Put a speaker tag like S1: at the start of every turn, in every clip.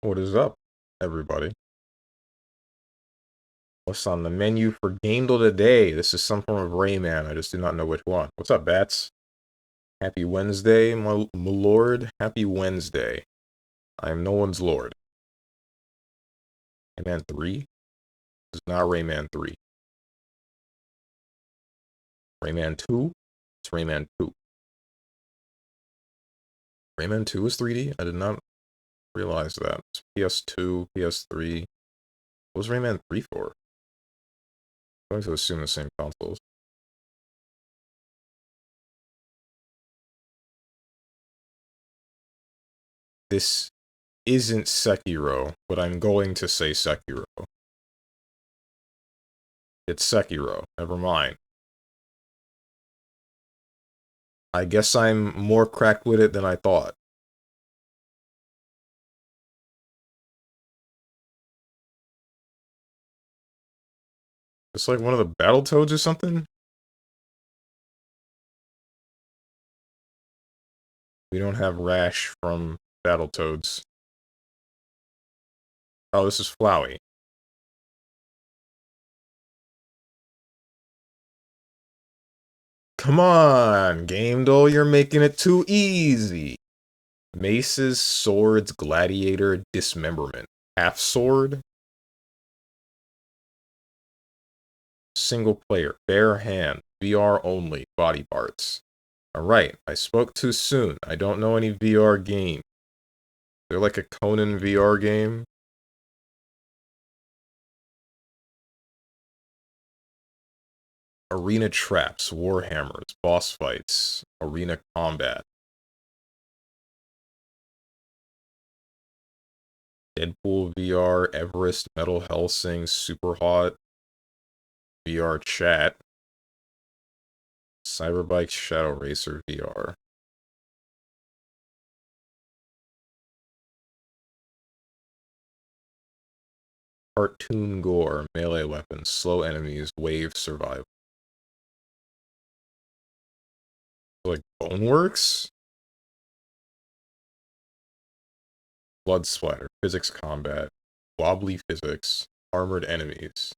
S1: What is up, everybody? What's on the menu for Game Day today? This is some form of Rayman. I just do not know which one. What's up, Bats? Happy Wednesday, my lord. Happy Wednesday. I am no one's lord. Rayman 3? This is not Rayman 3. Rayman 2? It's Rayman 2. Rayman 2 is 3D? I did not realize that. It's PS2, PS3. What was Rayman 3 for? I'm going to assume the same consoles. This isn't Sekiro, but I'm going to say Sekiro. It's Sekiro. Never mind. I guess I'm more cracked with it than I thought. It's like one of the Battletoads or something? We don't have Rash from Battletoads. Oh, this is Flowey. Come on, Game Doll, you're making it too easy. Maces, Swords, Gladiator, Dismemberment. Half Sword? Single player, bare hand, VR only, body parts. Alright, I spoke too soon. I don't know any VR game. They're like a Conan VR game. Arena traps, warhammers, boss fights, arena combat. Deadpool VR, Everest, Metal Hellsing, Super Hot, VR chat, Cyberbike Shadow Racer VR. Cartoon gore, melee weapons, slow enemies, wave survival. Like Boneworks? Blood splatter, physics combat, wobbly physics, armored enemies.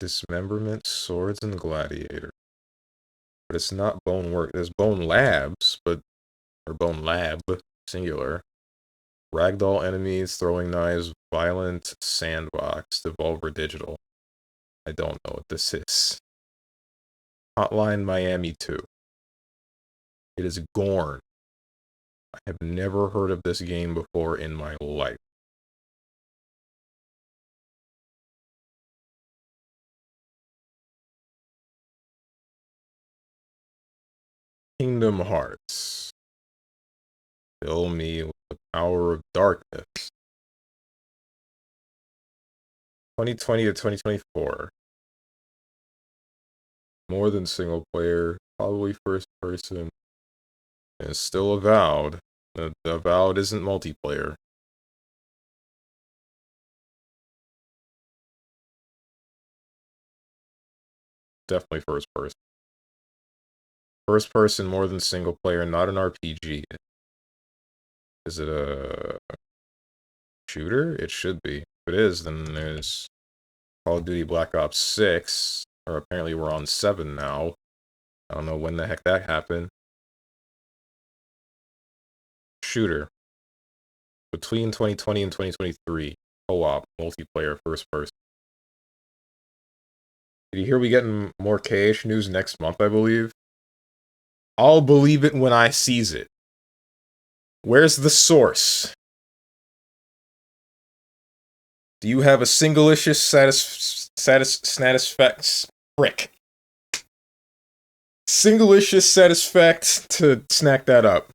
S1: Dismemberment, swords, and gladiator. But it's not bone work. There's bone labs, but or bone lab, singular. Ragdoll enemies, throwing knives, violent sandbox, Devolver Digital. I don't know what this is. Hotline Miami 2. It is Gorn. I have never heard of this game before in my life. Kingdom Hearts. Fill me with the power of darkness. 2020 to 2024. More than single player, probably first person. And it's still Avowed. The Avowed isn't multiplayer. Definitely first person. First person, more than single player, not an RPG. Is it a shooter? It should be. If it is, then there's Call of Duty Black Ops 6. Or apparently we're on 7 now. I don't know when the heck that happened. Shooter. Between 2020 and 2023. Co-op, multiplayer, first person. Did you hear we getting more KH news next month, I believe? I'll believe it when I sees it. Where's the source? Do you have a single-icious frick. Single-icious satisfact to snack that up.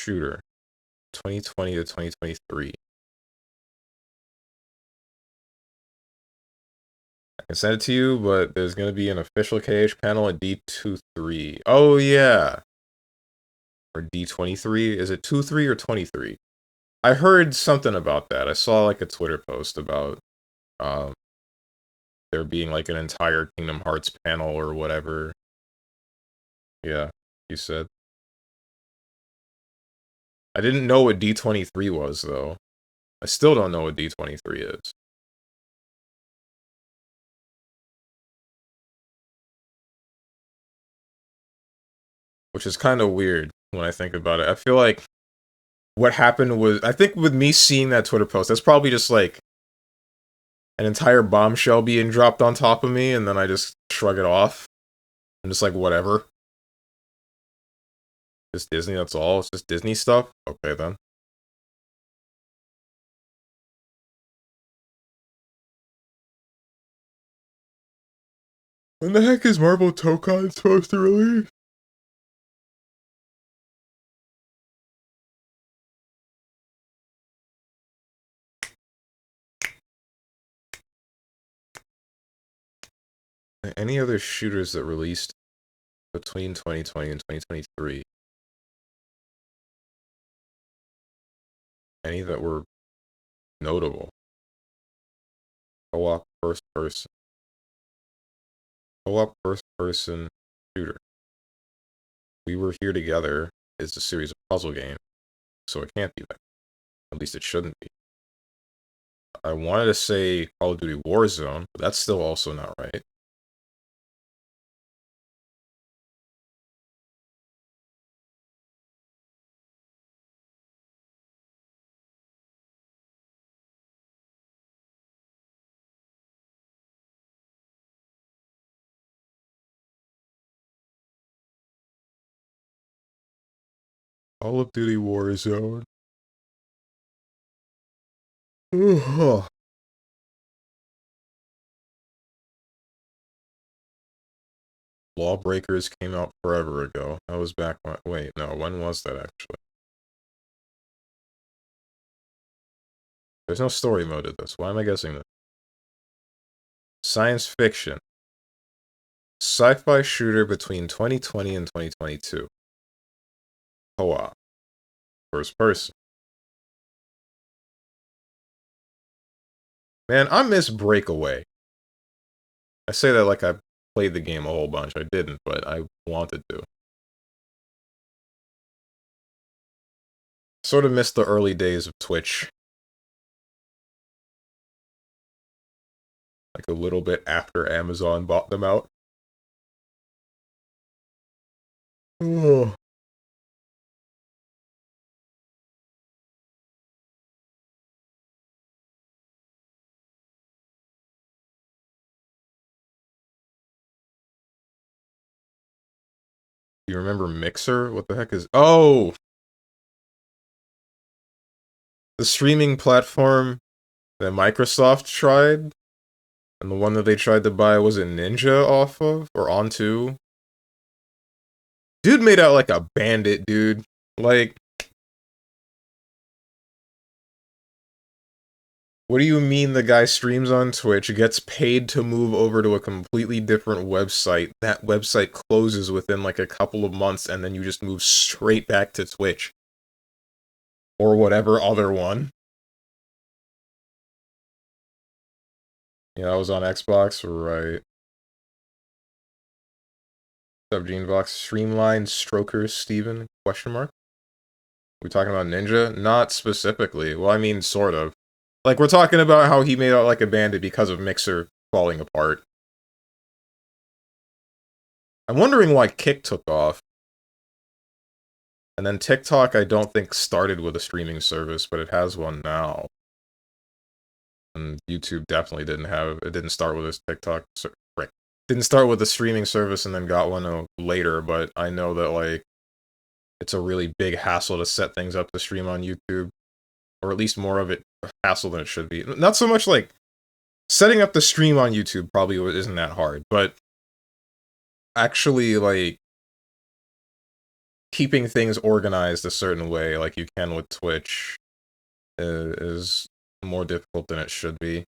S1: shooter, 2020 to 2023. I can send it to you, but there's going to be an official KH panel at D23. Oh, yeah. Or D23. Is it 23 or 23? I heard something about that. I saw like a Twitter post about um, there being like an entire Kingdom Hearts panel or whatever. Yeah, you said. I didn't know what D23 was, though. I still don't know what D23 is. Which is kind of weird when I think about it. I feel like what happened was, I think with me seeing that Twitter post, that's probably just like an entire bombshell being dropped on top of me, and then I just shrug it off. I'm just like, whatever. Just Disney, that's all. It's just Disney stuff? Okay, then. When the heck is Marvel Tokon supposed to release? Any other shooters that released between 2020 and 2023? Any that were notable? Co-op first person. Co-op first person shooter. We Were Here Together is a series of puzzle games, so it can't be that. At least it shouldn't be. I wanted to say Call of Duty Warzone, but that's still also not right. Call of Duty Warzone. Lawbreakers came out forever ago. That was back when. Wait, no, when was that actually? There's no story mode to this. Why am I guessing this? Science fiction. Sci-fi shooter between 2020 and 2022. Co-op. First person. Man, I miss Breakaway. I say that like I played the game a whole bunch. I didn't, but I wanted to. Sort of missed the early days of Twitch. Like a little bit after Amazon bought them out. Oh. You remember Mixer? What the heck is... Oh! The streaming platform that Microsoft tried? And the one that they tried to buy, was it Ninja off of? Or onto? Dude made out like a bandit, dude. Like... What do you mean the guy streams on Twitch, gets paid to move over to a completely different website, that website closes within like a couple of months, and then you just move straight back to Twitch? Or whatever other one. Yeah, I was on Xbox, right. What's up, Genebox? Streamline Strokers Steven? Question mark? We talking about Ninja? Not specifically. Well, I mean, sort of. Like, we're talking about how he made out like a bandit because of Mixer falling apart. I'm wondering why Kick took off. And then TikTok, I don't think started with a streaming service, but it has one now. And YouTube definitely didn't have... It didn't start with a TikTok... Right. Didn't start with a streaming service and then got one later, but I know that, like, it's a really big hassle to set things up to stream on YouTube. Or at least more of it a hassle than it should be. Not so much, like, setting up the stream on YouTube probably isn't that hard, but actually, like, keeping things organized a certain way, like you can with Twitch, is more difficult than it should be.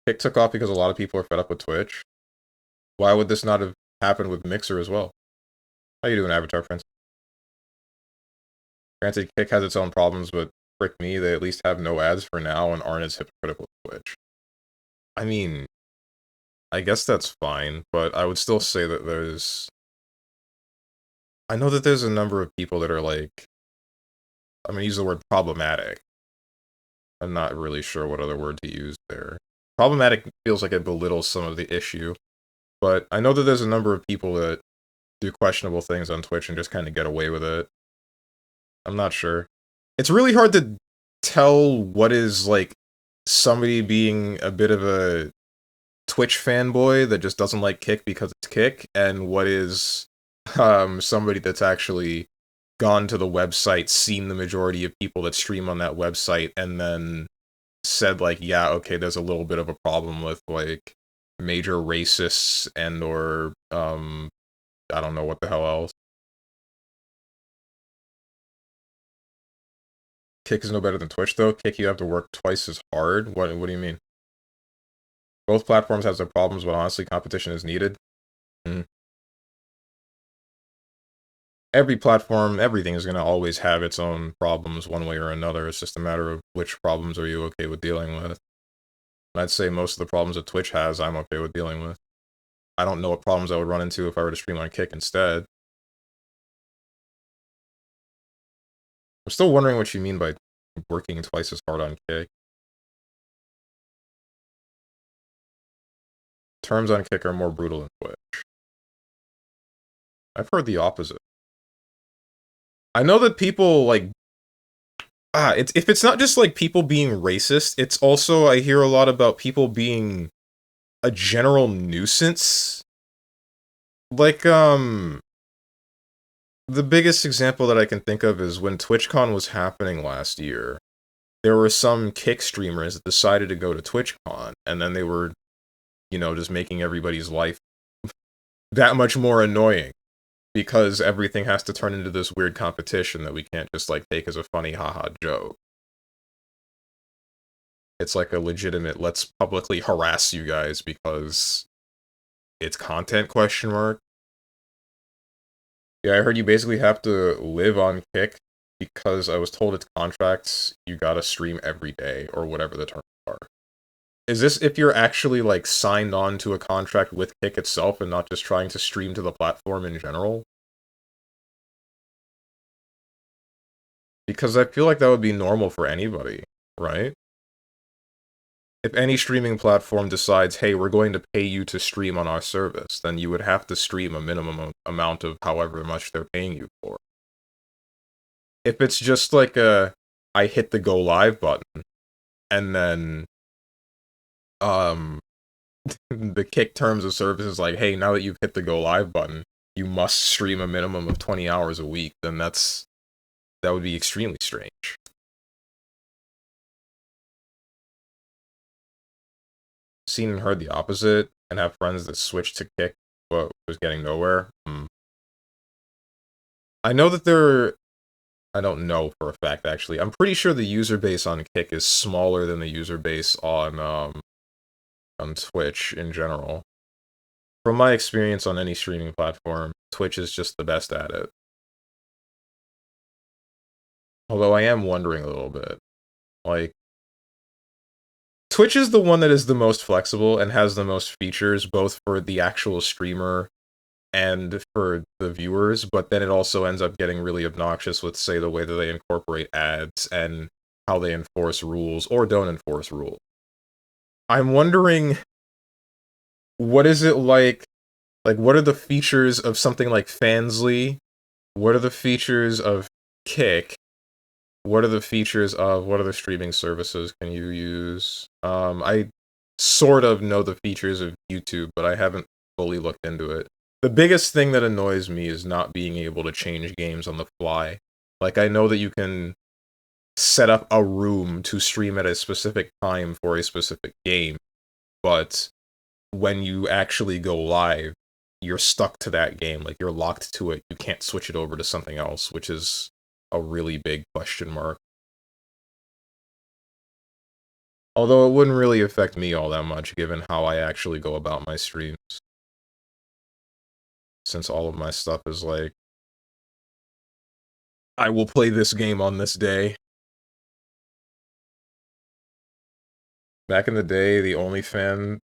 S1: Kick took off because a lot of people are fed up with Twitch. Why would this not have happened with Mixer as well? How you doing, Avatar Prince? Granted, Kick has its own problems, but frick me, they at least have no ads for now and aren't as hypocritical as Twitch. I mean, I guess that's fine, but I would still say that there's... I know that there's a number of people that are like... I'm gonna use the word problematic. I'm not really sure what other word to use there. Problematic feels like it belittles some of the issue, but I know that there's a number of people that do questionable things on Twitch and just kind of get away with it. I'm not sure. It's really hard to tell what is, like, somebody being a bit of a Twitch fanboy that just doesn't like Kick because it's Kick, and what is somebody that's actually gone to the website, seen the majority of people that stream on that website, and then said, like, yeah, okay, there's a little bit of a problem with, like, major racists and or, I don't know what the hell else. Kick is no better than Twitch, though. Kick, you have to work twice as hard. What do you mean? Both platforms have their problems, but honestly, competition is needed. Every platform, everything is going to always have its own problems one way or another. It's just a matter of which problems are you okay with dealing with. I'd say most of the problems that Twitch has, I'm okay with dealing with. I don't know what problems I would run into if I were to stream on Kick instead. I'm still wondering what you mean by working twice as hard on Kick. Terms on Kick are more brutal than Twitch. I've heard the opposite. I know that people, like... if it's not just, like, people being racist, it's also, I hear a lot about people being a general nuisance. Like, the biggest example that I can think of is when TwitchCon was happening last year, there were some Kick streamers that decided to go to TwitchCon, and then they were, you know, just making everybody's life that much more annoying, because everything has to turn into this weird competition that we can't just, like, take as a funny haha joke. It's like a legitimate, let's publicly harass you guys because it's content, question mark. Yeah, I heard you basically have to live on Kick because I was told it's contracts, you gotta stream every day, or whatever the terms are. Is this if you're actually, like, signed on to a contract with Kick itself and not just trying to stream to the platform in general? Because I feel like that would be normal for anybody, right? If any streaming platform decides, hey, we're going to pay you to stream on our service, then you would have to stream a minimum amount of however much they're paying you for. If it's just like I hit the go live button, and then, the Kick terms of service is like, hey, now that you've hit the go live button, you must stream a minimum of 20 hours a week, then that would be extremely strange. Seen and heard the opposite, and have friends that switched to Kick but was getting nowhere. I know that I don't know for a fact, actually. I'm pretty sure the user base on Kick is smaller than the user base on Twitch in general. From my experience on any streaming platform, Twitch is just the best at it. Although I am wondering a little bit. Like, Twitch is the one that is the most flexible and has the most features, both for the actual streamer and for the viewers, but then it also ends up getting really obnoxious with, say, the way that they incorporate ads and how they enforce rules or don't enforce rules. I'm wondering, what is it like, what are the features of something like Fansly? What are the features of Kick? What are the features of, what other streaming services can you use? I sort of know the features of YouTube, but I haven't fully looked into it. The biggest thing that annoys me is not being able to change games on the fly. Like, I know that you can set up a room to stream at a specific time for a specific game, but when you actually go live, you're stuck to that game. Like, you're locked to it. You can't switch it over to something else, which is a really big question mark. Although it wouldn't really affect me all that much, given how I actually go about my streams. Since all of my stuff is like, I will play this game on this day. Back in the day, OnlyFans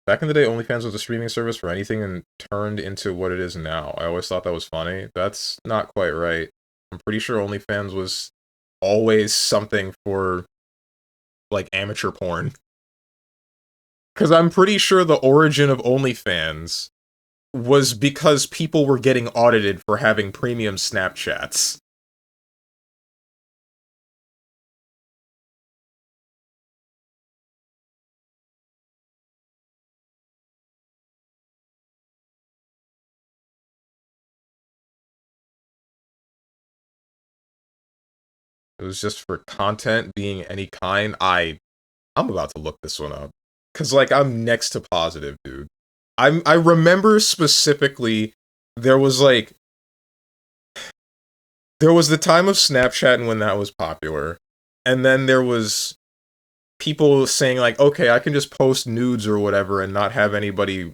S1: was a streaming service for anything and turned into what it is now. I always thought that was funny. That's not quite right. I'm pretty sure OnlyFans was always something for, like, amateur porn. Because I'm pretty sure the origin of OnlyFans was because people were getting audited for having premium Snapchats. It was just for content being any kind. I'm about to look this one up. Cause like I'm next to positive, dude. I remember specifically there was like there was the time of Snapchat and when that was popular. And then there was people saying like, okay, I can just post nudes or whatever and not have anybody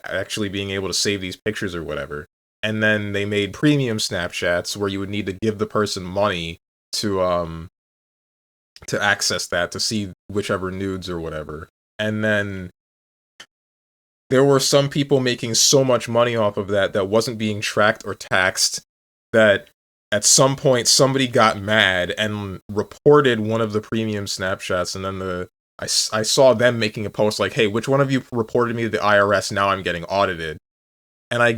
S1: actually being able to save these pictures or whatever. And then they made premium Snapchats where you would need to give the person money to access that, to see whichever nudes or whatever. And then there were some people making so much money off of that that wasn't being tracked or taxed, that at some point somebody got mad and reported one of the premium Snapchats, and then I saw them making a post like, hey, which one of you reported me to the IRS? Now I'm getting audited. And I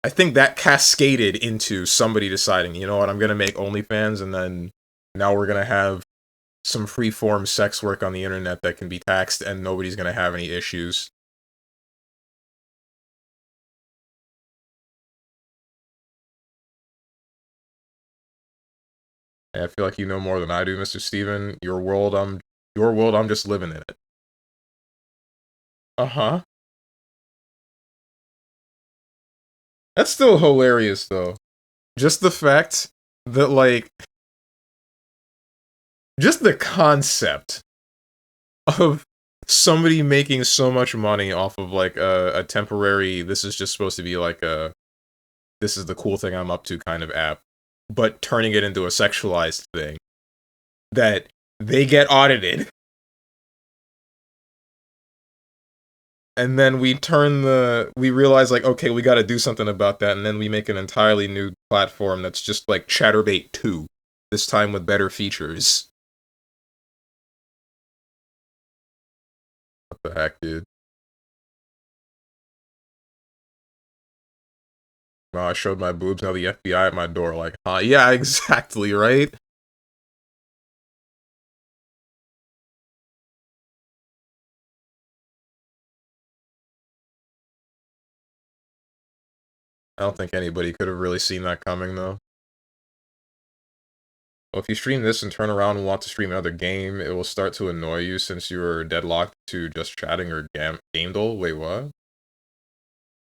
S1: think that cascaded into somebody deciding, you know what, I'm going to make OnlyFans, and then now we're going to have some free-form sex work on the internet that can be taxed and nobody's going to have any issues. And I feel like you know more than I do, Mr. Steven. Your world, I'm just living in it. Uh-huh. That's still hilarious, though. Just the fact that, like, just the concept of somebody making so much money off of, like, a temporary, this is just supposed to be, like, this is the cool thing I'm up to kind of app, but turning it into a sexualized thing, that they get audited. And then we realize like, okay, we got to do something about that, and then we make an entirely new platform that's just like Chatterbait 2, this time with better features. What the heck, dude? Wow, I showed my boobs, now the FBI at my door, like, huh? Yeah, exactly, right? I don't think anybody could have really seen that coming, though. Well, if you stream this and turn around and want to stream another game, it will start to annoy you since you are deadlocked to just chatting or Gamedle. Wait, what?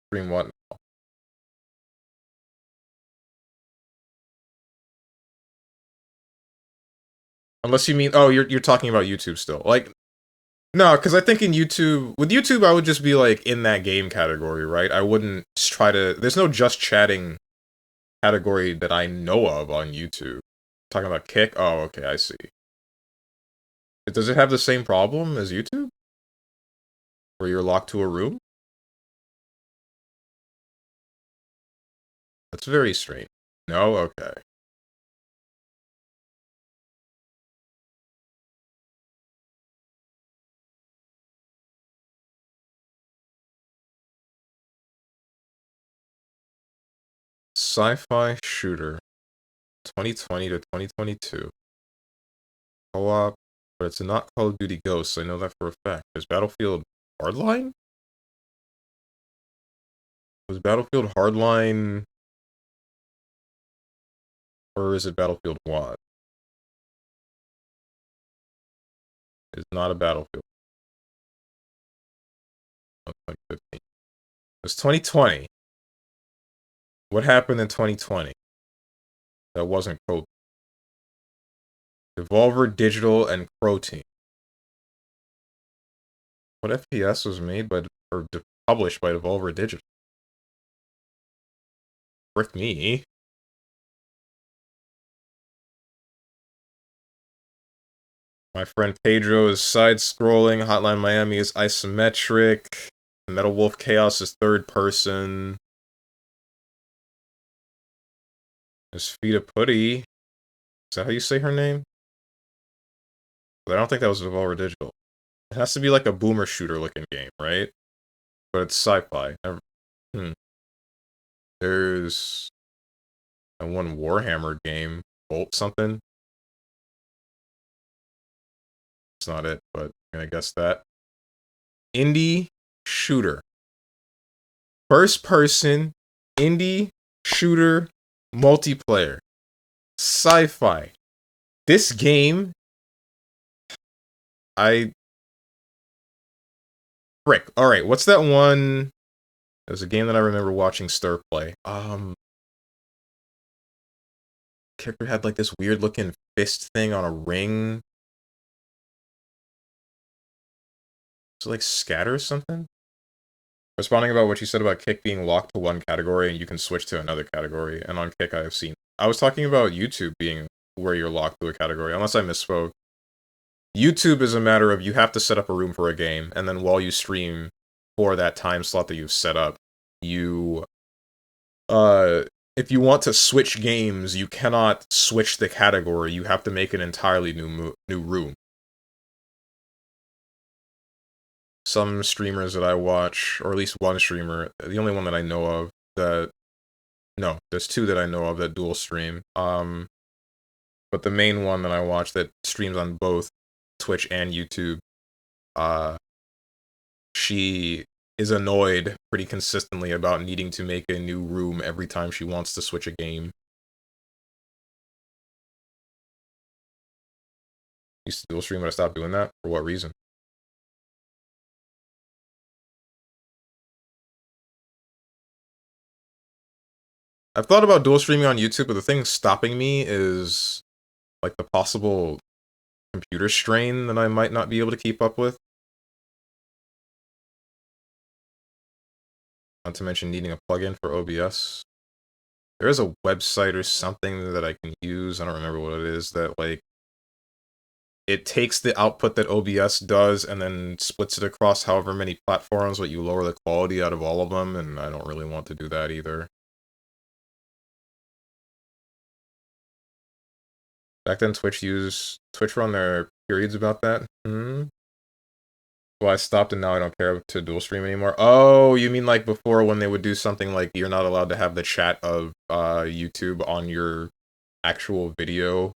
S1: Stream what? Unless you mean, oh, you're talking about YouTube still. Like, no, because I think with YouTube, I would just be like in that game category, right? I wouldn't try to. There's no just chatting category that I know of on YouTube. Talking about Kick? Oh, okay, I see. Does it have the same problem as YouTube? Where you're locked to a room? That's very strange. No? Okay. Sci-fi shooter. 2020 to 2022. Co-op. But it's not Call of Duty Ghosts, I know that for a fact. There's Battlefield Hardline? Was Battlefield Hardline... Or is it Battlefield 1? It's not a Battlefield. 2015. It was 2020. What happened in 2020? That wasn't Kobe. Devolver Digital and Crow Team. What FPS was made by or published by Devolver Digital? Frick me. My friend Pedro is side-scrolling. Hotline Miami is isometric. Metal Wolf Chaos is third person. There's Fita Putty. Is that how you say her name? But I don't think that was Devolver Digital. It has to be like a boomer shooter looking game, right? But it's sci-fi. Hmm. There's a one Warhammer game. Bolt something. It's not it, but I'm gonna guess that. Indie shooter. First person, indie, shooter, multiplayer. Sci-fi. This game, I... Frick. Alright, what's that one... There's a game that I remember watching Stir play. Character had like this weird looking fist thing on a ring. Is it like Scatter or something? Responding about what you said about Kick being locked to one category and you can switch to another category. And on Kick I have seen. I was talking about YouTube being where you're locked to a category, unless I misspoke. YouTube is a matter of you have to set up a room for a game, and then while you stream for that time slot that you've set up, you if you want to switch games, you cannot switch the category. You have to make an entirely new room. Some streamers that I watch, or at least one streamer, the only one that I know of that... No, there's two that I know of that dual stream. But the main one that I watch that streams on both Twitch and YouTube, she is annoyed pretty consistently about needing to make a new room every time she wants to switch a game. Used to dual stream, but I stopped doing that. For what reason? I've thought about dual streaming on YouTube, but the thing stopping me is like the possible computer strain that I might not be able to keep up with. Not to mention needing a plugin for OBS. There is a website or something that I can use, I don't remember what it is, that like it takes the output that OBS does and then splits it across however many platforms, but you lower the quality out of all of them, and I don't really want to do that either. Back then, Twitch run their periods about that. Well, I stopped and now I don't care to dual stream anymore. Oh, you mean like before when they would do something like you're not allowed to have the chat of YouTube on your actual video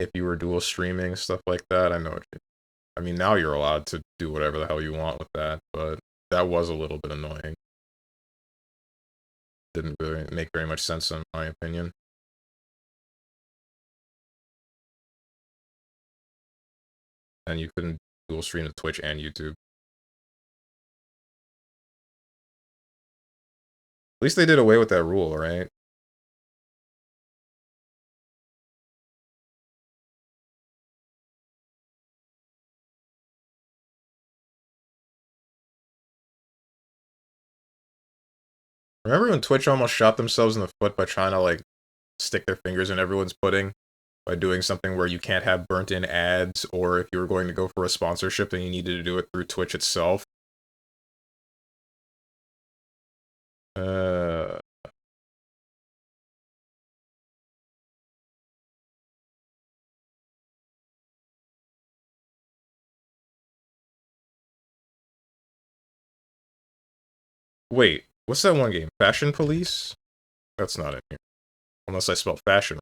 S1: if you were dual streaming, stuff like that. I know what you... I mean, now you're allowed to do whatever the hell you want with that, but that was a little bit annoying. Didn't really make very much sense in my opinion. And you couldn't dual stream to Twitch and YouTube. At least they did away with that rule, right? Remember when Twitch almost shot themselves in the foot by trying to, like, stick their fingers in everyone's pudding? By doing something where you can't have burnt-in ads, or if you were going to go for a sponsorship, then you needed to do it through Twitch itself. Wait, what's that one game? Fashion Police? That's not in here. Unless I spelled fashion.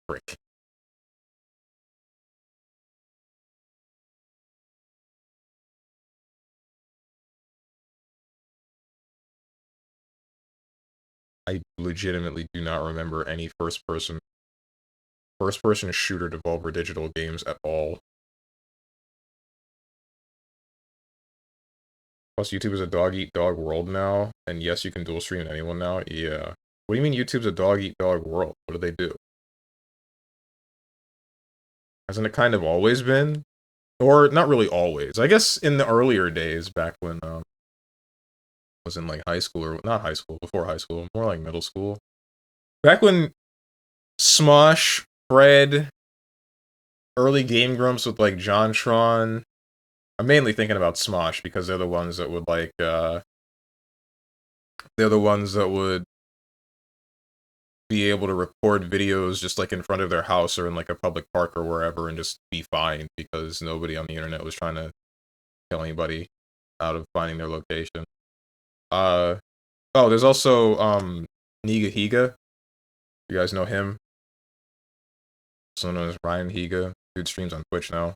S1: Frick. I legitimately do not remember any first-person shooter Devolver Digital games at all. Plus, YouTube is a dog-eat-dog world now, and yes, you can dual stream anyone now. Yeah. What do you mean YouTube's a dog-eat-dog world? What do they do? Hasn't it kind of always been? Or not really always. I guess in the earlier days, back when I was in like high school, or not high school, before high school, more like middle school. Back when Smosh, Fred, early Game Grumps with like JonTron. I'm mainly thinking about Smosh because they're the ones that would like they're the ones that would be able to record videos just like in front of their house or in like a public park or wherever and just be fine because nobody on the internet was trying to kill anybody out of finding their location. Uh oh, there's also Niga Higa. You guys know him? Also known as Ryan Higa. Dude streams on Twitch now.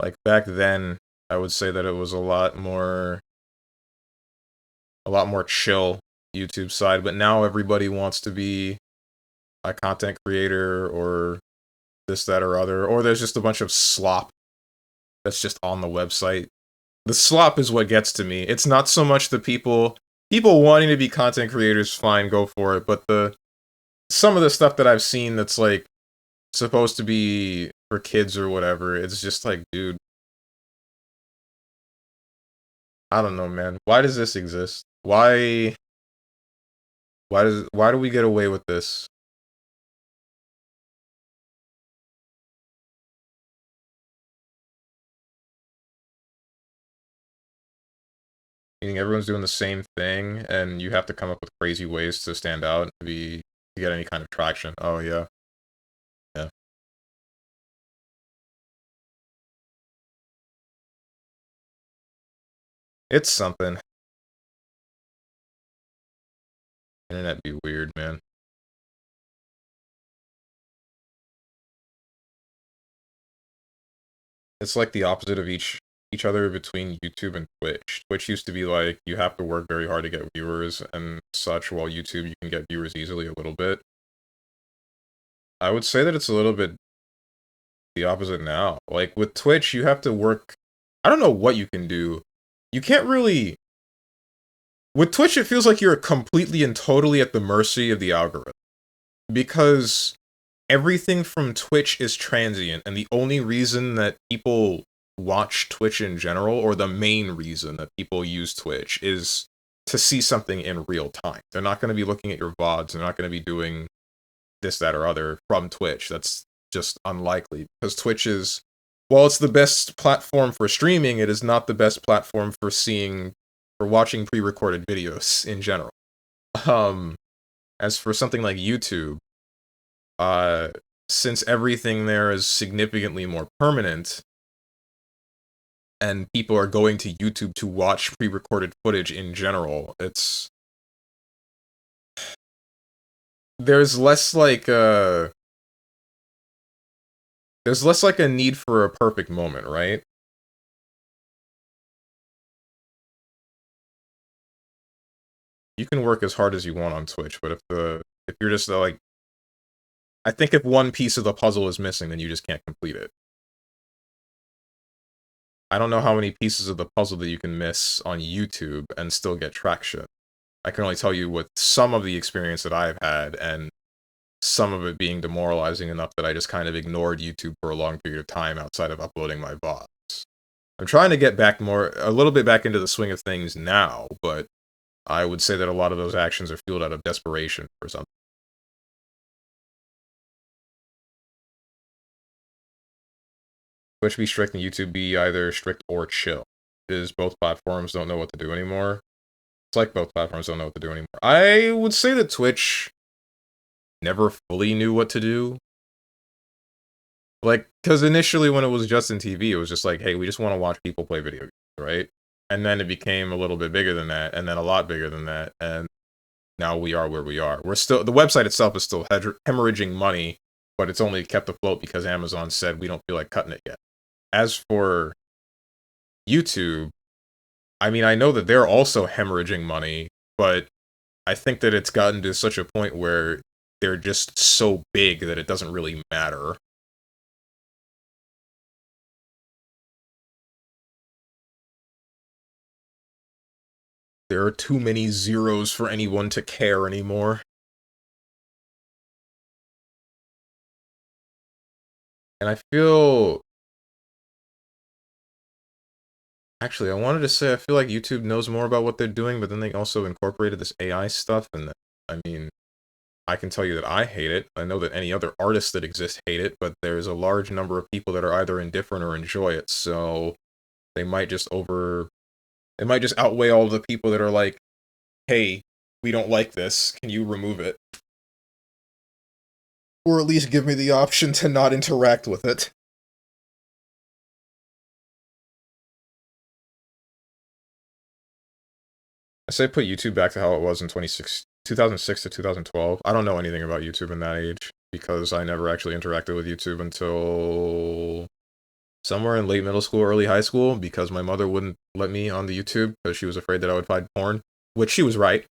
S1: Like back then, I would say that it was a lot more chill YouTube side, but now everybody wants to be a content creator or this, that, or other, or there's just a bunch of slop that's just on the website. The slop is what gets to me. It's not so much the people wanting to be content creators, fine, go for it, but some of the stuff that I've seen that's like supposed to be for kids or whatever, it's just like, dude, I don't know, man. Why does this exist? Why do we get away with this? Meaning everyone's doing the same thing, and you have to come up with crazy ways to stand out to get any kind of traction. Oh yeah, yeah. It's something. Internet be weird, man. It's like the opposite of each other between YouTube and Twitch. Twitch used to be like you have to work very hard to get viewers and such, while YouTube you can get viewers easily a little bit. I would say that it's a little bit the opposite now. Like with Twitch, you have to work. I don't know what you can do. You can't really. With Twitch, it feels like you're completely and totally at the mercy of the algorithm. Because everything from Twitch is transient, and the only reason that people watch Twitch in general, or the main reason that people use Twitch, is to see something in real time. They're not going to be looking at your VODs, they're not going to be doing this, that, or other from Twitch. That's just unlikely, because Twitch is, while it's the best platform for streaming, it is not the best platform for watching pre-recorded videos in general. As for something like YouTube, since everything there is significantly more permanent, and people are going to YouTube to watch pre-recorded footage in general, there's less like a need for a perfect moment, right? You can work as hard as you want on Twitch, but if you're just like, I think if one piece of the puzzle is missing, then you just can't complete it. I don't know how many pieces of the puzzle that you can miss on YouTube and still get traction. I can only tell you with some of the experience that I've had, and some of it being demoralizing enough that I just kind of ignored YouTube for a long period of time outside of uploading my VODs. I'm trying to get back a little bit back into the swing of things now, but I would say that a lot of those actions are fueled out of desperation for something. Twitch be strict and YouTube be either strict or chill. Is both platforms don't know what to do anymore. It's like both platforms don't know what to do anymore. I would say that Twitch never fully knew what to do. Like, because initially when it was Justin TV, it was just like, hey, we just want to watch people play video games, right? And then it became a little bit bigger than that, and then a lot bigger than that, and now we are where we are. We're still, the website itself is still hemorrhaging money, but it's only kept afloat because Amazon said we don't feel like cutting it yet. As for YouTube, I mean, I know that they're also hemorrhaging money, but I think that it's gotten to such a point where they're just so big that it doesn't really matter. There are too many zeros for anyone to care anymore. And I feel... Actually, I wanted to say I feel like YouTube knows more about what they're doing, but then they also incorporated this AI stuff, and I mean, I can tell you that I hate it. I know that any other artists that exist hate it, but there's a large number of people that are either indifferent or enjoy it, so they might just It might just outweigh all the people that are like, hey, we don't like this, can you remove it? Or at least give me the option to not interact with it. I say put YouTube back to how it was in 2006 to 2012. I don't know anything about YouTube in that age, because I never actually interacted with YouTube until somewhere in late middle school, early high school, because my mother wouldn't let me on the YouTube, because she was afraid that I would find porn, which she was right.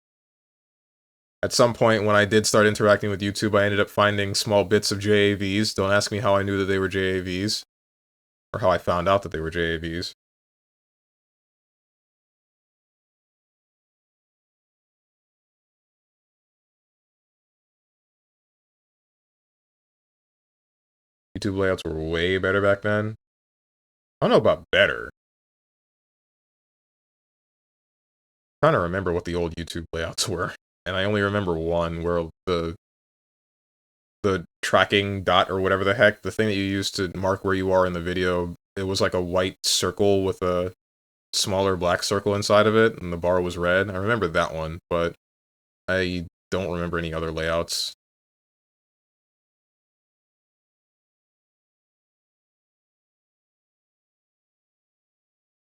S1: At some point, when I did start interacting with YouTube, I ended up finding small bits of JAVs. Don't ask me how I knew that they were JAVs, or how I found out that they were JAVs. YouTube layouts were way better back then. I don't know about better. I'm trying to remember what the old YouTube layouts were, and I only remember one where the tracking dot or whatever the heck, the thing that you use to mark where you are in the video, it was like a white circle with a smaller black circle inside of it, and the bar was red. I remember that one, but I don't remember any other layouts.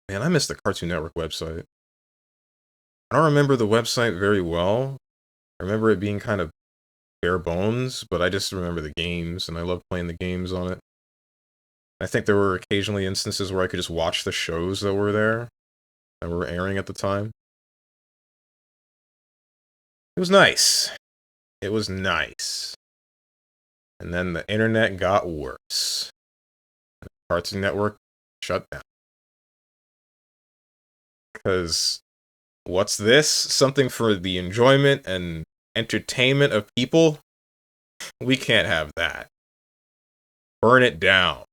S1: Man, I miss the Cartoon Network website. I don't remember the website very well. I remember it being kind of bare bones, but I just remember the games, and I loved playing the games on it. I think there were occasionally instances where I could just watch the shows that were there, that were airing at the time. It was nice. It was nice. And then the internet got worse. Cartoon Network shut down. Because what's this? Something for the enjoyment and entertainment of people? We can't have that. Burn it down.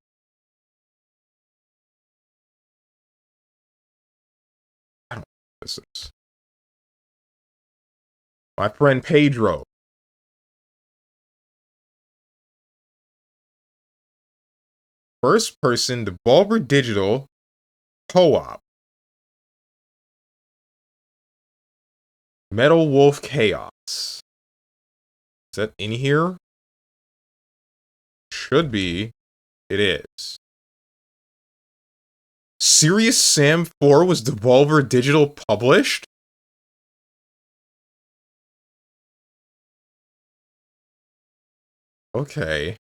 S1: I don't know what this is. My friend Pedro. First person Devolver Digital co-op. Metal Wolf Chaos. Is that in here? Should be. It is. Serious Sam 4 was Devolver Digital published? Okay.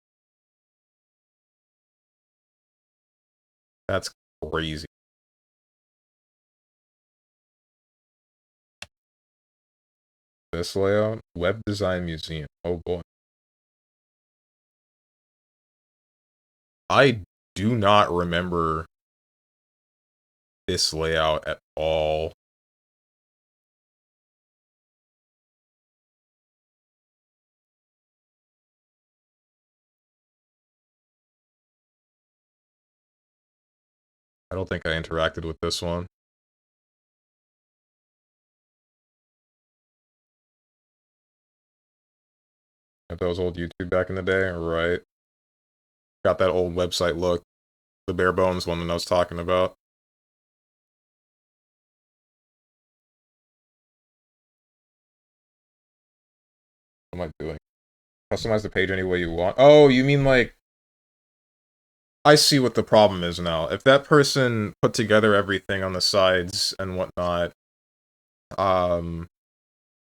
S1: That's crazy. This layout? Web Design Museum. Oh boy. I do not remember this layout at all. I don't think I interacted with this one. If that was old YouTube back in the day, right? Got that old website look. The bare bones one that I was talking about. What am I doing? Customize the page any way you want. Oh, you mean like... I see what the problem is now. If that person put together everything on the sides and whatnot,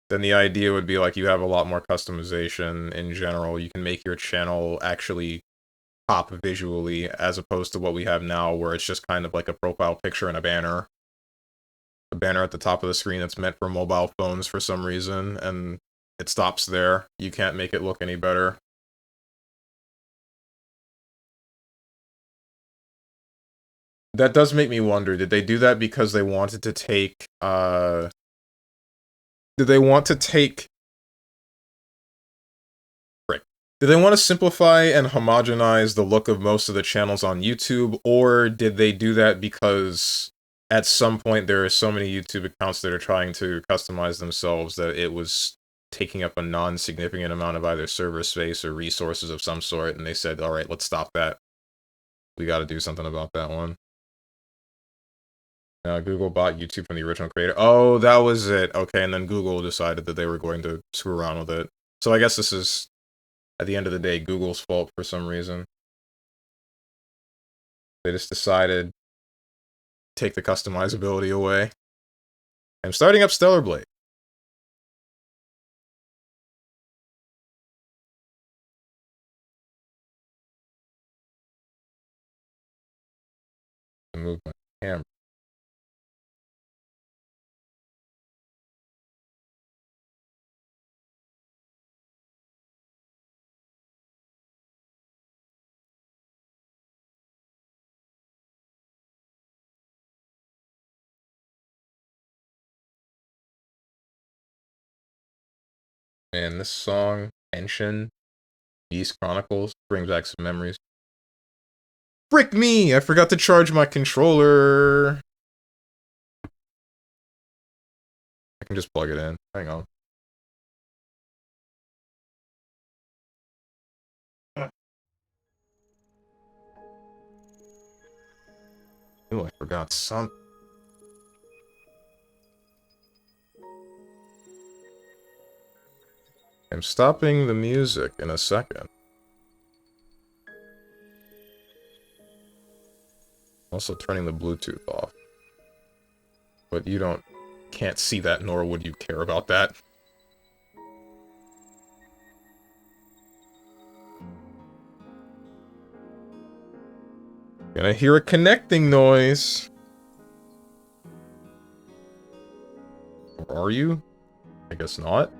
S1: then the idea would be like you have a lot more customization in general. You can make your channel actually pop visually, as opposed to what we have now, where it's just kind of like a profile picture and a banner. A banner at the top of the screen that's meant for mobile phones for some reason, and it stops there. You can't make it look any better. That does make me wonder, did they do that because they wanted to take, Did they want to take... Frick. Did they want to simplify and homogenize the look of most of the channels on YouTube, or did they do that because at some point there are so many YouTube accounts that are trying to customize themselves that it was taking up a non-significant amount of either server space or resources of some sort, and they said, alright, let's stop that. We gotta do something about that one. Google bought YouTube from the original creator. Oh, that was it. Okay, and then Google decided that they were going to screw around with it. So I guess this is, at the end of the day, Google's fault for some reason. They just decided to take the customizability away. I'm starting up Stellar Blade. Move my camera. Man, this song, Henshin, Beast Chronicles, brings back some memories. Frick me! I forgot to charge my controller! I can just plug it in. Hang on. Oh, I forgot something. I'm stopping the music in a second. Also turning the Bluetooth off. But you can't see that, nor would you care about that. Gonna hear a connecting noise. Or are you? I guess not.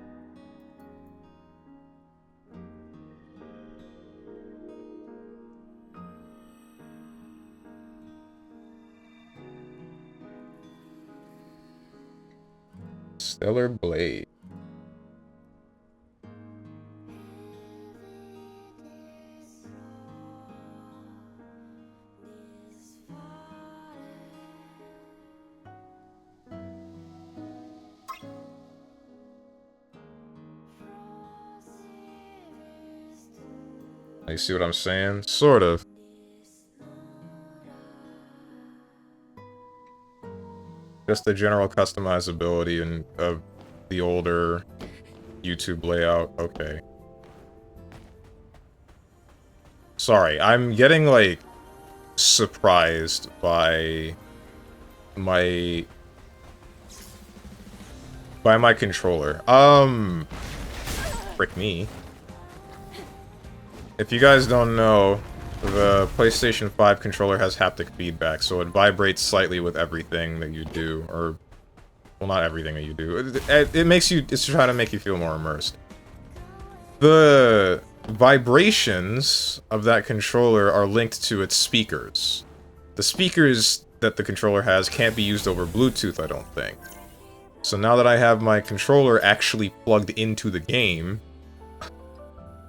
S1: Stellar Blade. You see what I'm saying? Sort of. Just the general customizability and of the older YouTube layout. Okay. Sorry, I'm getting, like, surprised by my controller. Frick me. If you guys don't know, the PlayStation 5 controller has haptic feedback, so it vibrates slightly with everything that you do, or... Well, not everything that you do. It makes you... It's trying to make you feel more immersed. The vibrations of that controller are linked to its speakers. The speakers that the controller has can't be used over Bluetooth, I don't think. So now that I have my controller actually plugged into the game,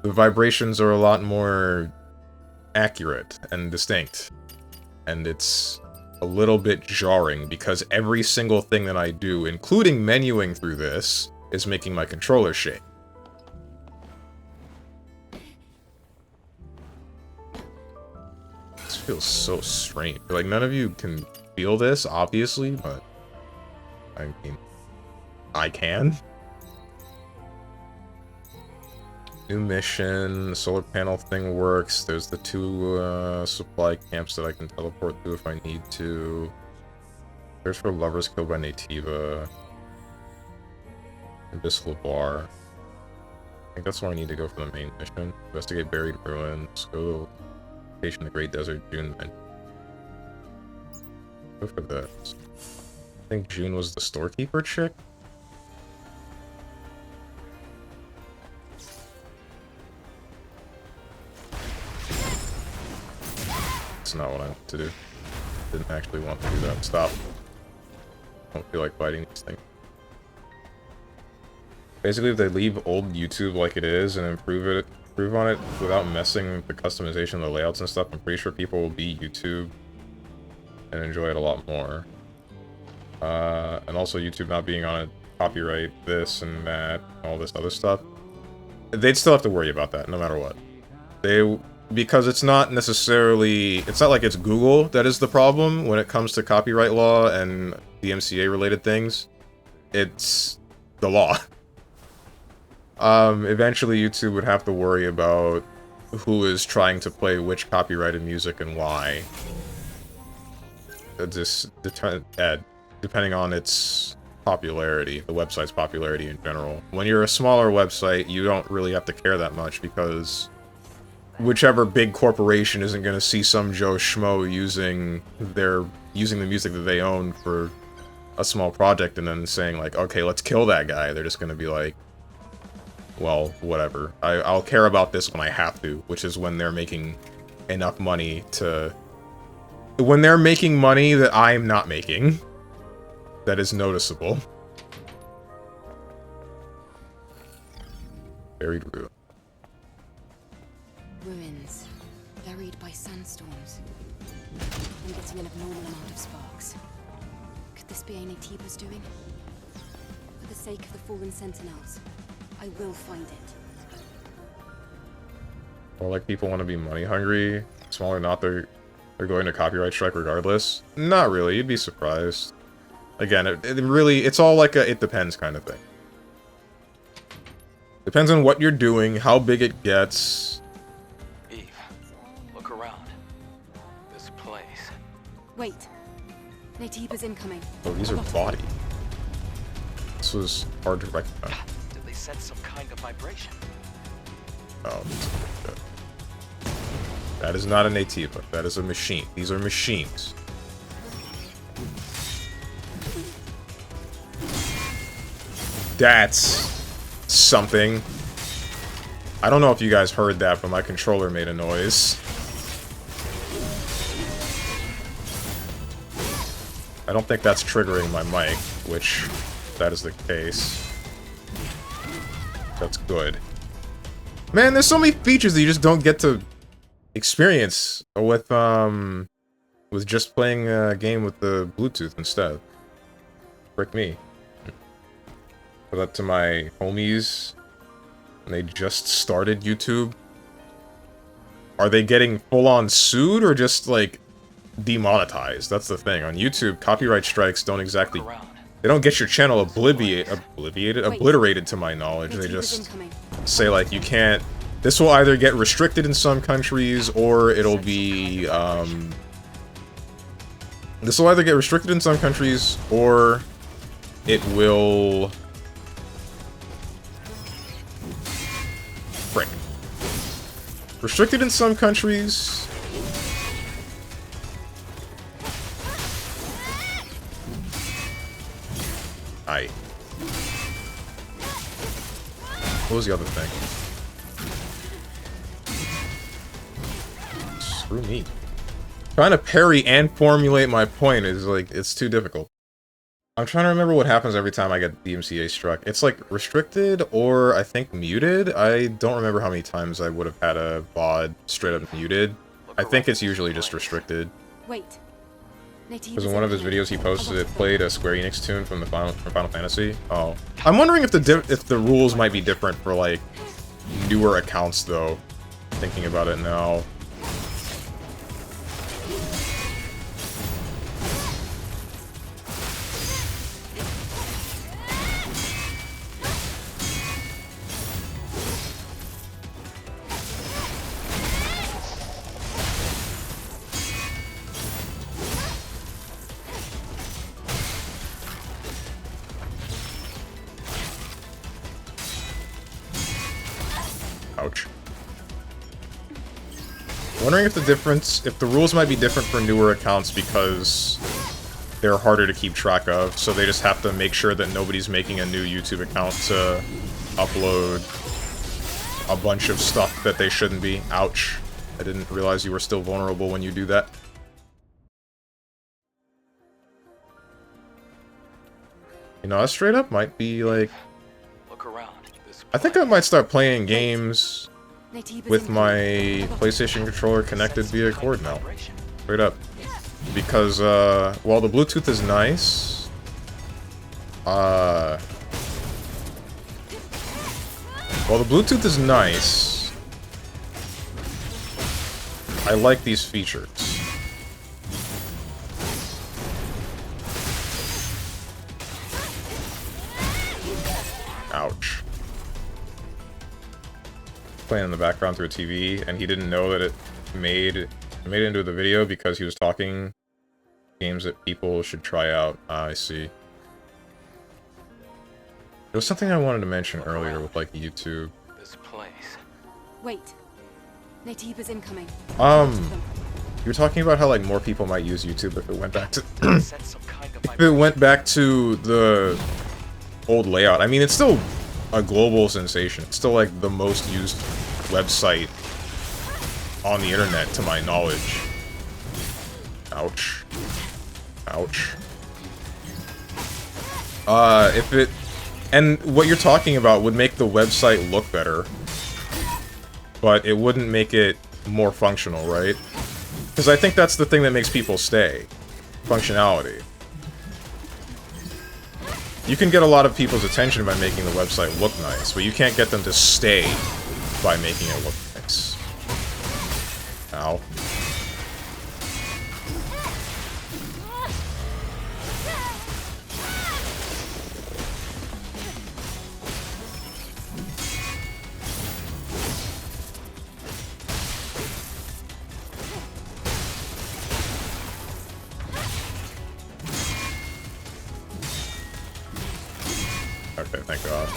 S1: the vibrations are a lot more accurate and distinct. And it's a little bit jarring, because every single thing that I do, including menuing through this, is making my controller shake. This feels so strange. Like, none of you can feel this, obviously, but... I mean... I can. New mission, the solar panel thing works, there's the two supply camps that I can teleport to if I need to. There's for lovers killed by Nativa. Abyssal Bar. I think that's where I need to go for the main mission. Investigate buried ruins, go to location in the Great Desert, June 9th. Go for this. I think June was the storekeeper chick? That's not what I want to do. Didn't actually want to do that. Stop. Don't feel like fighting these things. Basically, if they leave old YouTube like it is and improve on it without messing with the customization of the layouts and stuff, I'm pretty sure people will be YouTube and enjoy it a lot more. And also YouTube not being on it, copyright this and that, all this other stuff. They'd still have to worry about that, no matter what. Because it's not necessarily... It's not like it's Google that is the problem when it comes to copyright law and DMCA-related things. It's the law. Eventually YouTube would have to worry about who is trying to play which copyrighted music and why. Just depending on its popularity, the website's popularity in general. When you're a smaller website, you don't really have to care that much because whichever big corporation isn't going to see some Joe Schmo using the music that they own for a small project and then saying like, okay, let's kill that guy. They're just going to be like, well, whatever. I'll care about this when I have to, which is when they're making enough money to... When they're making money that I'm not making. That is noticeable. Buried ruin.
S2: Ruins, buried by sandstorms. I'm getting an abnormal amount of sparks. Could this be Natiba's doing? For the sake of the fallen sentinels, I will find it.
S1: Or like people want to be money hungry. Small or not, they're going to copyright strike regardless. Not really, you'd be surprised. Again, it's all like a it depends kind of thing. Depends on what you're doing, how big it gets.
S3: Eve, look around. This place.
S2: Wait. Natiba's incoming.
S1: Oh, these are body. This was hard to recognize.
S3: Did they sense some kind of vibration?
S1: Oh, good. That is not a Nativa. That is a machine. These are machines. That's something. I don't know if you guys heard that, but my controller made a noise. I don't think that's triggering my mic, which, if that is the case, that's good. Man, there's so many features that you just don't get to experience with just playing a game with the Bluetooth instead. Frick me. Put that to my homies, and they just started YouTube. Are they getting full-on sued, or just, like, demonetized? That's the thing. On YouTube, copyright strikes don't exactly... They don't get your channel obliterated to my knowledge. They just say, like, you can't... This will either get restricted in some countries, or it'll be, This will either get restricted in some countries, or it will... Frick. Restricted in some countries... Aye. What was the other thing? Screw me. Trying to parry and formulate my point is like, it's too difficult. I'm trying to remember what happens every time I get DMCA struck. It's like restricted or I think muted. I don't remember how many times I would have had a VOD straight up muted. I think it's usually just restricted.
S2: Wait.
S1: Because in one of his videos he posted it played a Square Enix tune from Final Fantasy. Oh. I'm wondering if the rules might be different for like newer accounts though. Thinking about it now. Ouch. Wondering if the rules might be different for newer accounts because they're harder to keep track of, so they just have to make sure that nobody's making a new YouTube account to upload a bunch of stuff that they shouldn't be. Ouch. I didn't realize you were still vulnerable when you do that. You know, that straight up might be like...
S3: Look around.
S1: I think I might start playing games
S2: Nativa's
S1: with my
S2: incoming.
S1: PlayStation controller connected via cord now.
S3: Vibration.
S1: Straight up. Because, while the Bluetooth is nice, I like these features. Ouch. Playing in the background through a TV, and he didn't know that it made it into the video because he was talking games that people should try out. Ah, I see. There was something I wanted to mention earlier with, like, YouTube.
S3: This place.
S2: Wait. Nativa's incoming.
S1: You were talking about how, like, more people might use YouTube if it went back to
S3: They said some kind of
S1: if it went back to the old layout. I mean, it's still a global sensation. It's still, like, the most used website on the internet, to my knowledge. Ouch. Ouch. If it... And what you're talking about would make the website look better, but it wouldn't make it more functional, right? Because I think that's the thing that makes people stay. Functionality. You can get a lot of people's attention by making the website look nice, but you can't get them to stay by making it look nice. Ow. Okay, thank God.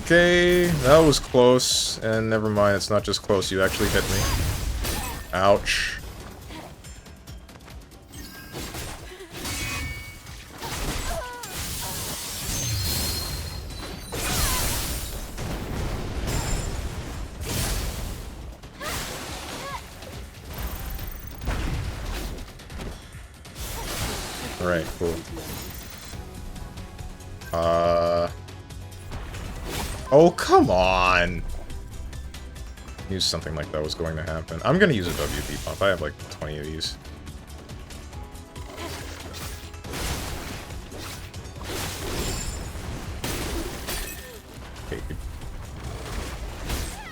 S1: Okay, that was close, and never mind, it's not just close, you actually hit me. Ouch. Alright, cool. Oh, come on! Knew something like that was going to happen. I'm gonna use a WP pump. I have like 20 of these. Okay, dude.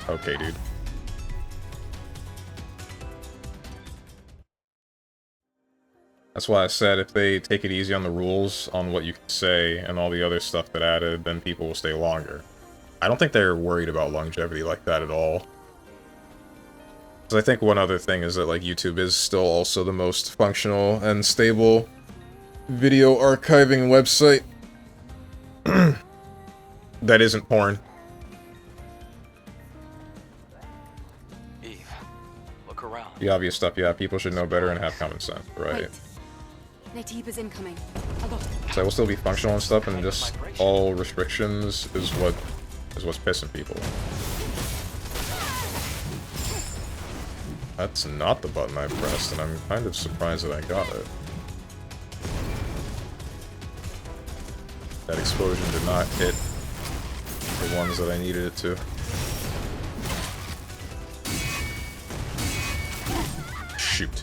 S1: Okay, dude. That's why I said if they take it easy on the rules, on what you can say, and all the other stuff that added, then people will stay longer. I don't think they're worried about longevity like that at all. Because I think one other thing is that, like, YouTube is still also the most functional and stable video archiving website that isn't porn.
S3: Eve, look around.
S1: The obvious stuff, yeah, people should know better and have common sense, right?
S2: Wait. Nativa's incoming. A lot.
S1: So it will still be functional and stuff, and just all restrictions is what's pissing people. That's not the button I pressed, and I'm kind of surprised that I got it. That explosion did not hit the ones that I needed it to. Shoot.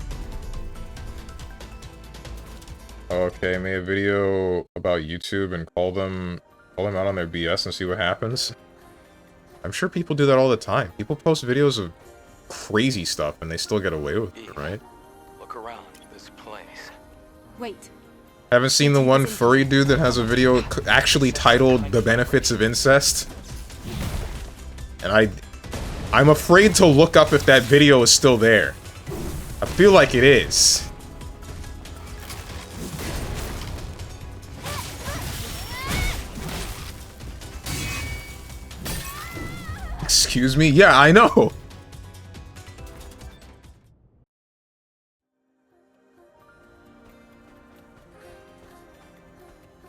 S1: Okay, make a video about YouTube and call them out on their BS and see what happens. I'm sure people do that all the time. People post videos of crazy stuff and they still get away with it, right?
S3: Look around this place.
S2: Wait.
S1: Haven't seen the one furry dude that has a video actually titled "The Benefits of Incest"? And I'm afraid to look up if that video is still there. I feel like it is. Excuse me? Yeah, I know!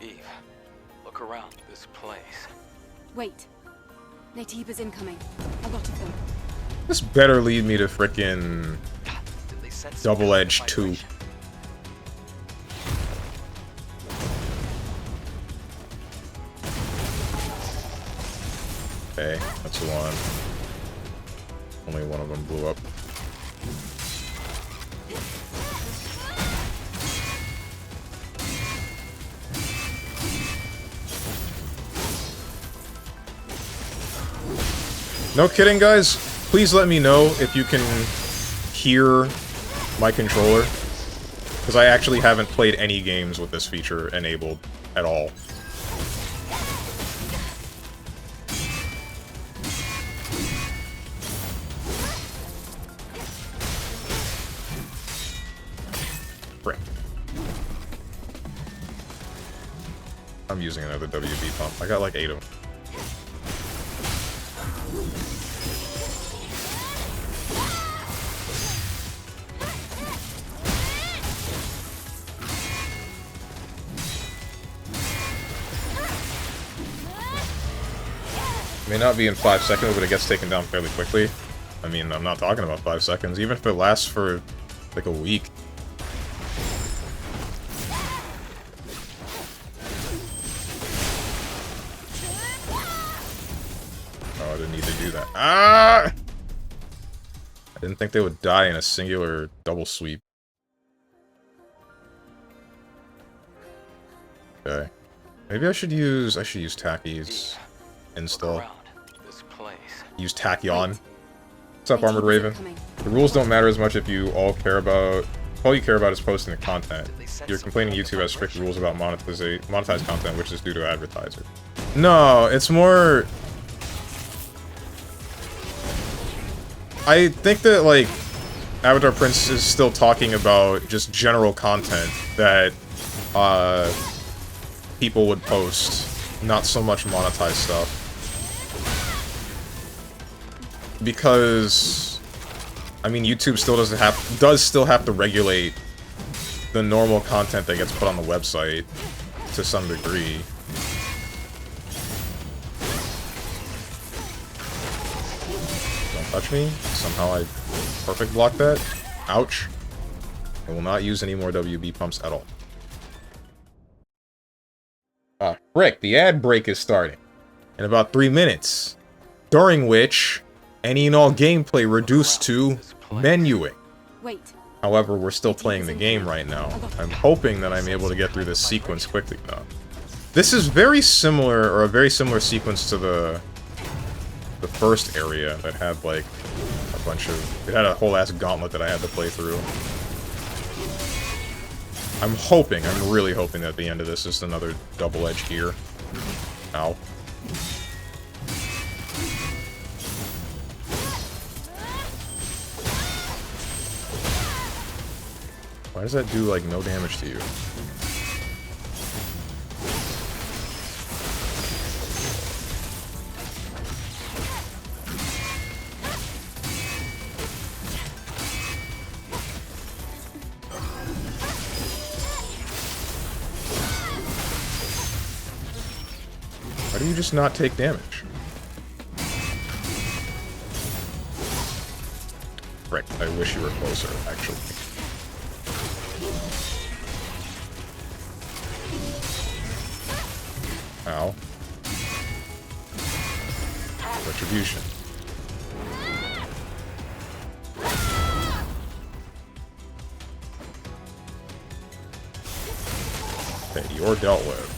S3: Eve, look around this place.
S2: Wait. Nativa's incoming. A lot of them.
S1: This better lead me to frickin'
S3: Did they sense some
S1: Double
S3: kind of
S1: Edge 2.
S3: vibration?
S1: Okay, that's one. Only one of them blew up. No kidding, guys. Please let me know if you can hear my controller. Because I actually haven't played any games with this feature enabled at all. Frick. I'm using another WB pump. I got like 8 of them. May not be in 5 seconds, but it gets taken down fairly quickly. I mean, I'm not talking about 5 seconds, even if it lasts for like a week. Oh, I didn't need to do that. Ah! I didn't think they would die in a singular double sweep. Okay. Maybe I should use Tachy's install.
S3: Look around this place.
S1: Use Tachyon.
S2: Wait.
S1: What's up, Armored Raven?
S2: Coming.
S1: The rules don't matter as much if you all you care about is posting the content. You're complaining YouTube has strict rules about monetized content, which is due to advertisers. No, it's more... I think that, like, Avatar Prince is still talking about just general content that, people would post, not so much monetized stuff. Because, I mean, YouTube still does still have to regulate the normal content that gets put on the website to some degree. Don't touch me. Somehow I perfect block that. Ouch. I will not use any more WB pumps at all. Ah, frick, the ad break is starting in about 3 minutes, during which any and all gameplay reduced to menuing.
S2: Wait.
S1: However, we're still playing the game right now. I'm hoping that I'm able to get through this sequence quickly enough. This is very similar, or a very similar sequence to the first area that had, like, a bunch of... It had a whole ass gauntlet that I had to play through. I'm really hoping that the end of this is another double edge gear. Ow. Why does that do, like, no damage to you? Why do you just not take damage? Frick, I wish you were closer, actually. Ow. Retribution. Okay, you're dealt with.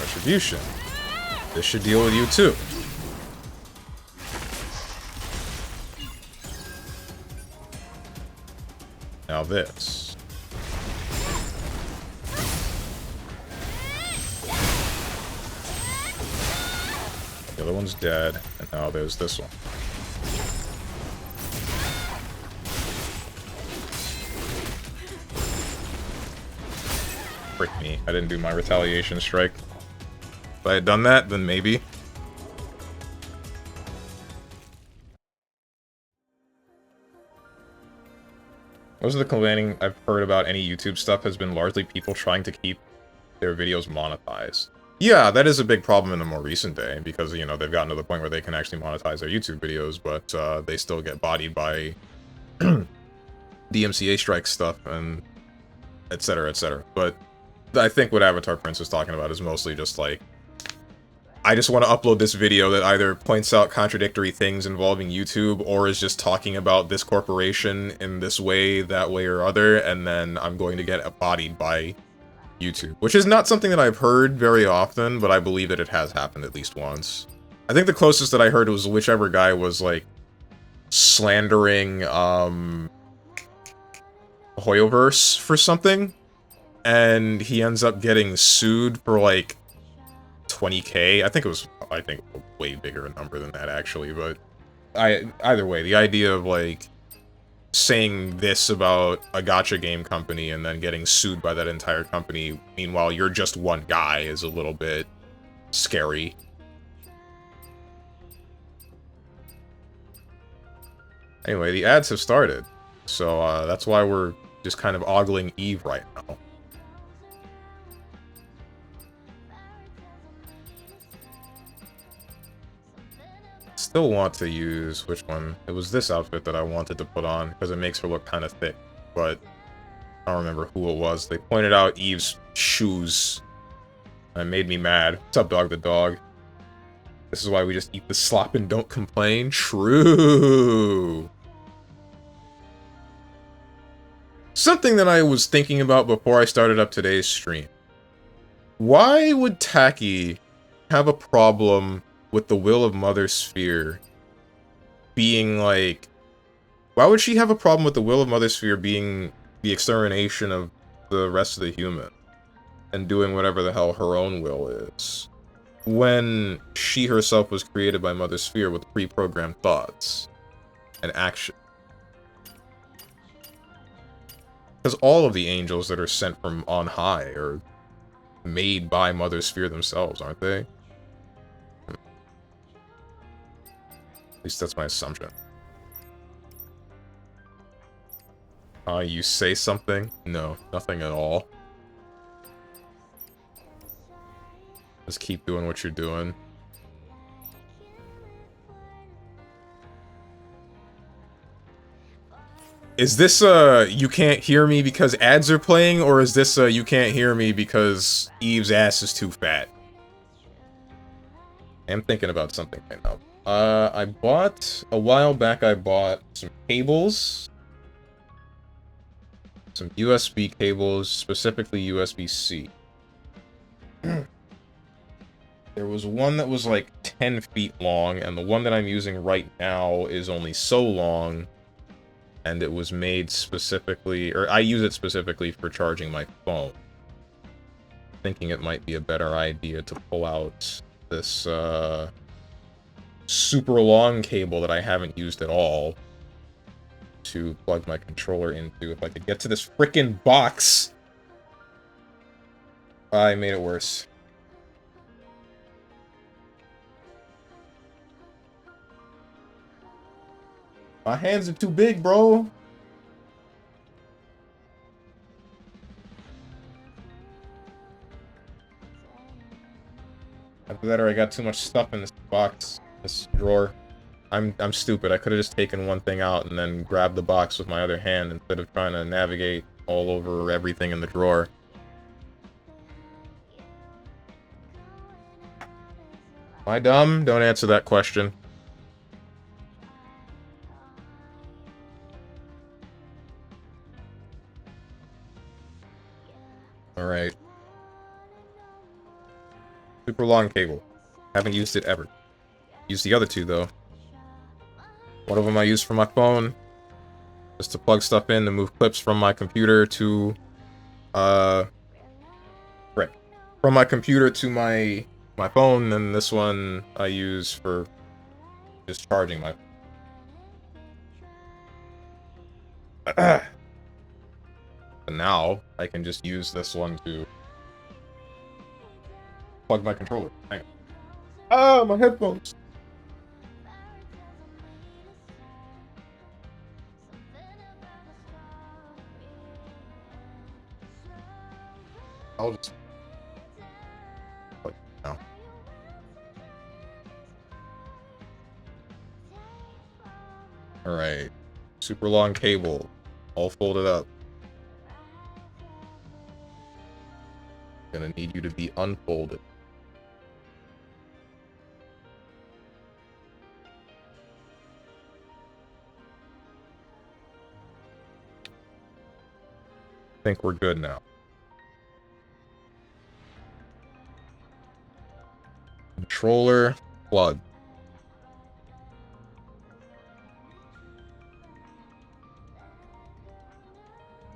S1: Retribution. This should deal with you too. Now this. The other one's dead, and now there's this one. Frick me, I didn't do my retaliation strike. If I had done that, then maybe. Most of the complaining I've heard about any YouTube stuff has been largely people trying to keep their videos monetized. Yeah, that is a big problem in the more recent day, because, you know, they've gotten to the point where they can actually monetize their YouTube videos, but they still get bodied by DMCA strike stuff, and etc, etc. But I think what Avatar Prince was talking about is mostly just like, I just want to upload this video that either points out contradictory things involving YouTube, or is just talking about this corporation in this way, that way, or other, and then I'm going to get bodied by YouTube. Which is not something that I've heard very often, but I believe that it has happened at least once. I think the closest that I heard was whichever guy was, like, slandering, Hoyoverse for something, and he ends up getting sued for, like, 20k. I think a way bigger number than that, actually, but either way, the idea of, like, saying this about a gacha game company and then getting sued by that entire company, meanwhile you're just one guy, is a little bit scary. Anyway, the ads have started, so that's why we're just kind of ogling Eve right now. Still want to use, which one? It was this outfit that I wanted to put on, because it makes her look kind of thick, but I don't remember who it was. They pointed out Eve's shoes, and it made me mad. What's up, Dog the Dog? This is why we just eat the slop and don't complain? True! Something that I was thinking about before I started up today's stream. Why would Taki have a problem with the will of Mother Sphere being like... Why would she have a problem with the will of Mother Sphere being the extermination of the rest of the human and doing whatever the hell her own will is, when she herself was created by Mother Sphere with pre-programmed thoughts and action? Because all of the angels that are sent from on high are made by Mother Sphere themselves, aren't they? At least that's my assumption. You say something? No, nothing at all. Just keep doing what you're doing. Is this, you can't hear me because ads are playing, or is this, you can't hear me because Eve's ass is too fat? I'm thinking about something right now. A while back I bought some cables. Some USB cables, specifically USB-C. There was one that was like 10 feet long, and the one that I'm using right now is only so long, and it was made specifically, or I use it specifically for charging my phone. Thinking it might be a better idea to pull out this, super long cable that I haven't used at all to plug my controller into. If I could get to this frickin' box! I made it worse. My hands are too big, bro! Either that or I got too much stuff in this box, this drawer. I'm stupid. I could have just taken one thing out and then grabbed the box with my other hand instead of trying to navigate all over everything in the drawer. Am I dumb? Don't answer that question. Alright. Super long cable. Haven't used it ever. Used the other two, though. One of them I use for my phone, just to plug stuff in to move clips from my computer to, right. From my computer to my phone, and this one I use for just charging my... But now, I can just use this one to plug my controller. Hang on. Ah, my headphones! I'll just... No. Alright. Super long cable. All folded up. Gonna need you to be unfolded. I think we're good now. Controller, plug.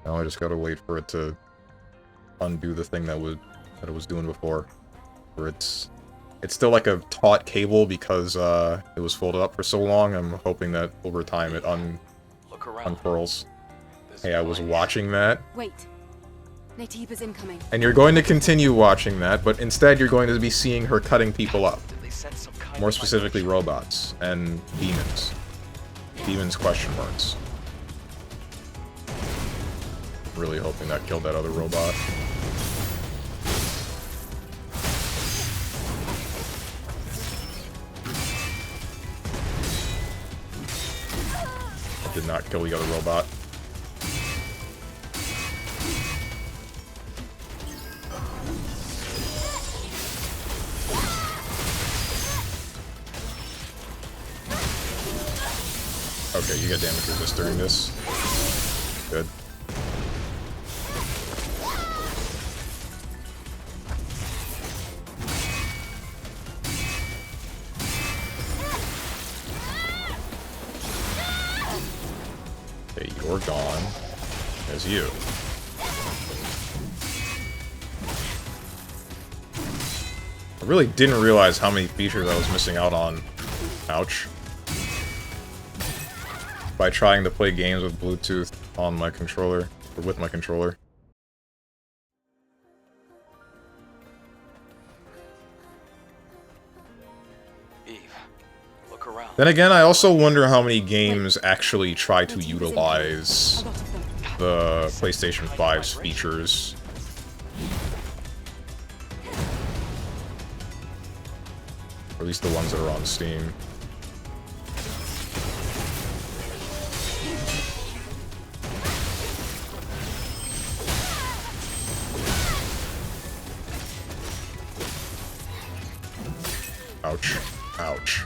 S1: Now I just gotta wait for it to undo the thing that it was doing before. Where it's still like a taut cable because it was folded up for so long. I'm hoping that over time it
S3: Look around.
S1: unfurls.
S3: This
S1: Hey, I was
S3: place.
S1: watching that.
S2: Wait. Nativa's incoming.
S1: And you're going to continue watching that, but instead you're going to be seeing her cutting people up.
S3: Did they sense some kind
S1: More
S3: of
S1: specifically,
S3: vibration?
S1: robots and demons. Demons question marks. Really hoping that killed that other robot. That did not kill the other robot. Okay, you get damage resist during this. Good. Okay, you're gone. There's you. I really didn't realize how many features I was missing out on. Ouch. By trying to play games with Bluetooth on my controller, or with my controller.
S3: Eve, look around.
S1: Then again, I also wonder how many games actually try to utilize
S2: A lot of them.
S1: the PlayStation 5's features. Or at least the ones that are on Steam. Ouch. Ouch.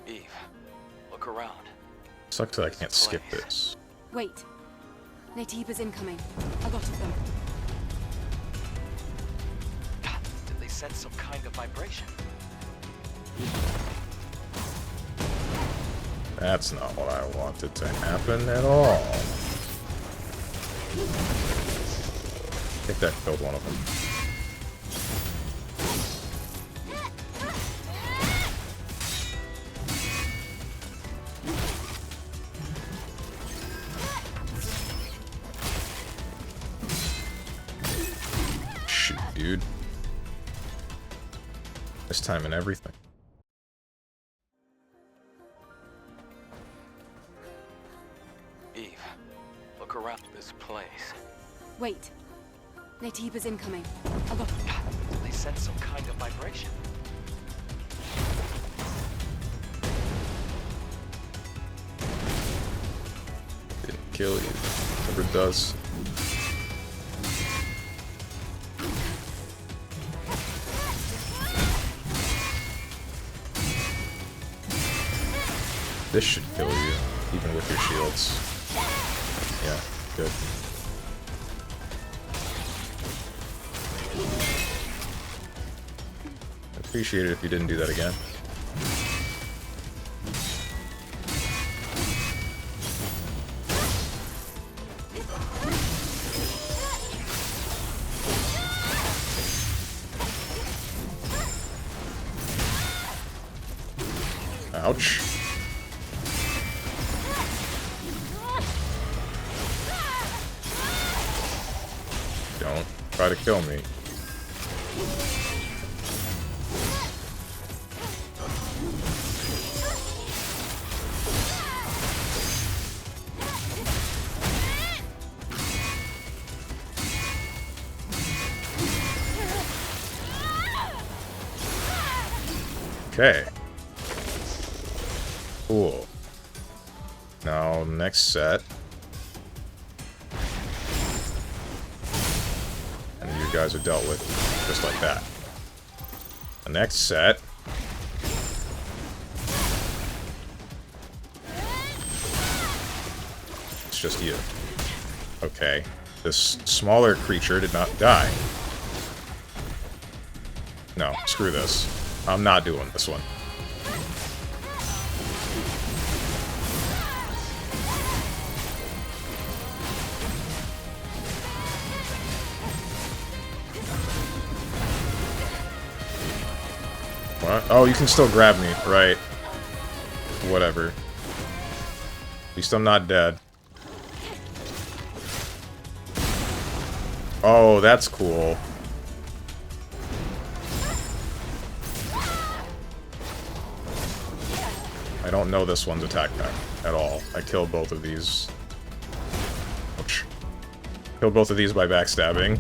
S3: Eve, look around.
S1: Sucks that I can't skip this.
S2: Wait. Nativa's incoming. A lot of them.
S3: God, did they sense some kind of vibration?
S1: That's not what I wanted to happen at all. I think that killed one of them. Shoot, dude. This time and everything.
S3: Eve, look around this place.
S2: Wait. Nativa's incoming. A lot.
S3: God, did they sense some kind of vibration?
S1: Didn't kill you. Never does. This should kill you, even with your shields. Yeah, good. I'd appreciate it if you didn't do that again. Ouch. Don't try to kill me. Okay. Cool. Now, next set. And you guys are dealt with just like that. The next set. It's just you. Okay. This smaller creature did not die. No, screw this. I'm not doing this one. What? Oh, you can still grab me, right. Whatever. At least I'm not dead. Oh, that's cool. I don't know this one's attack back at all. I killed both of these. Ouch. Killed both of these by backstabbing.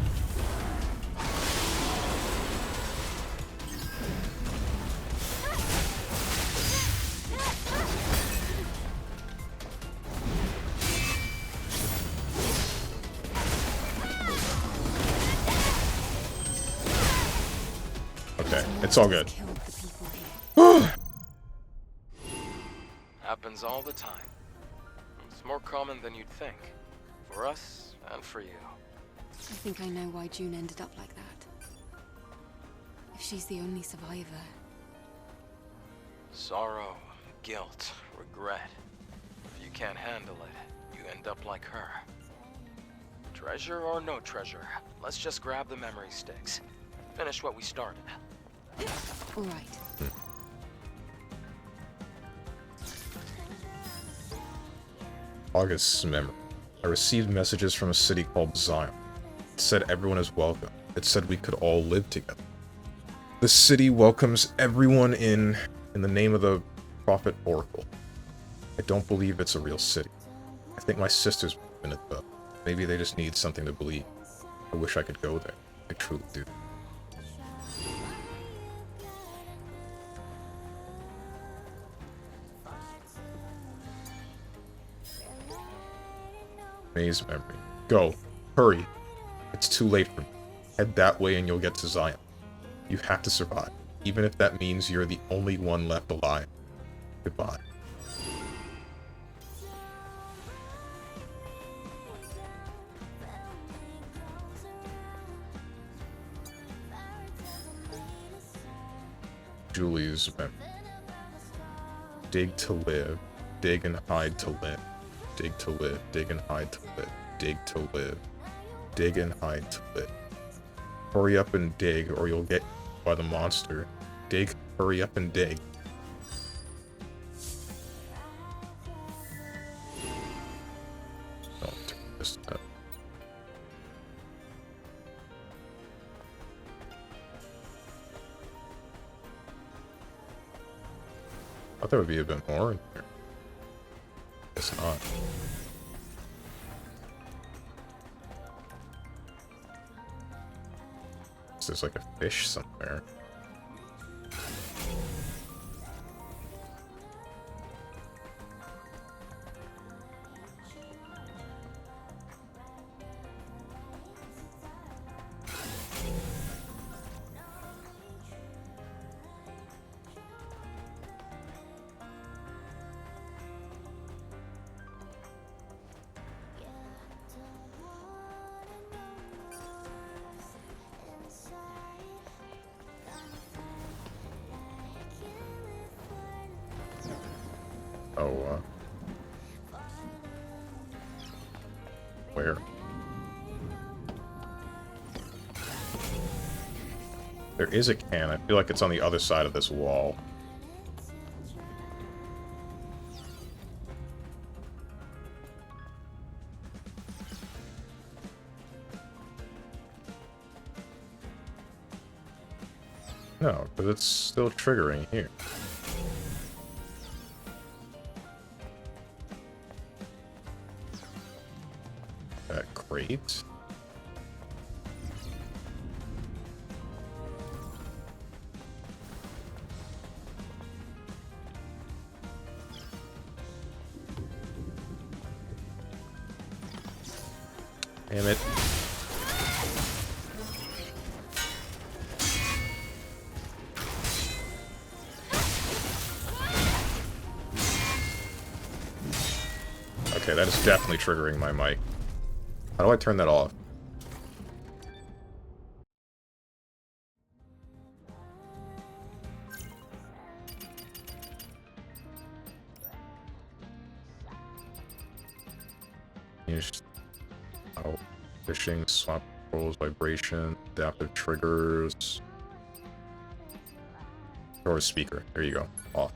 S1: Okay, it's all good.
S2: Killed the people here.
S3: Happens all the time. It's more common than you'd think. For us, and for you.
S2: I think I know why June ended up like that. If she's the only survivor.
S3: Sorrow, guilt, regret. If you can't handle it, you end up like her. Treasure or no treasure, let's just grab the memory sticks. Finish what we started.
S2: All right.
S1: August's memory. I received messages from a city called Zion. It said everyone is welcome. It said we could all live together. The city welcomes everyone in the name of the Prophet Oracle. I don't believe it's a real city. I think my sisters in it though. Maybe they just need something to believe. I wish I could go there. I truly do. Maze memory. Go. Hurry. It's too late for me. Head that way and you'll get to Zion. You have to survive, even if that means you're the only one left alive. Goodbye. Julie's memory. Dig to live. Dig and hide to live. Dig to live. Dig and hide to live. Dig to live. Dig and hide to live. Hurry up and dig, or you'll get by the monster. Dig, hurry up and dig. Oh, turn this up. I thought there would be a bit more in here. Guess not. There's like a fish somewhere. Oh, where? There is a can. I feel like it's on the other side of this wall. No, because it's still triggering here. That crate. Damn it. Okay, that is definitely triggering my mic. How do I turn that off? Use fishing, swap controls, vibration, adaptive triggers. Or speaker. There you go. Off.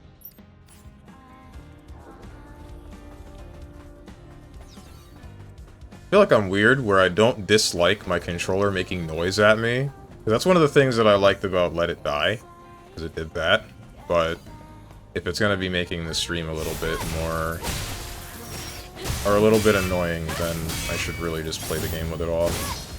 S1: I feel like I'm weird where I don't dislike my controller making noise at me. That's one of the things that I liked about Let It Die, because it did that. But if it's gonna be making the stream a little bit more, or a little bit annoying, then I should really just play the game with it off.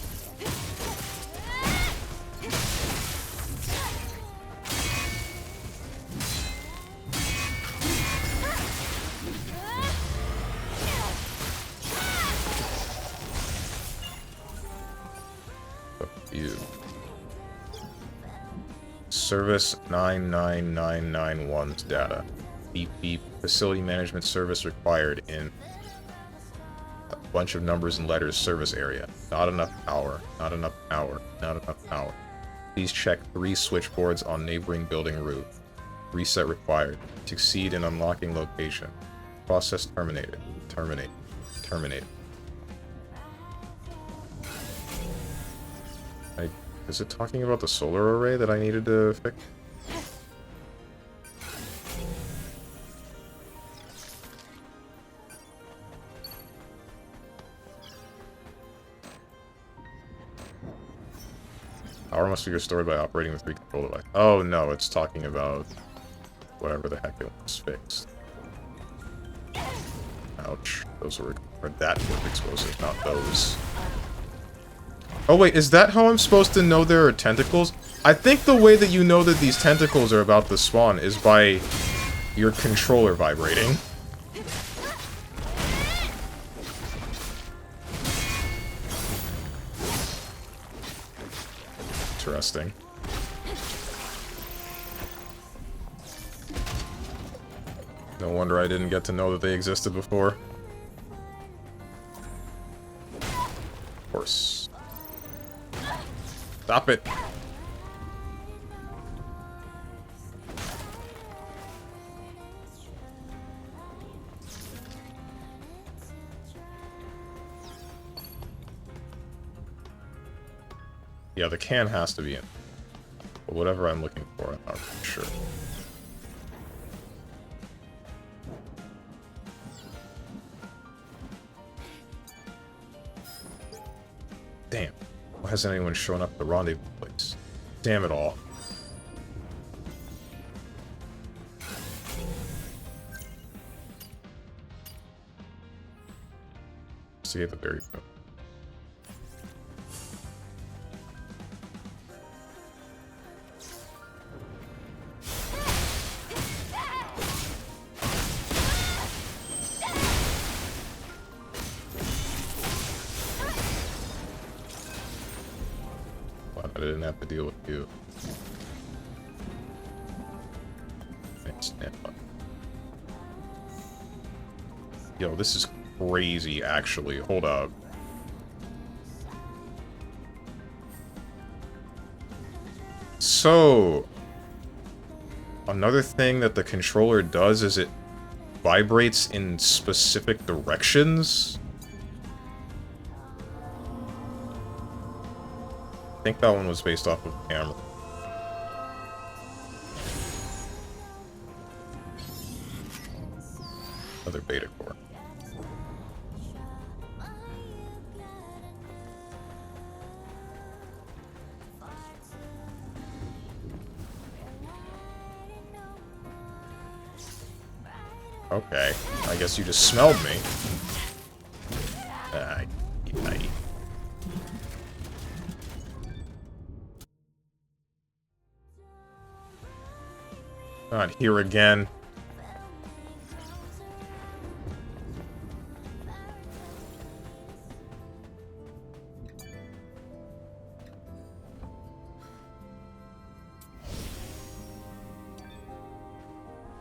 S1: You. Service 99991's data. Beep beep. Facility management service required in a bunch of numbers and letters service area. Not enough power. Not enough power. Not enough power. Please check 3 switchboards on neighboring building roof. Reset required. Succeed in unlocking location. Process terminated. Terminate. Terminate. Is it talking about the solar array that I needed to fix? Power must be restored by operating the 3 control devices. Oh no, it's talking about whatever the heck it was fixed. Ouch. Those were that was explosive, not those. Oh wait, is that how I'm supposed to know there are tentacles? I think the way that you know that these tentacles are about to spawn is by your controller vibrating. Interesting. No wonder I didn't get to know that they existed before. Of course. Stop it. Yeah, the can has to be in. But whatever I'm looking for, I'm not really sure. Damn. Why hasn't anyone shown up at the rendezvous place? Damn it all. Investigate the buried room. I didn't have to deal with you. Stand by. Yo, this is crazy, actually. Hold up. So, another thing that the controller does is it vibrates in specific directions. I think that one was based off of the camera. Another beta core. Okay, I guess you just smelled me. Not here again.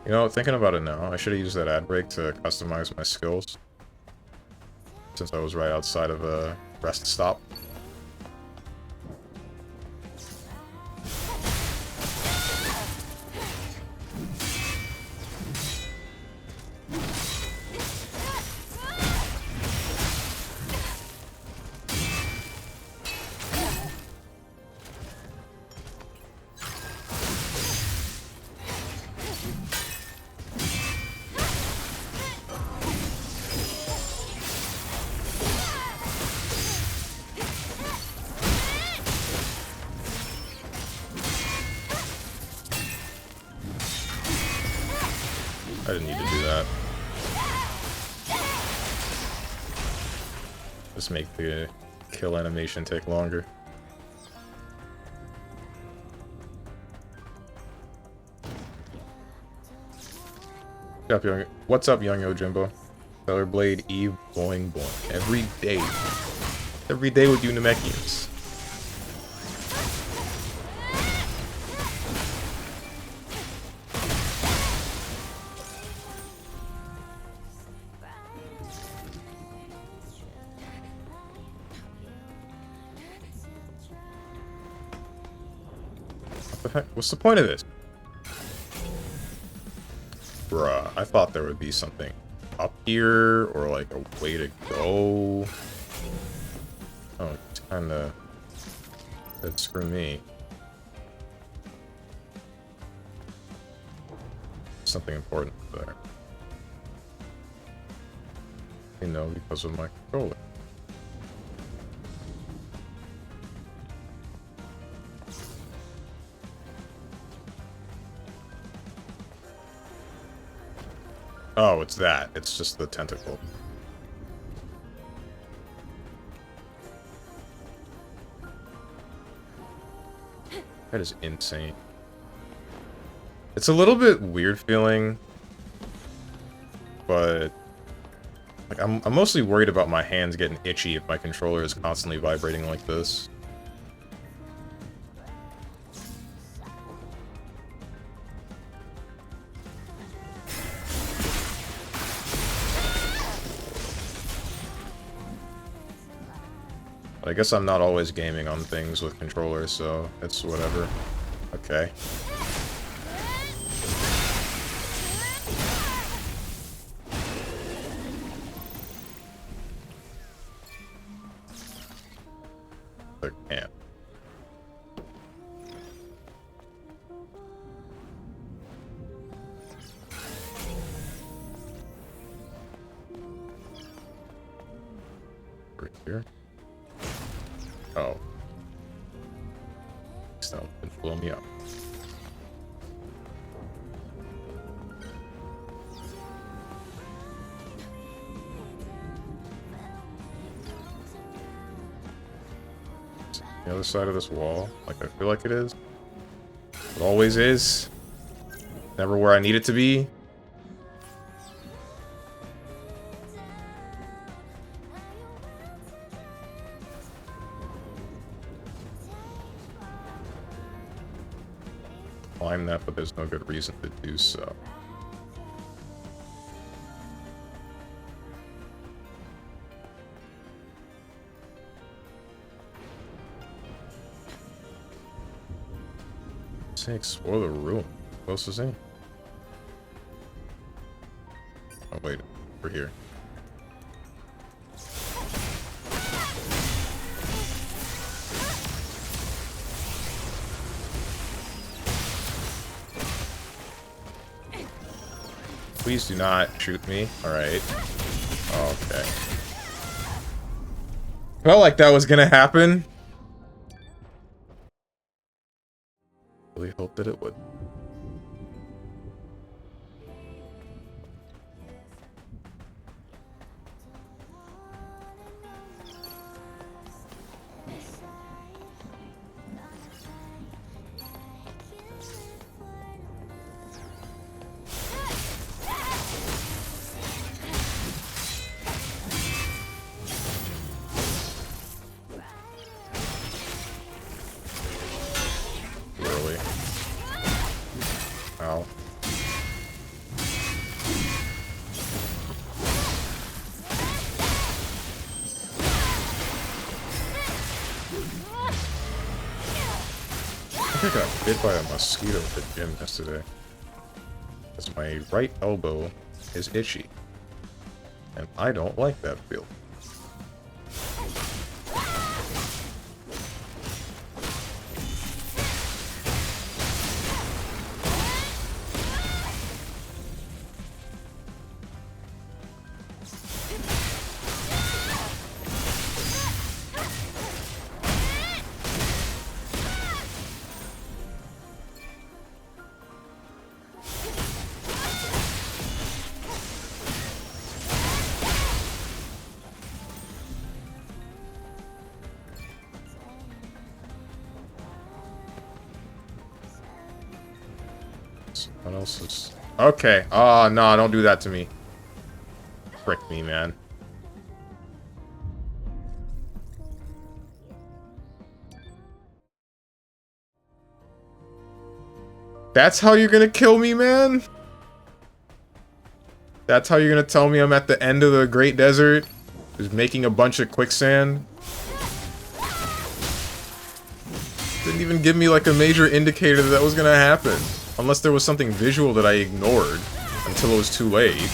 S1: You know, thinking about it now, I should have used that ad break to customize my skills. Since I was right outside of a rest stop. I didn't need to do that. Just make the kill animation take longer. What's up, young Yojimbo? Stellar Blade, Eve, boing boing. Every day. Every day with you Namekians. What the heck? What's the point of this? Bruh, I thought there would be something up here, or like a way to go. Oh, it's kinda... Screw me. Something important there. You know, because of my controller. Oh, it's that. It's just the tentacle. That is insane. It's a little bit weird feeling, but like I'm mostly worried about my hands getting itchy if my controller is constantly vibrating like this. But I guess I'm not always gaming on things with controllers, so it's whatever. Okay. Can't. Right here. Oh. So, it blow me up. The other side of this wall, like I feel like it is. It always is. Never where I need it to be. Climb that, but there's no good reason to do so. Say explore the room. Close as any. Oh wait, we're here. Please do not shoot me. Alright. Okay. Felt like that was gonna happen. Really hope that it would. think I got bit by a mosquito at the gym yesterday. Because my right elbow is itchy. And I don't like that feeling. What else is... Okay. Oh, no, don't do that to me. Frick me, man. That's how you're gonna kill me, man? That's how you're gonna tell me I'm at the end of the Great Desert? Just making a bunch of quicksand? Didn't even give me, like, a major indicator that that was gonna happen. Unless there was something visual that I ignored until it was too late.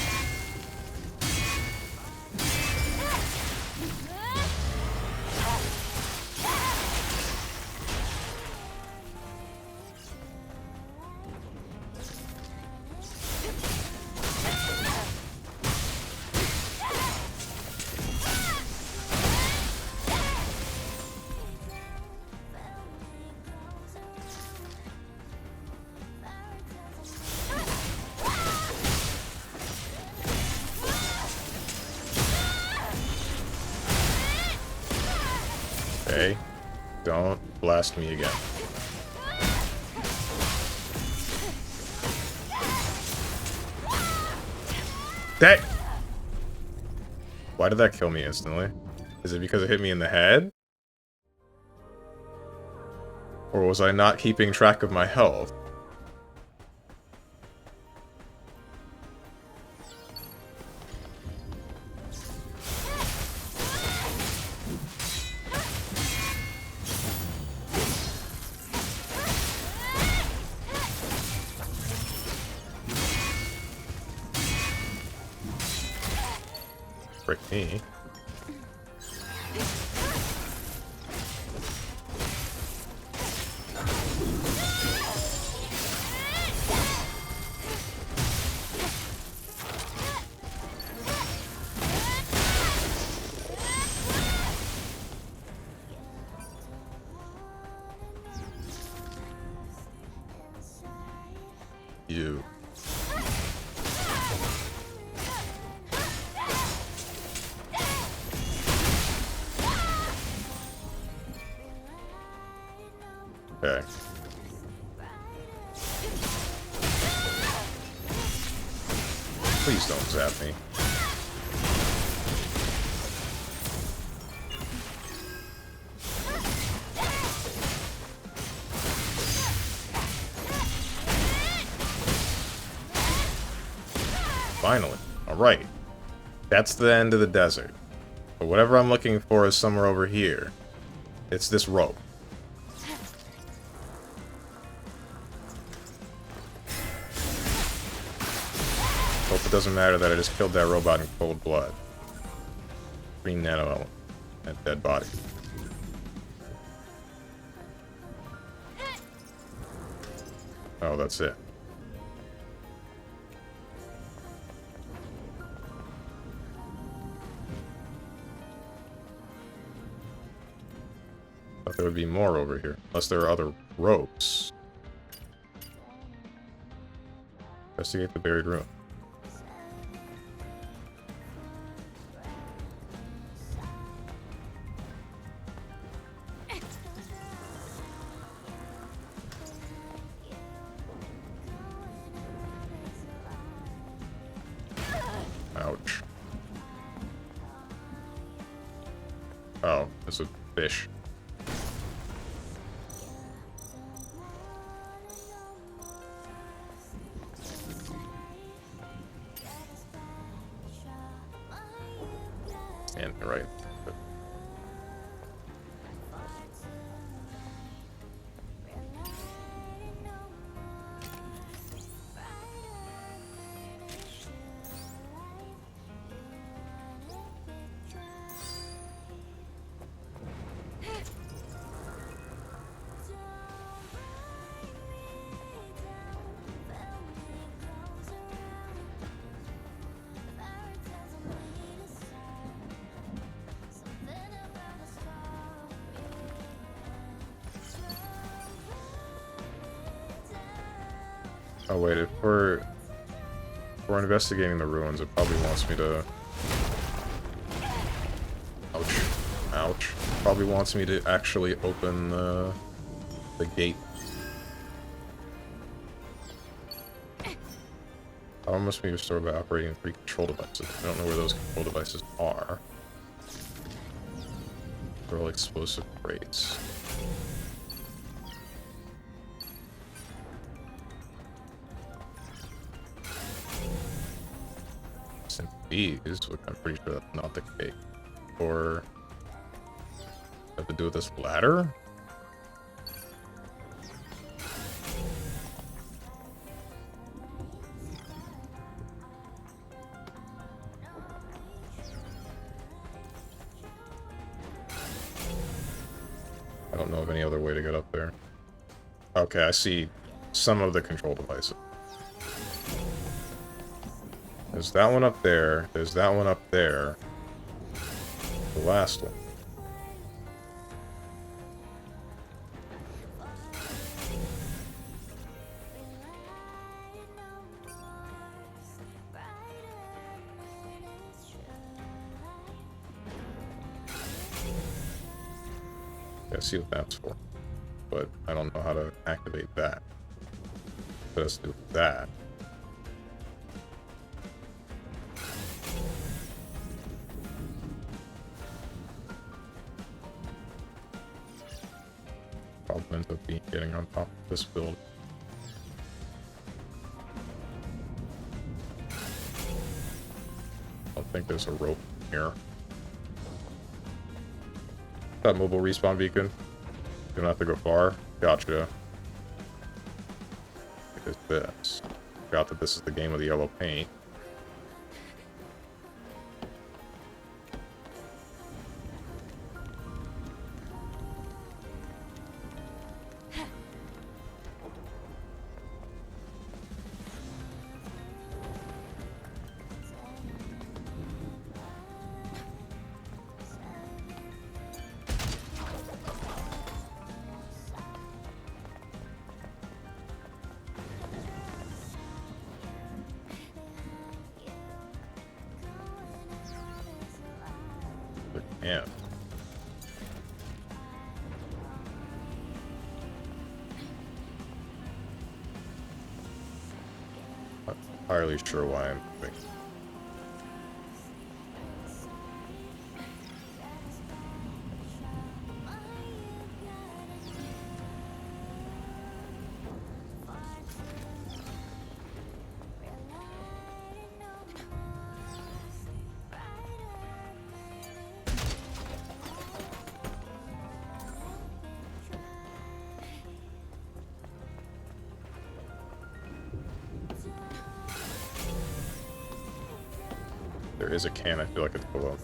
S1: Okay. Don't blast me again. That... Why did that kill me instantly? Is it because it hit me in the head? Or was I not keeping track of my health? Frick me. You. Okay. Please don't zap me. Finally. Alright. That's the end of the desert. But whatever I'm looking for is somewhere over here. It's this rope. Hope it doesn't matter that I just killed that robot in cold blood. Green nano element. And dead body. Oh, that's it. Thought there would be more over here. Unless there are other ropes. Investigate the buried room. Ouch. Oh, it's a fish. Stand right. Oh wait, if we're investigating the ruins, it probably wants me to... Ouch. Ouch. Probably wants me to actually open the gate. Power must be restored by operating 3 control devices. I don't know where those control devices are. They're all explosive crates. Since these, which I'm pretty sure that's not the case. Or have to do with this ladder? I don't know of any other way to get up there. Okay, I see some of the control devices. There's that one up there. There's that one up there. The last one. I see what that's for, but I don't know how to activate that. But let's do that. Probably ends up being getting on top of this build. I don't think there's a rope here. That mobile respawn beacon. You don't have to go far. Gotcha. Because this. Forgot that this is the game with the yellow paint. Yeah. Not entirely sure why I'm thinking. There is a can, I feel like it's below.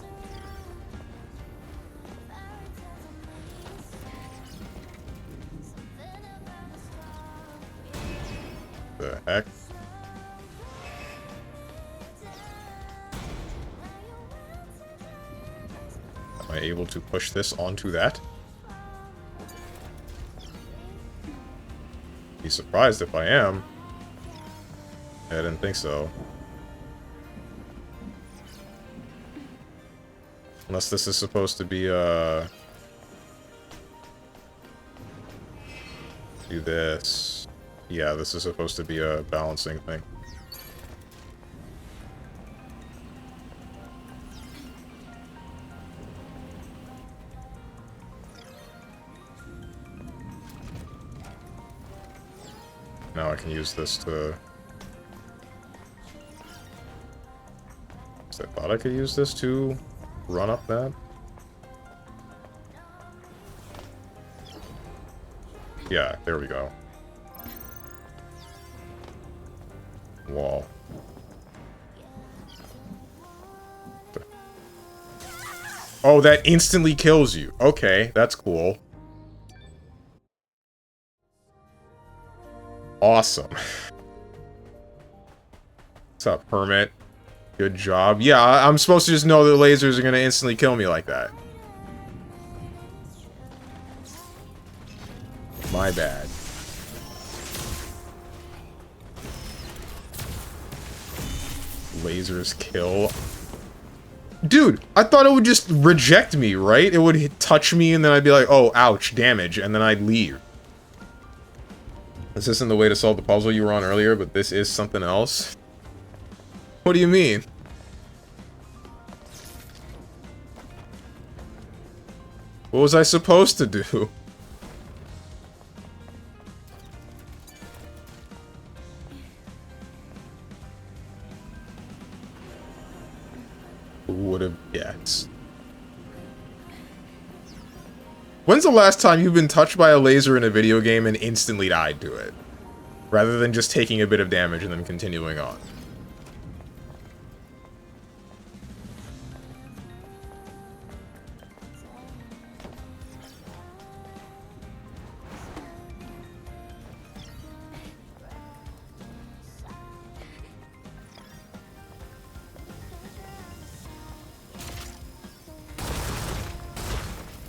S1: The heck? Am I able to push this onto that? Be surprised if I am. I didn't think so. Unless this is supposed to be, do this. Yeah, this is supposed to be a balancing thing. Now I can use this to... I thought I could use this to run up that. Yeah, there we go. Wall. Oh, that instantly kills you. Okay, that's cool. Awesome. What's up, Hermit? Good job. Yeah, I'm supposed to just know that lasers are gonna instantly kill me like that. My bad. lasers kill. Dude, I thought it would just reject me, right? It would touch me and then I'd be like, oh, ouch, damage, and then I'd leave. This isn't the way to solve the puzzle you were on earlier, but this is something else. What do you mean? What was I supposed to do? Who would have guessed? When's the last time you've been touched by a laser in a video game and instantly died to it? Rather than just taking a bit of damage and then continuing on.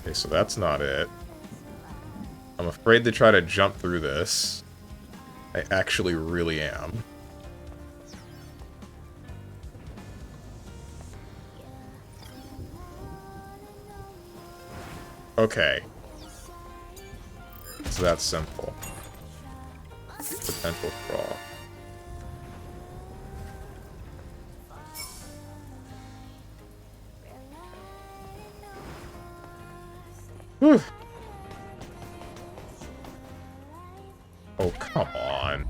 S1: Okay, so that's not it. I'm afraid to try to jump through this. I actually really am. Okay. It's that simple. Potential crawl. Whew. Oh, come on.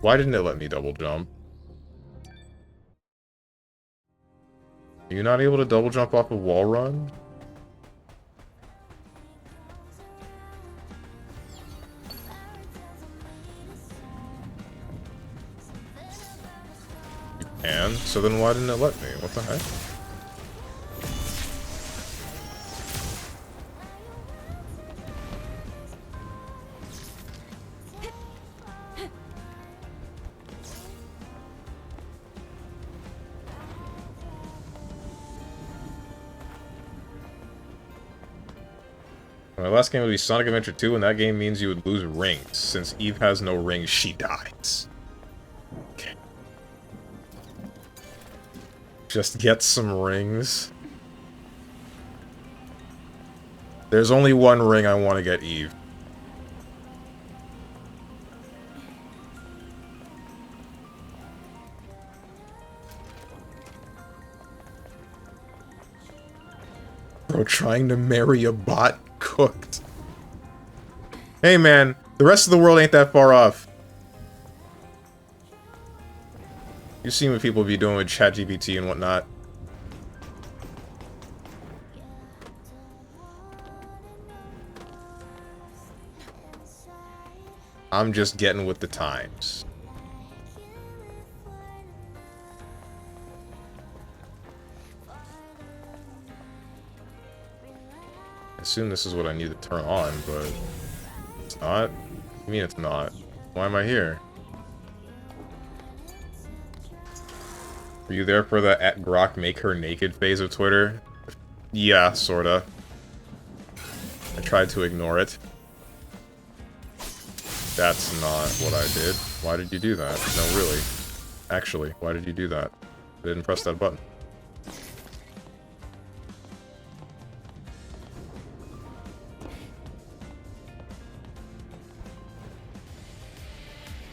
S1: Why didn't it let me double jump? Are you not able to double jump off a wall run? You can? So then why didn't it let me? What the heck? My last game would be Sonic Adventure 2, and that game means you would lose rings. Since Eve has no rings, she dies. Okay. Just get some rings. There's only one ring I want to get Eve. Bro, trying to marry a bot cooked. Hey man, the rest of the world ain't that far off. You've seen what people be doing with ChatGPT and whatnot. I'm just getting with the times. I assume this is what I need to turn on, but it's not. I mean, it's not. Why am I here? Were you there for the @Grok make her naked phase of Twitter? Yeah, sorta. I tried to ignore it. That's not what I did. Why did you do that? No, really. Actually, why did you do that? I didn't press that button.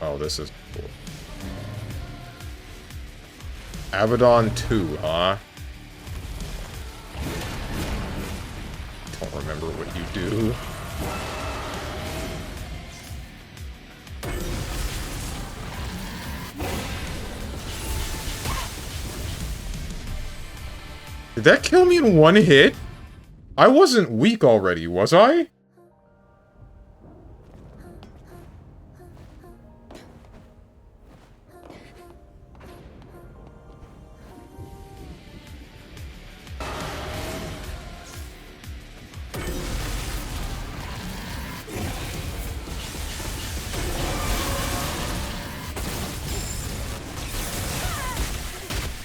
S1: Oh, this is cool. Abaddon 2, huh? Don't remember what you do. Did that kill me in one hit? I wasn't weak already, was I?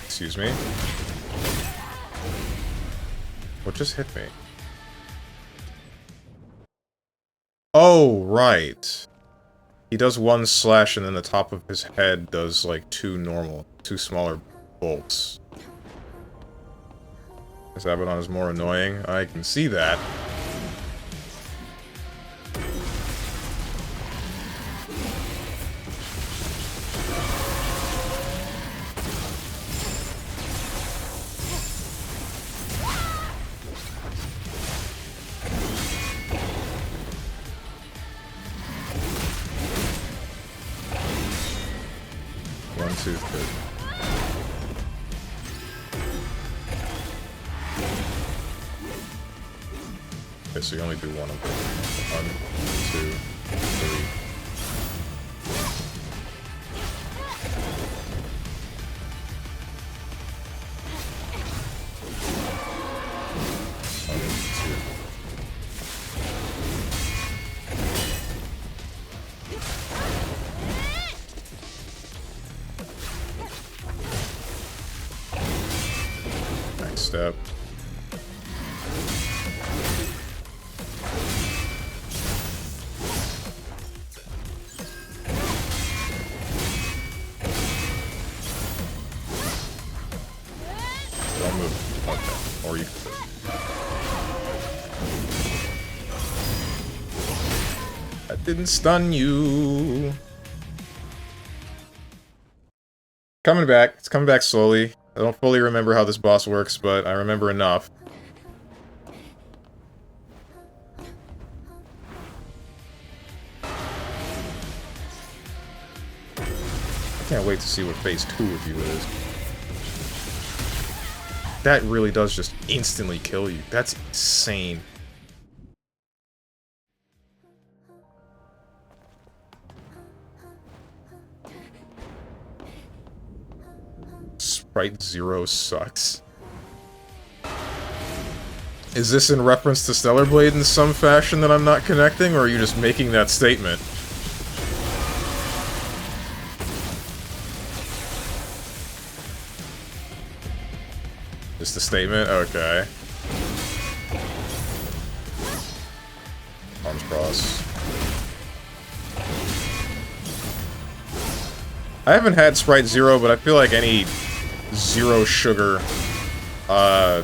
S1: Excuse me? What just hit me? Oh, right. He does one slash and then the top of his head does like two smaller bolts. This Abaddon is more annoying. I can see that. One, two, three. Okay, so you only do one of them. 1, 2, 3. Next step. Don't move. Okay. Or you can. That didn't stun you. Coming back. It's coming back slowly. I don't fully remember how this boss works, but I remember enough. I can't wait to see what phase 2 of you is. That really does just instantly kill you. That's insane. Sprite Zero sucks. Is this in reference to Stellar Blade in some fashion that I'm not connecting, or are you just making that statement? Just a statement? Okay. Arms crossed. I haven't had Sprite Zero, but I feel like any zero sugar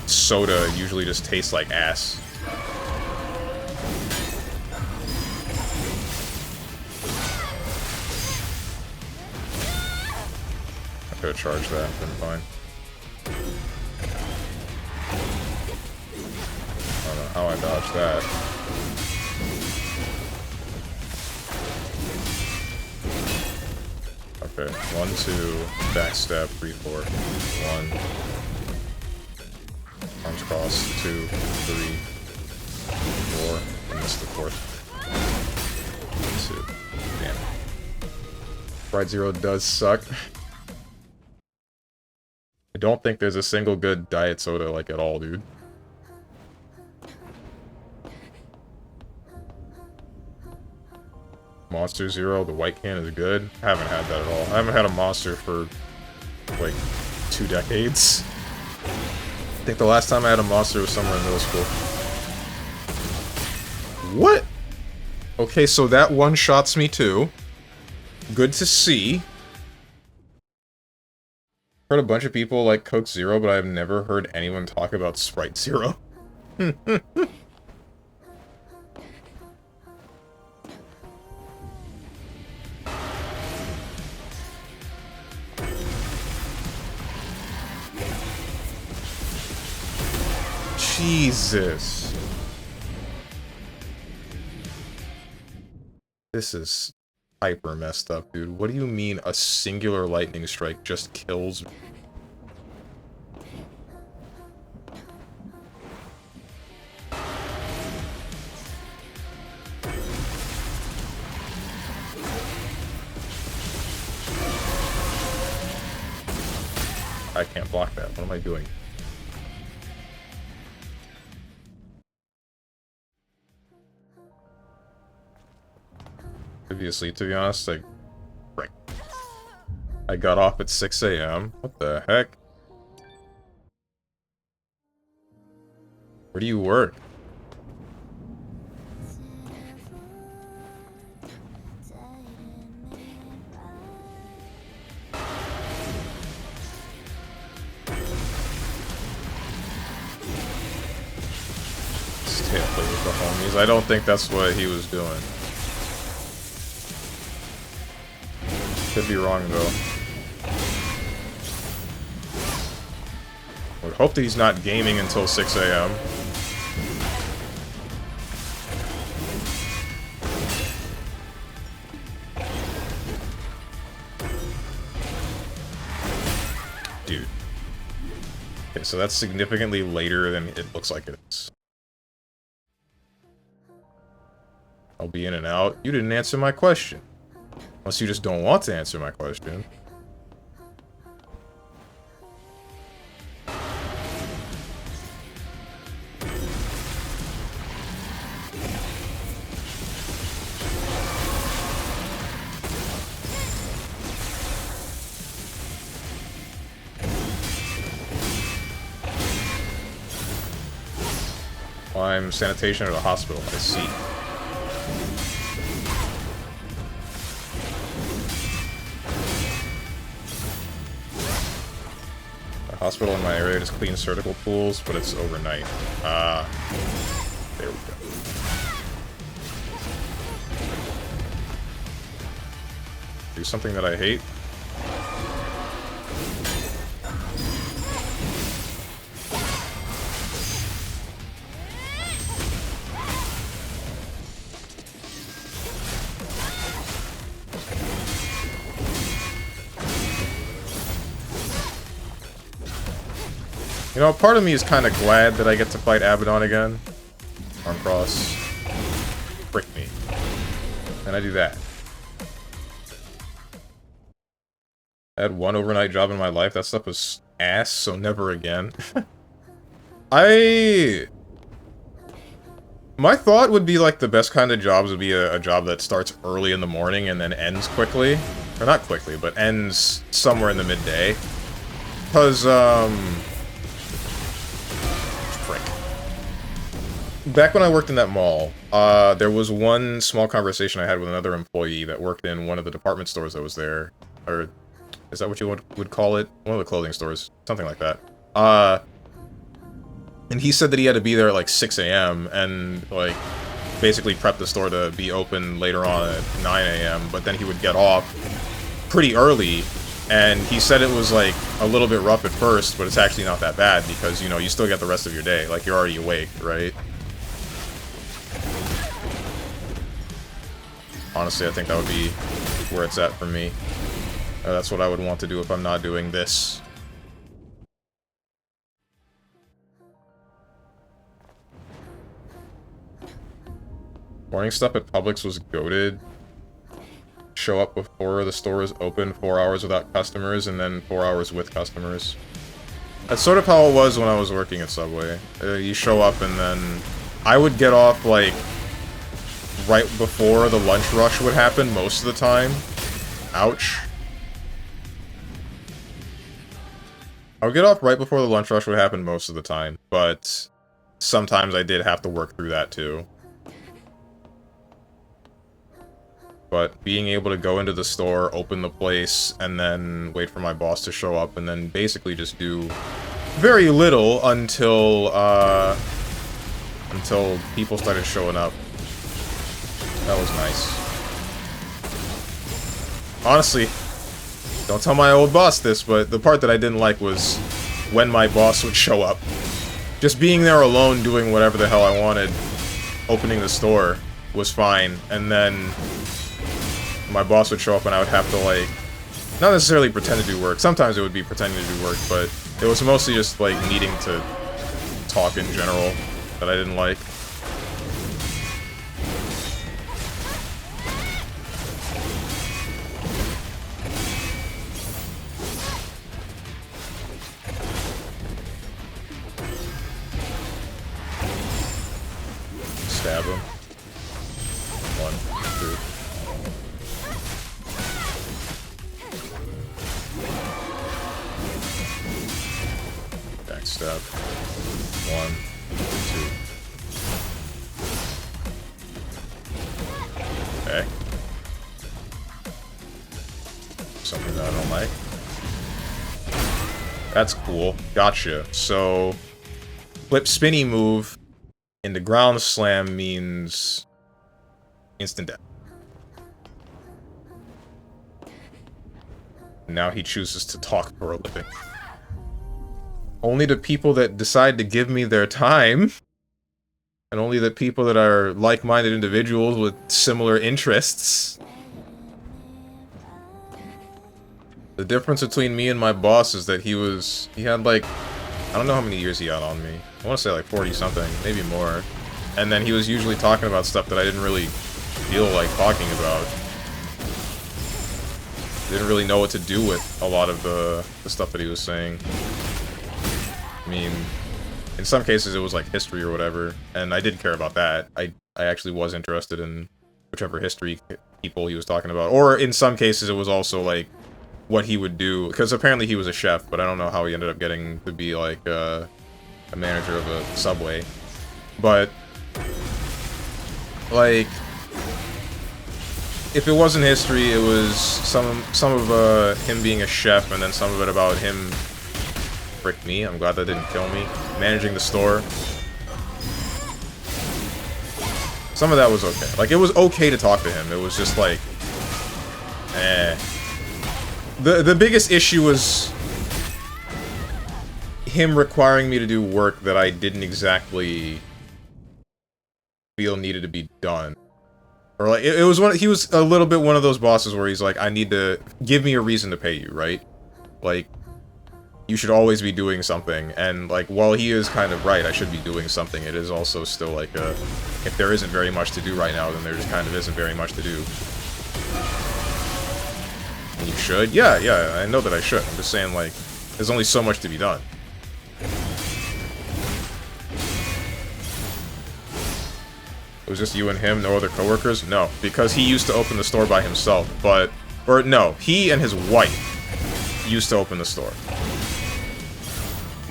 S1: soda usually just tastes like ass. I could have charged that, been fine. I don't know how I dodged that. Okay, 1, 2, backstep, 3, 4, 1. Arms crossed, 2, 3, 4, and missed the 4th. 2. Damn. Sprite Zero does suck. I don't think there's a single good diet soda, like, at all, dude. Monster Zero, the white can is good. I haven't had that at all. I haven't had a Monster for, like, 2 decades. I think the last time I had a Monster was somewhere in middle school. What? Okay, so that one-shots me too. Good to see. Heard a bunch of people like Coke Zero, but I've never heard anyone talk about Sprite Zero. Jesus. This is hyper messed up, dude. What do you mean a singular lightning strike just kills me? I can't block that. What am I doing? Previously, to be honest, I got off at 6 a.m. What the heck? Where do you work? homies. I don't think that's what he was doing. Could be wrong, though. I would hope that he's not gaming until 6 a.m. Dude. Okay, so that's significantly later than it looks like it is. I'll be in and out. You didn't answer my question. Unless you just don't want to answer my question. I'm sanitation at a hospital. I see. A hospital in my area just cleans surgical pools, but it's overnight. There we go. Do something that I hate. You know, part of me is kind of glad that I get to fight Abaddon again. Arm cross. Frick me. And I do that. I had one overnight job in my life. That stuff was ass, so never again. My thought would be, like, the best kind of jobs would be a job that starts early in the morning and then ends quickly. Or not quickly, but ends somewhere in the midday. Because, back when I worked in that mall, there was one small conversation I had with another employee that worked in one of the department stores that was there. Or, is that what you would call it? One of the clothing stores. Something like that. And he said that he had to be there at like 6 a.m. and, like, basically prep the store to be open later on at 9 a.m. But then he would get off pretty early. And he said it was, like, a little bit rough at first, but it's actually not that bad because, you know, you still get the rest of your day. Like, you're already awake, right? Honestly, I think that would be where it's at for me. That's what I would want to do if I'm not doing this. Morning stuff at Publix was goated. Show up before the store is open, 4 hours without customers, and then 4 hours with customers. That's sort of how it was when I was working at Subway. You show up and then I would get off, like, right before the lunch rush would happen most of the time. Ouch. I would get off right before the lunch rush would happen most of the time, but sometimes I did have to work through that too. But being able to go into the store, open the place, and then wait for my boss to show up, and then basically just do very little until people started showing up. That was nice. Honestly, don't tell my old boss this, but the part that I didn't like was when my boss would show up. Just being there alone doing whatever the hell I wanted, opening the store, was fine. And then my boss would show up and I would have to, like, not necessarily pretend to do work. Sometimes it would be pretending to do work, but it was mostly just, like, needing to talk in general that I didn't like. Stab him. 1, 2. Backstab. 1, 2. Okay. Something that I don't like. That's cool. Gotcha. So, flip spinny move. And the ground slam means instant death. Now he chooses to talk for a living. Only the people that decide to give me their time, and only the people that are like-minded individuals with similar interests. The difference between me and my boss is that he had like, I don't know how many years he had on me. I want to say like 40-something, maybe more. And then he was usually talking about stuff that I didn't really feel like talking about. Didn't really know what to do with a lot of the stuff that he was saying. I mean, in some cases it was like history or whatever, and I did care about that. I actually was interested in whichever history people he was talking about. Or in some cases it was also like what he would do, because apparently he was a chef, but I don't know how he ended up getting to be like a manager of a Subway. But like, if it wasn't history, it was some of him being a chef, and then some of it about him. Frick me, I'm glad that didn't kill me. Managing the store. Some of that was okay. Like, it was okay to talk to him. It was just like, The biggest issue was him requiring me to do work that I didn't exactly feel needed to be done. Or like, he was a little bit one of those bosses where he's like, I need to give me a reason to pay you, right? Like, you should always be doing something, and like, while he is kind of right, I should be doing something, it is also still like if there isn't very much to do right now, then there just kind of isn't very much to do. And you should? Yeah, I know that I should. I'm just saying, like, there's only so much to be done. It was just you and him, no other coworkers? No, because he used to open the store by himself, no, he and his wife used to open the store.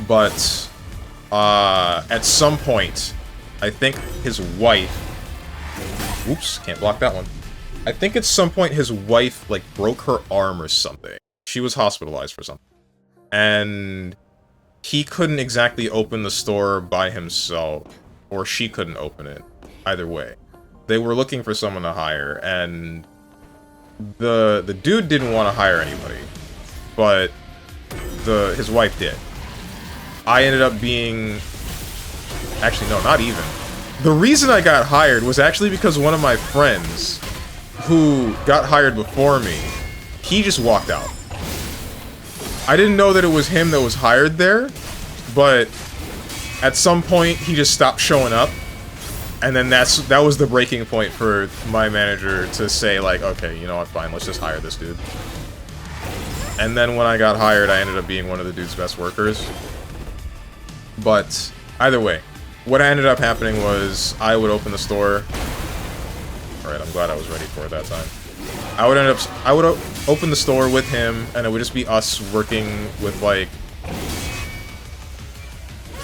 S1: But, at some point, I think his wife... Oops, can't block that one. I think at some point his wife, like, broke her arm or something. She was hospitalized for something. And he couldn't exactly open the store by himself, or she couldn't open it. Either way. They were looking for someone to hire, and the dude didn't want to hire anybody, but his wife did. I ended up being... Actually, no, not even. The reason I got hired was actually because one of my friends, who got hired before me, he just walked out. I didn't know that it was him that was hired there, but at some point he just stopped showing up, and then that was the breaking point for my manager to say, like, okay, you know what, fine, let's just hire this dude. And then when I got hired, I ended up being one of the dude's best workers. But either way, what ended up happening was I would open the store. Alright, I'm glad I was ready for it that time. I would open the store with him, and it would just be us working with, like...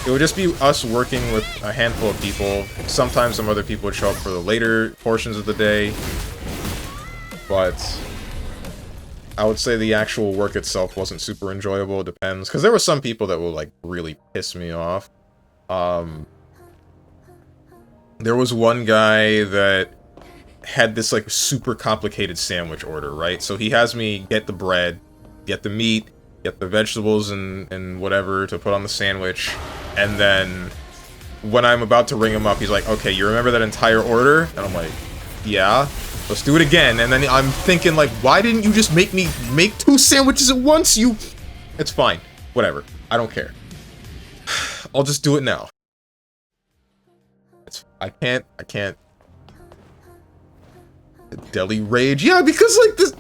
S1: It would just be us working with a handful of people. Sometimes some other people would show up for the later portions of the day. But I would say the actual work itself wasn't super enjoyable. It depends. Because there were some people that would, like, really piss me off. There was one guy that had this, like, super complicated sandwich order, right? So he has me get the bread, get the meat, get the vegetables and whatever to put on the sandwich, and then when I'm about to ring him up, he's like, okay, you remember that entire order? And I'm like, yeah, let's do it again. And then I'm thinking, like, why didn't you just make me make 2 sandwiches at once? It's fine. Whatever. I don't care. I'll just do it now. I can't. Deli rage. Yeah, because, like, this...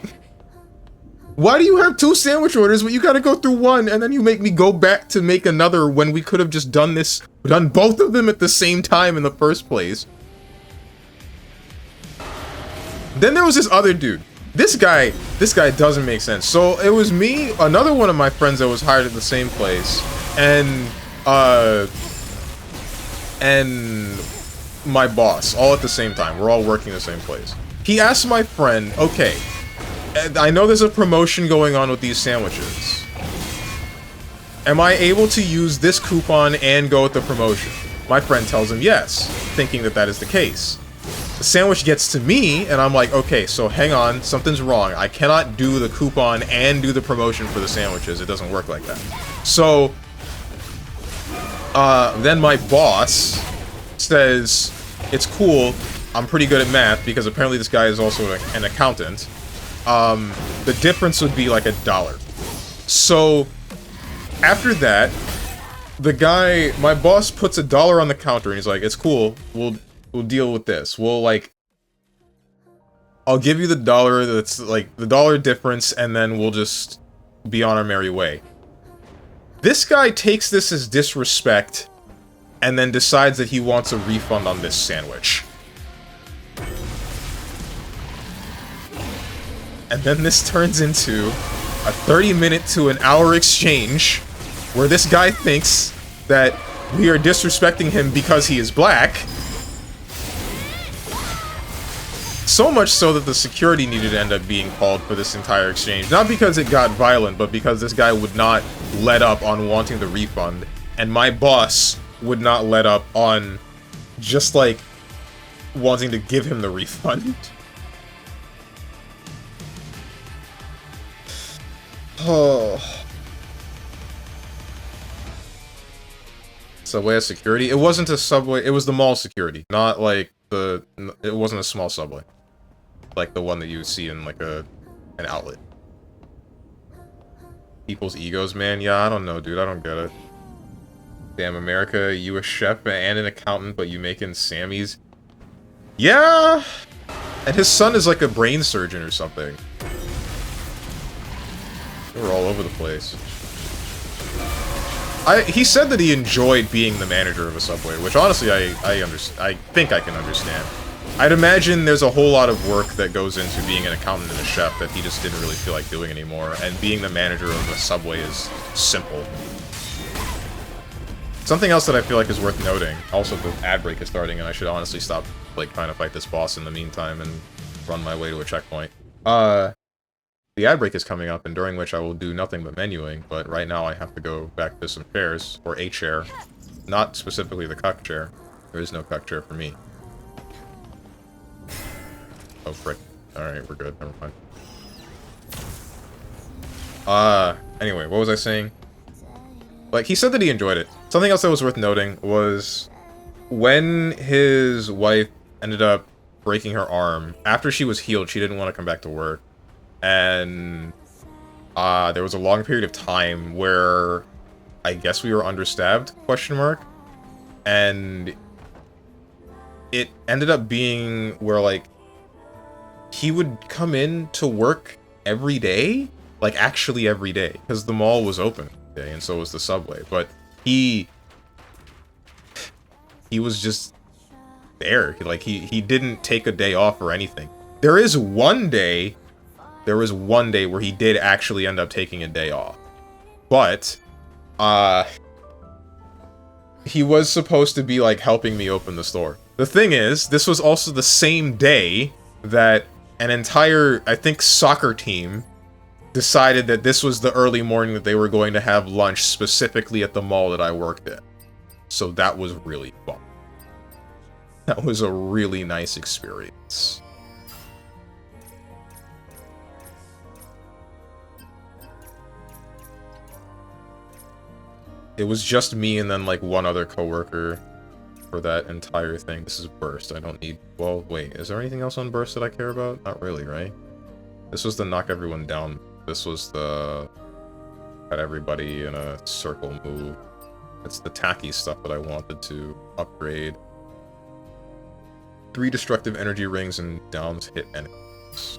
S1: Why do you have 2 sandwich orders, but you gotta go through one, and then you make me go back to make another when we could have just done both of them at the same time in the first place? Then there was this other dude. This guy doesn't make sense. So it was me, another one of my friends that was hired at the same place, and my boss, all at the same time. We're all working the same place. He asked my friend, okay, I know there's a promotion going on with these sandwiches. Am I able to use this coupon and go with the promotion? My friend tells him yes, thinking that that is the case. The sandwich gets to me, and I'm like, okay, so hang on, something's wrong. I cannot do the coupon and do the promotion for the sandwiches. It doesn't work like that. So, then my boss says, it's cool, I'm pretty good at math, because apparently this guy is also an accountant. The difference would be like $1. So, after that, the guy, my boss puts $1 on the counter, and he's like, it's cool, we'll deal with this. We'll, like, I'll give you the $1 that's, like, the $1 difference, and then we'll just be on our merry way. This guy takes this as disrespect, and then decides that he wants a refund on this sandwich. And then this turns into a 30-minute to an hour exchange, where this guy thinks that we are disrespecting him because he is black. So much so that the security needed to end up being called for this entire exchange. Not because it got violent, but because this guy would not let up on wanting the refund. And my boss would not let up on just, like, wanting to give him the refund. Oh. Subway has security? It wasn't a subway, it was the mall security. Not, like, it wasn't a small subway. Like the one that you see in, like, an outlet. People's egos, man? Yeah, I don't know, dude. I don't get it. Damn, America, you a chef and an accountant, but you making Sammys? Yeah! And his son is, like, a brain surgeon or something. We're all over the place. He said that he enjoyed being the manager of a Subway, which honestly I think I can understand. I'd imagine there's a whole lot of work that goes into being an accountant and a chef that he just didn't really feel like doing anymore, and being the manager of a Subway is simple. Something else that I feel like is worth noting, also the ad break is starting, and I should honestly stop, like, trying to fight this boss in the meantime and run my way to a checkpoint. The ad break is coming up, and during which I will do nothing but menuing, but right now I have to go back to some chairs, or a chair. Not specifically the cuck chair. There is no cuck chair for me. Oh, frick. Alright, we're good. Never mind. Anyway, what was I saying? Like, he said that he enjoyed it. Something else that was worth noting was when his wife ended up breaking her arm, after she was healed, she didn't want to come back to work. And there was a long period of time where I guess we were understaffed, question mark. And it ended up being where, like, he would come in to work every day, like actually every day, because the mall was open today, and so was the Subway. But he was just there. Like, he didn't take a day off or anything. There was one day where he did actually end up taking a day off. But he was supposed to be, like, helping me open the store. The thing is, this was also the same day that an entire, I think, soccer team decided that this was the early morning that they were going to have lunch specifically at the mall that I worked at. So that was really fun. That was a really nice experience. It was just me and then, like, one other coworker for that entire thing. This is Burst. I don't need... Well, wait. Is there anything else on Burst that I care about? Not really, right? This was the knock everyone down. This was the... got everybody in a circle move. It's the tacky stuff that I wanted to upgrade. 3 destructive energy rings and downs hit enemies.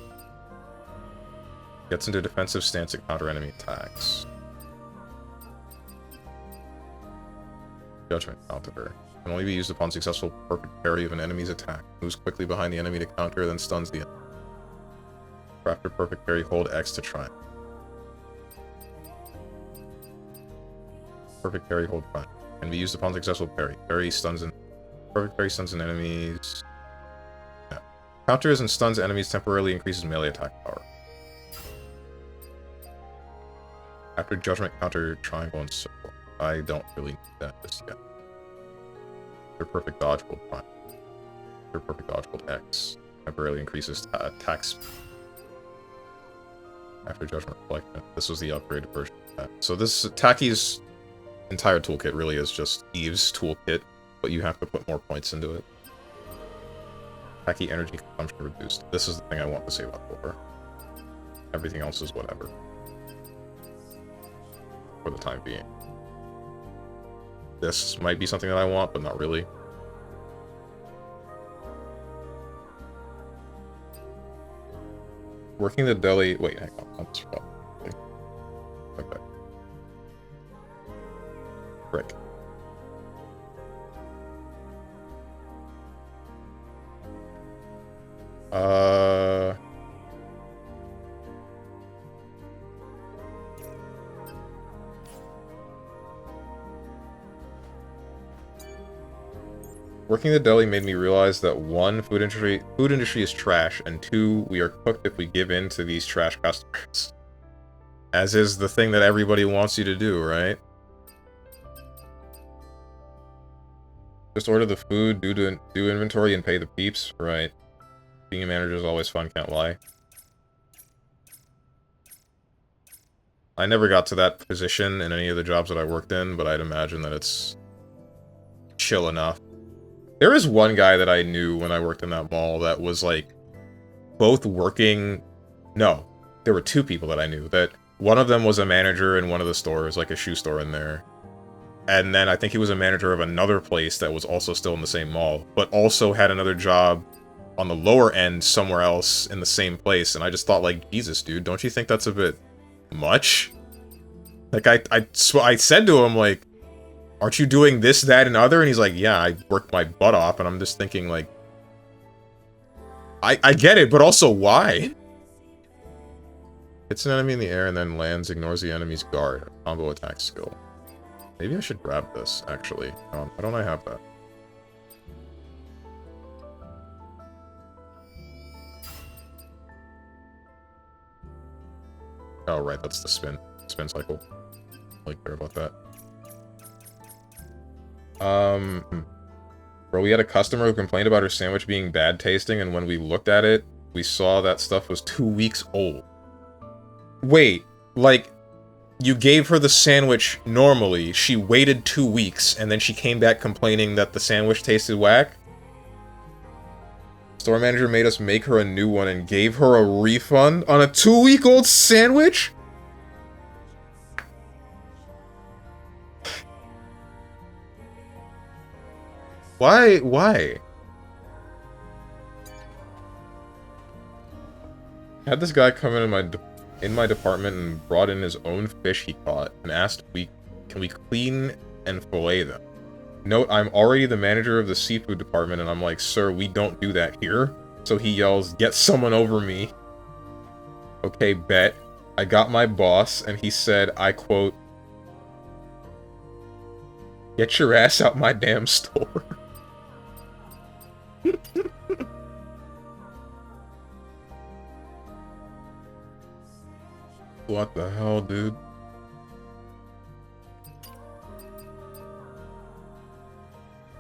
S1: Gets into defensive stance to counter enemy attacks. Judgment counter. Can only be used upon successful perfect parry of an enemy's attack. Moves quickly behind the enemy to counter, then stuns the enemy. After perfect parry, hold X to try. Perfect parry, hold try. Can be used upon successful parry. Parry stuns and perfect parry stuns an enemies. Yeah. Counters and stuns enemies temporarily increases melee attack power. After judgment counter, triangle and circle. I don't really need that just yet. Their perfect dodge will prime. Their perfect dodge will X. Temporarily increases attack speed. After Judgment Reflection. This was the upgraded version of that. So this Taki's entire toolkit really is just Eve's toolkit, but you have to put more points into it. Taki energy consumption reduced. This is the thing I want to save up for. Everything else is whatever. For the time being. This might be something that I want, but not really. Working the deli... Wait, hang on. I just forgot. Okay. Frick. Working the deli made me realize that one, food industry is trash, and two, we are cooked if we give in to these trash customers. As is the thing that everybody wants you to do, right? Just order the food, do inventory, and pay the peeps, right? Being a manager is always fun, can't lie. I never got to that position in any of the jobs that I worked in, but I'd imagine that it's chill enough. There is one guy that I knew when I worked in that mall that was, like, both working... No, there were two people that I knew. That one of them was a manager in one of the stores, like a shoe store in there. And then I think he was a manager of another place that was also still in the same mall, but also had another job on the lower end somewhere else in the same place. And I just thought, like, Jesus, dude, don't you think that's a bit much? Like, I said to him, like, aren't you doing this, that, and other? And he's like, yeah, I worked my butt off. And I'm just thinking, like, I get it, but also why? Hits an enemy in the air and then lands, ignores the enemy's guard. Combo attack skill. Maybe I should grab this, actually. Why don't I have that? Oh, right, that's the spin cycle. I really care about that. Bro, we had a customer who complained about her sandwich being bad tasting, and when we looked at it, we saw that stuff was 2 weeks old. Wait, like, you gave her the sandwich normally, she waited 2 weeks, and then she came back complaining that the sandwich tasted whack? Store manager made us make her a new one and gave her a refund on a 2-week-old sandwich? Why? I had this guy come in my department and brought in his own fish he caught and asked can we clean and fillet them. Note, I'm already the manager of the seafood department, and I'm like, sir, we don't do that here. So he yells, get someone over me. Okay, bet. I got my boss, and he said, I quote, get your ass out my damn store. What the hell, dude?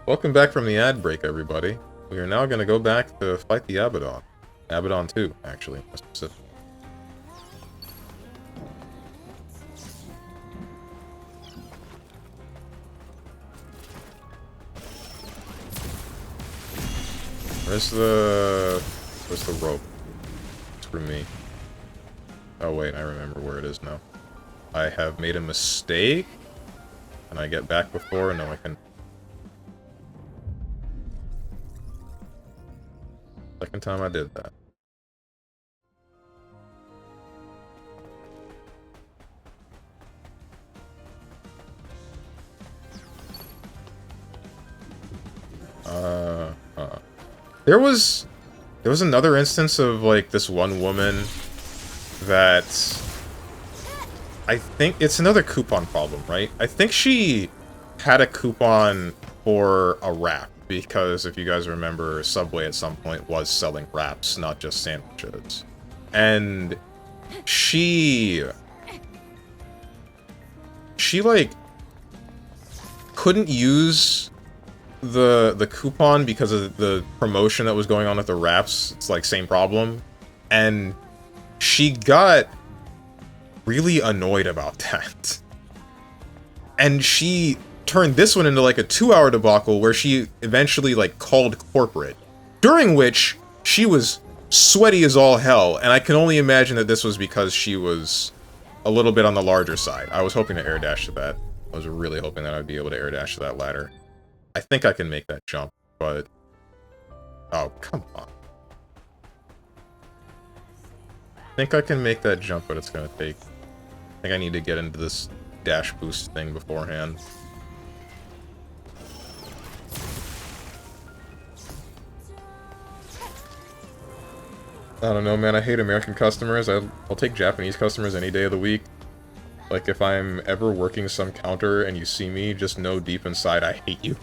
S1: Welcome back from the ad break, everybody. We are now going to go back to fight the Abaddon. Abaddon 2, actually. More specific. Where's the rope? Screw me. Oh wait, I remember where it is now. I have made a mistake. Can I get back before? No, I can. Second time I did that. There was another instance of, like, this one woman that I think it's another coupon problem, right? I think she had a coupon for a wrap, because if you guys remember, Subway at some point was selling wraps, not just sandwiches. And she like couldn't use the coupon because of the promotion that was going on at the wraps. It's like same problem. And she got really annoyed about that. And she turned this one into like a 2-hour debacle where she eventually like called corporate, during which she was sweaty as all hell, and I can only imagine that this was because she was a little bit on the larger side. I was hoping to air dash to that. I was really hoping that I'd be able to air dash to that ladder. I think I can make that jump, but... Oh, come on. I think I can make that jump, but it's gonna take... I think I need to get into this dash boost thing beforehand. I don't know, man. I hate American customers. I'll take Japanese customers any day of the week. Like, if I'm ever working some counter and you see me, just know deep inside I hate you.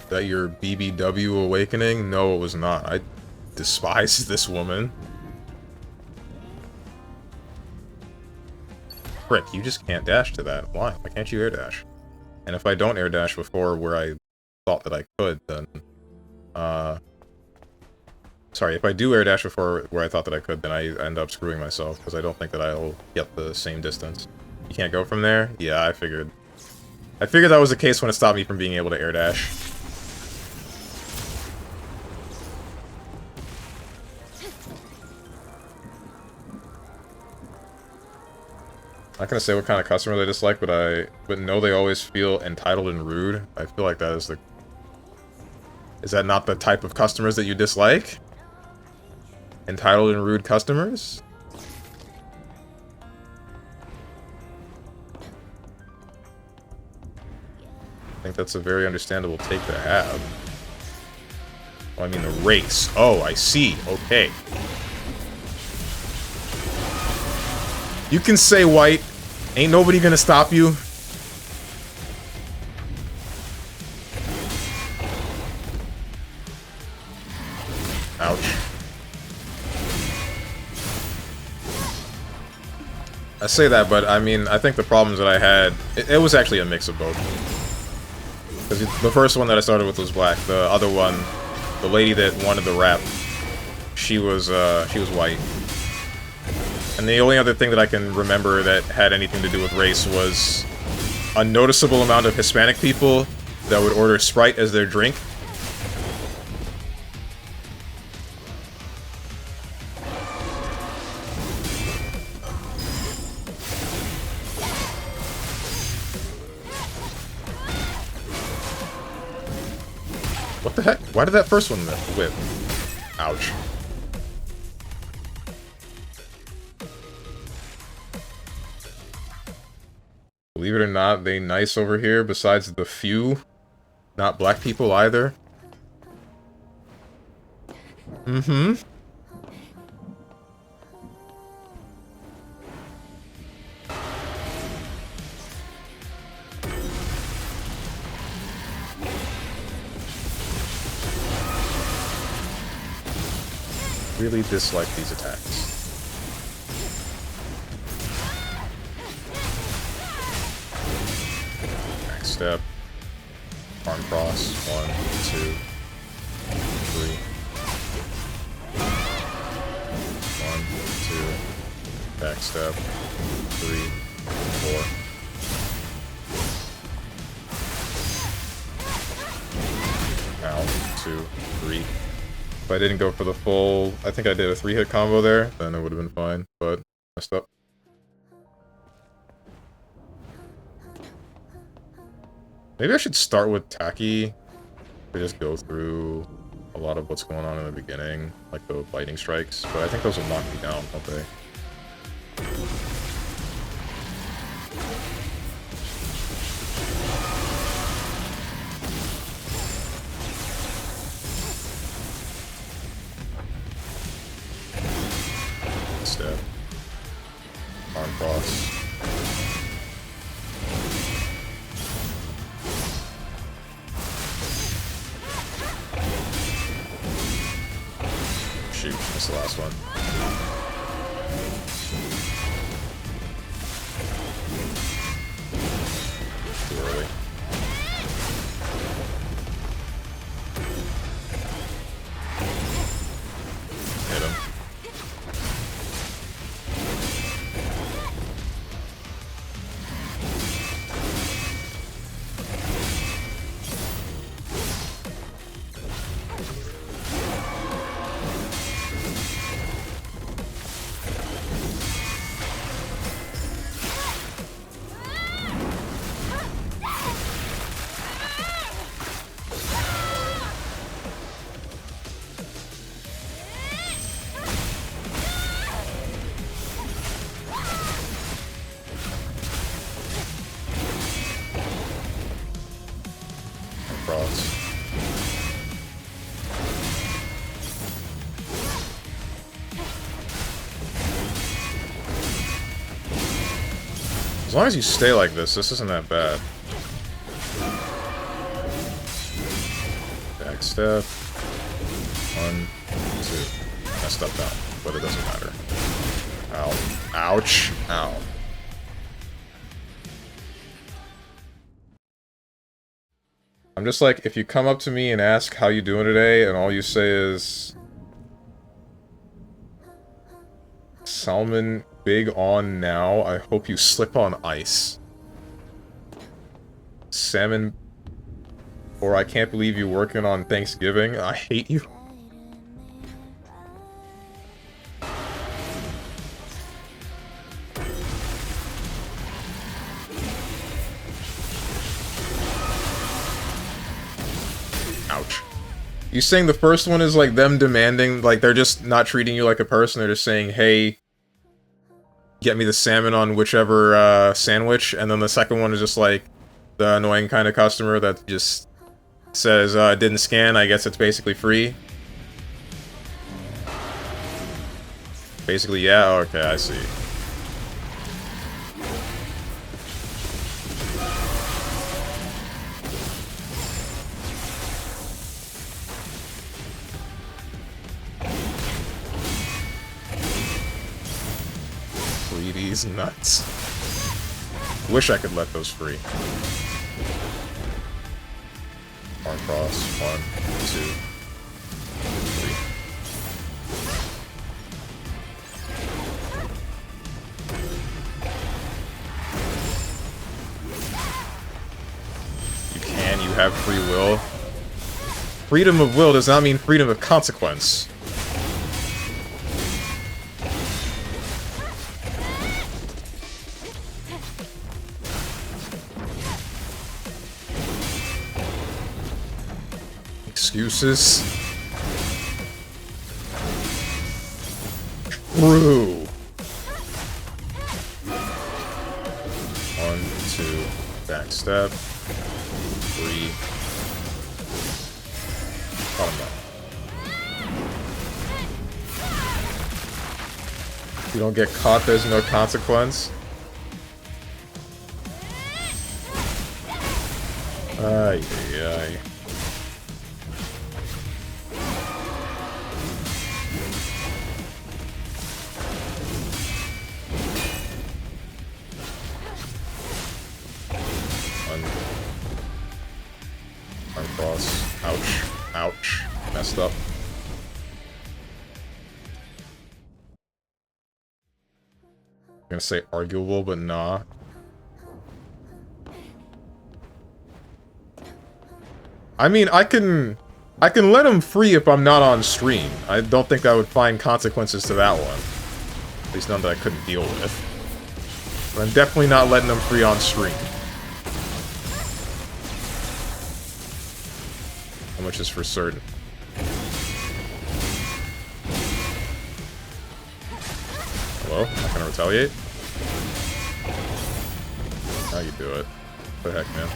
S1: That your BBW awakening? No, it was not. I despise this woman. Frick, you just can't dash to that. Why? Why can't you air dash? And if I don't air dash before where I thought that I could, then... Sorry, if I do air dash before where I thought that I could, then I end up screwing myself, because I don't think that I'll get the same distance. You can't go from there? Yeah, I figured. I figured that was the case when it stopped me from being able to air dash. I'm not gonna say what kind of customer they dislike, but know they always feel entitled and rude. I feel like that is the... Is that not the type of customers that you dislike? Entitled and rude customers? I think that's a very understandable take to have. Oh, I mean the race. Oh, I see. Okay. You can say white. Ain't nobody gonna stop you. Ouch. I say that, but I mean, I think the problems that I had... It was actually a mix of both. Because the first one that I started with was black. The other one, the lady that wanted the rap, she was white. And the only other thing that I can remember that had anything to do with race was a noticeable amount of Hispanic people that would order Sprite as their drink. What the heck? Why did that first one whip? Ouch. Believe it or not, they nice over here, besides the few. Not black people either. Mm-hmm. Really dislike these attacks. Back step. Arm cross. 1, 2, 3. 1, 2. Back step. 3, 4. Ow. 2, 3. If I didn't go for the full... I think I did a 3-hit combo there, then it would have been fine, but messed up. Maybe I should start with Taki. To just go through a lot of what's going on in the beginning, like the lightning strikes, but I think those will knock me down, won't they? Step. Arm cross. Shoot, that's the last one. As long as you stay like this isn't that bad. Backstep. 1, 2. Messed up that, but it doesn't matter. Ow. Ouch. Ow. I'm just like, if you come up to me and ask how you doing today, and all you say is... Salmon big on now, I hope you slip on ice. Salmon... Or I can't believe you working on Thanksgiving, I hate you. Ouch. You saying the first one is like them demanding, like they're just not treating you like a person, they're just saying, hey, get me the salmon on whichever sandwich, and then the second one is just like the annoying kind of customer that just says, didn't scan, I guess it's basically free. Basically, yeah, okay, I see. These nuts. Wish I could let those free. Arm cross. 1, 2, 3. You can, you have free will. Freedom of will does not mean freedom of consequence. Excuses. True. 1, 2, backstep. 3. Oh no. If you don't get caught, there's no consequence. Ay, ay, ay. Ouch. Ouch. Messed up. I'm gonna say arguable, but nah. I mean, I can let him free if I'm not on stream. I don't think I would find consequences to that one. At least none that I couldn't deal with. But I'm definitely not letting him free on stream. Which is for certain. Hello? Not gonna retaliate? How you do it? What the heck, man?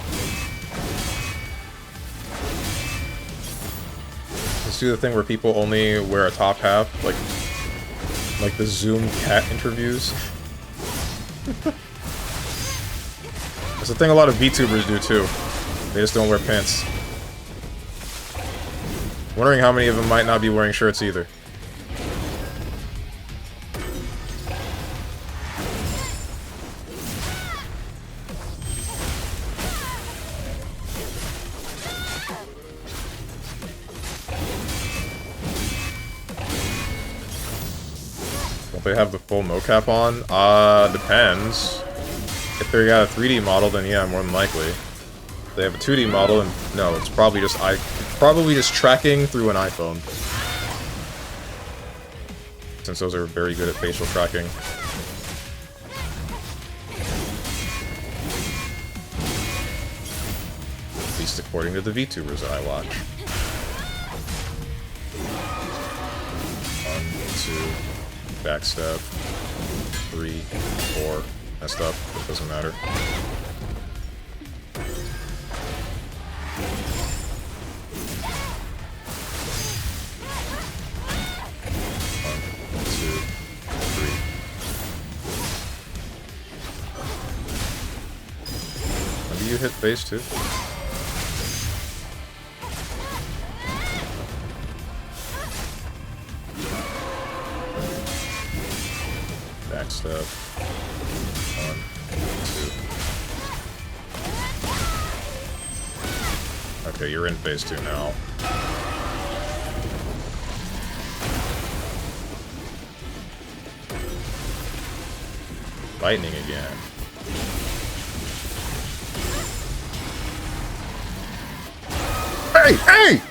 S1: Let's do the thing where people only wear a top half, like the Zoom cat interviews. That's the thing a lot of VTubers do too. They just don't wear pants. Wondering how many of them might not be wearing shirts either. Don't they have the full mocap on? Depends. If they got a 3D model, then yeah, more than likely. If they have a 2D model, and no, it's probably just tracking through an iPhone. Since those are very good at facial tracking. At least according to the VTubers that I watch. 1, 2, backstep. 3, 4. Messed up. It doesn't matter. 1, 2, 3. you hit phase 2? Backstep. 1, 2. Okay, you're in phase 2 now. Lightning again. Hey! Hey!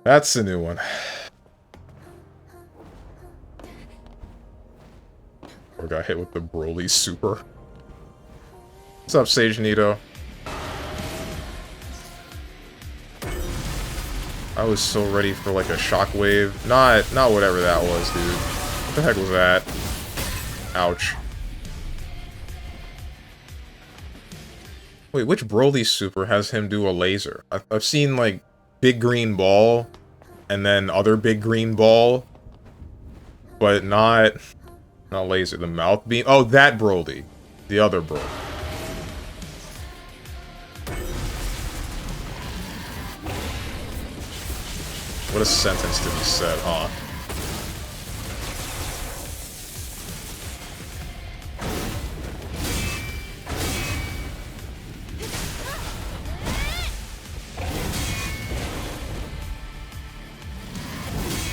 S1: That's a new one. Or got hit with the Broly super. What's up, Sage Nito? I was so ready for like a shockwave. Not whatever that was, dude. What the heck was that? Ouch. Wait, which Broly super has him do a laser? I've seen like big green ball and then other big green ball, but not laser. The mouth beam. Oh, that Broly. The other Broly. What a sentence to be said, huh?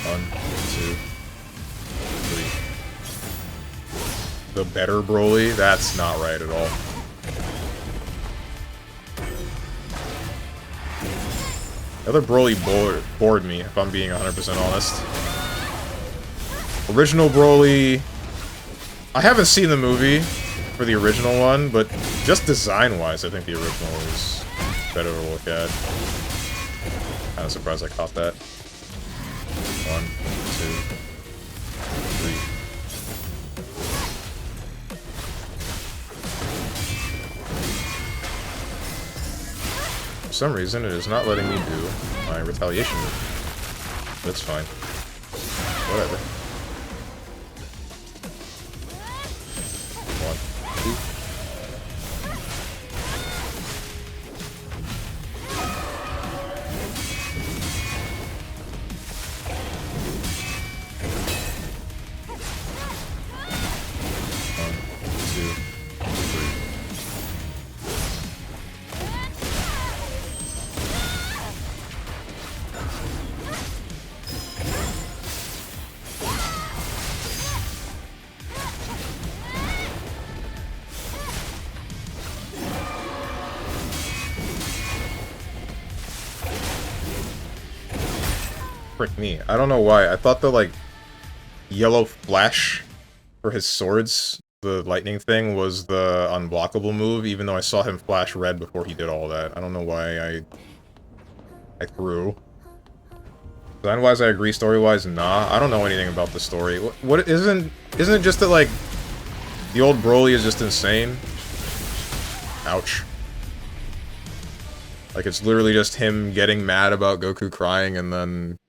S1: One, two, three. The better Broly? That's not right at all. The other Broly bored me, if I'm being 100% honest. Original Broly... I haven't seen the movie for the original one, but just design-wise, I think the original is better to look at. Kinda surprised I caught that. 1, 2, 3. For some reason, it is not letting me do my retaliation move. That's fine. Whatever. 1, 2. Frick me. I don't know why. I thought the, like, yellow flash for his swords, the lightning thing, was the unblockable move, even though I saw him flash red before he did all that. I don't know why I threw. Design-wise, I agree. Story-wise, nah. I don't know anything about the story. What isn't it just that, like, the old Broly is just insane? Ouch. Like, it's literally just him getting mad about Goku crying and then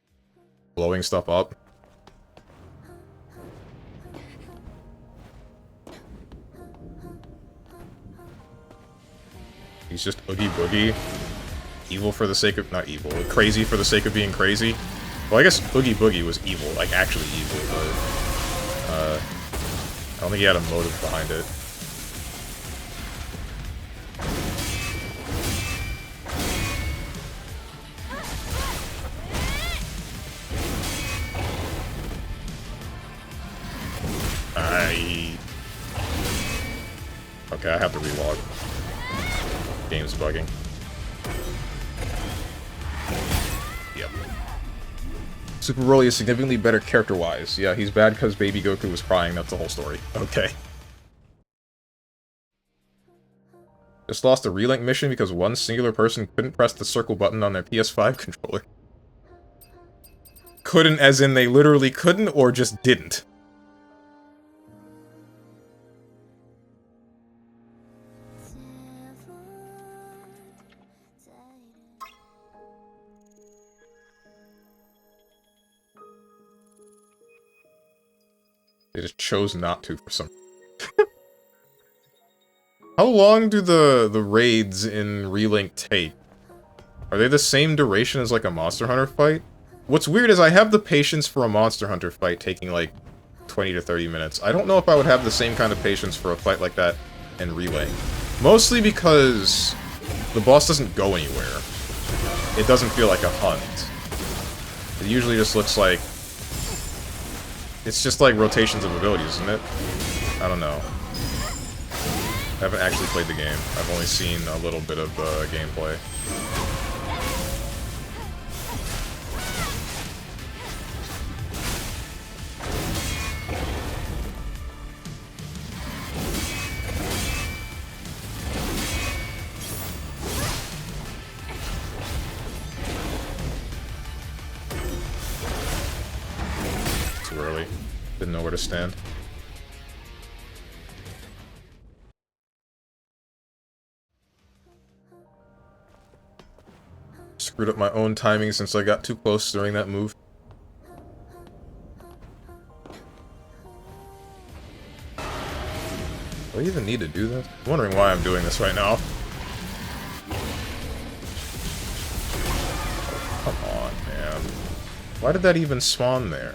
S1: blowing stuff up. He's just Oogie Boogie. Evil for the sake of... not evil. Crazy for the sake of being crazy. Well, I guess Oogie Boogie was evil. Like, actually evil, but... I don't think he had a motive behind it. Okay, I have to relog. Game's bugging. Yep. Super Broly is significantly better character-wise. Yeah, he's bad because Baby Goku was crying, that's the whole story. Okay. Just lost a relink mission because one singular person couldn't press the circle button on their PS5 controller. Couldn't as in they literally couldn't, or just didn't? just chose not to for some. How long do the raids in Relink take? Are they the same duration as like a Monster Hunter fight? What's weird is I have the patience for a Monster Hunter fight taking like 20 to 30 minutes. I don't know if I would have the same kind of patience for a fight like that in Relink. Mostly because the boss doesn't go anywhere. It doesn't feel like a hunt. It usually just looks like... It's just like rotations of abilities, isn't it? I don't know. I haven't actually played the game. I've only seen a little bit of gameplay. Too early. Didn't know where to stand. Screwed up my own timing since I got too close during that move. Do I even need to do this? I'm wondering why I'm doing this right now. Come on, man. Why did that even spawn there?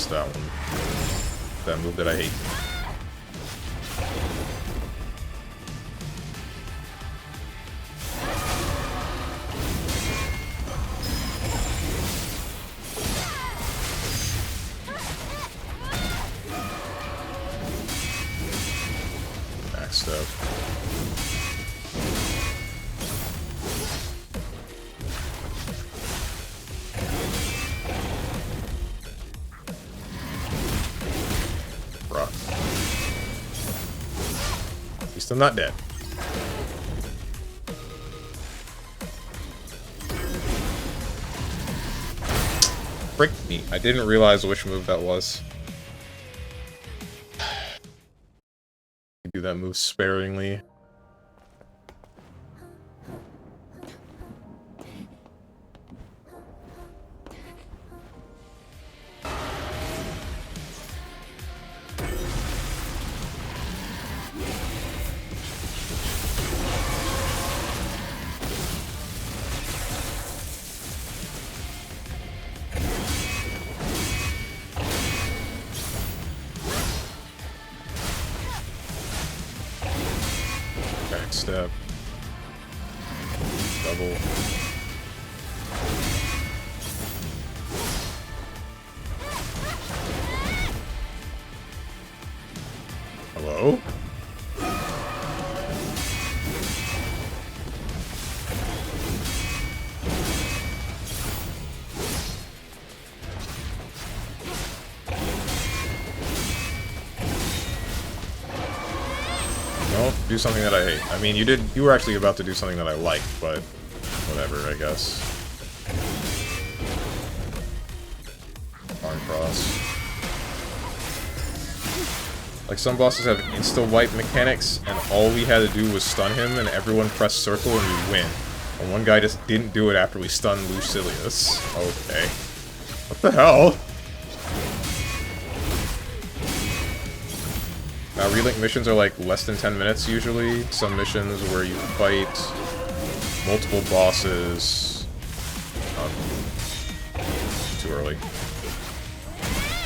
S1: That one. That move that I hate. Maxed up. I'm not dead. Frick me. I didn't realize which move that was. You do that move sparingly. Step. Double. Hello? Do something that I hate. I mean, you were actually about to do something that I like, but whatever, I guess. Arm cross. Like, some bosses have insta-wipe mechanics, and all we had to do was stun him, and everyone pressed circle, and we win. And one guy just didn't do it after we stunned Lucilius. Okay. What the hell? Relink missions are like less than 10 minutes usually. Some missions where you fight multiple bosses. Too early.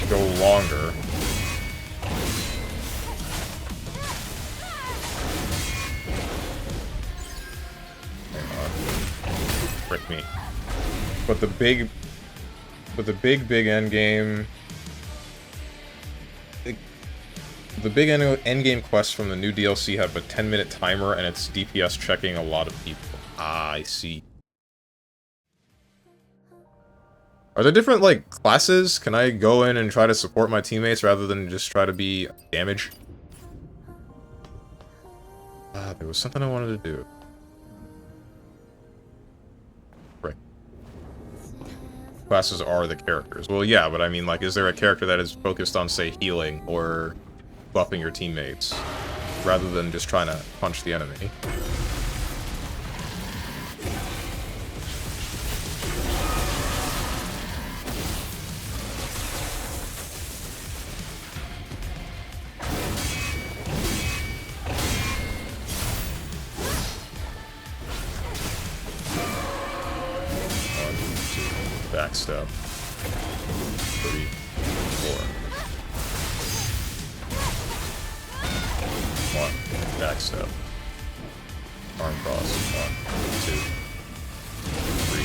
S1: Go longer. Hang on. Frick me. But the big end game. The big endgame quests from the new DLC have a 10-minute timer, and it's DPS checking a lot of people. Ah, I see. Are there different, like, classes? Can I go in and try to support my teammates rather than just try to be damage? Ah, there was something I wanted to do. Right. Classes are the characters. Well, yeah, but I mean, like, is there a character that is focused on, say, healing or buffing your teammates, rather than just trying to punch the enemy? Backstep. 3, 4. 1. Backstep. Arm cross. 1, 2, 3.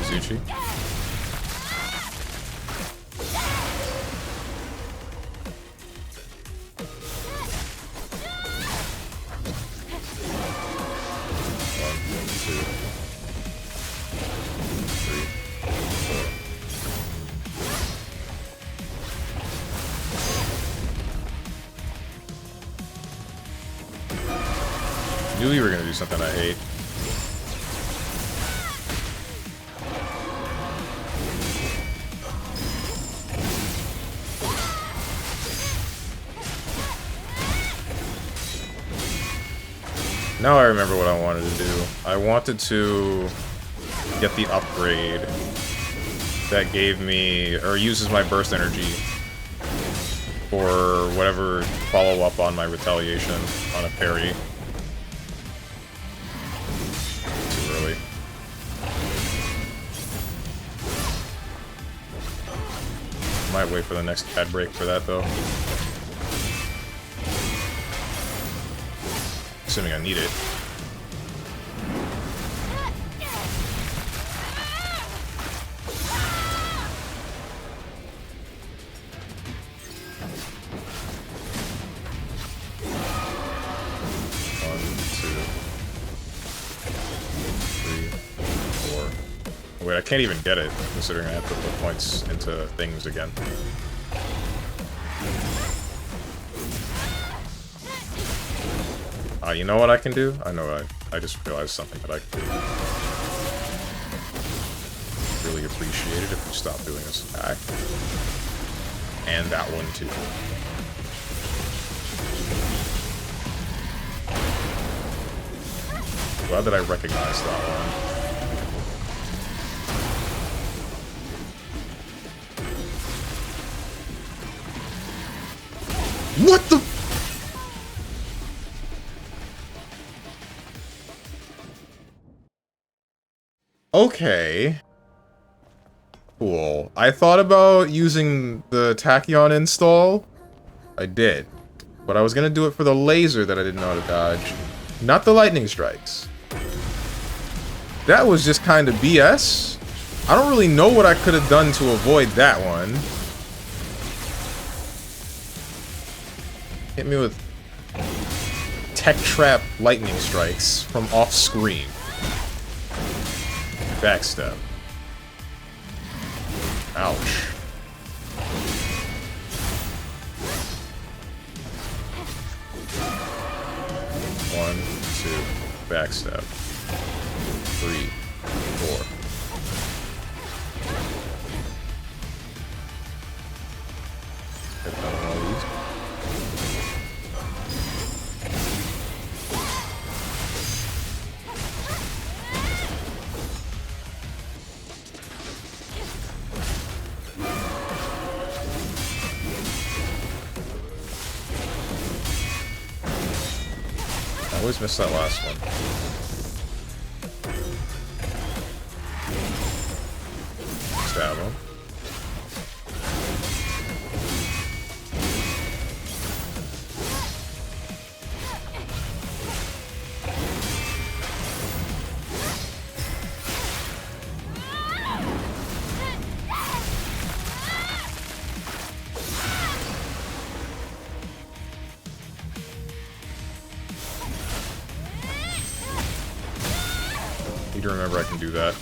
S1: Kazuchi. One, two, 3, 4. Knew you were gonna do something I hate. Now I remember what I wanted to do. I wanted to get the upgrade that gave me, or uses my burst energy for whatever follow-up on my retaliation on a parry. Too early. Might wait for the next ad break for that, though. Assuming I need it. Wait, I can't even get it, considering I have to put points into things again. You know what I can do? I know I just realized something that I can do. Really appreciate it if you stop doing this attack. And that one too. Glad that I recognized that one. What the? Okay. Cool. I thought about using the Tachyon install. I did. But I was gonna do it for the laser that I didn't know how to dodge. Not the lightning strikes. That was just kind of BS. I don't really know what I could have done to avoid that one. Hit me with tech trap lightning strikes from off screen. Backstep. Ouch. One, two, backstep. 3, 4. Hit another one of these. I always miss that last one. to remember I can do that.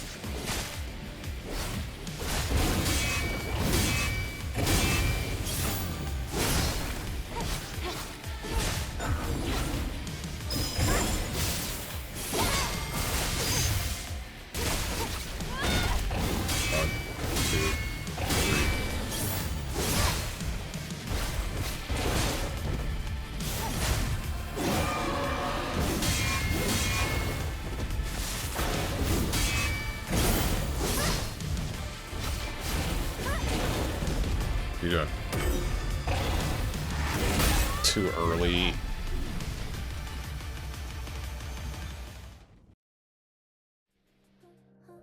S1: What are you doing? Too early.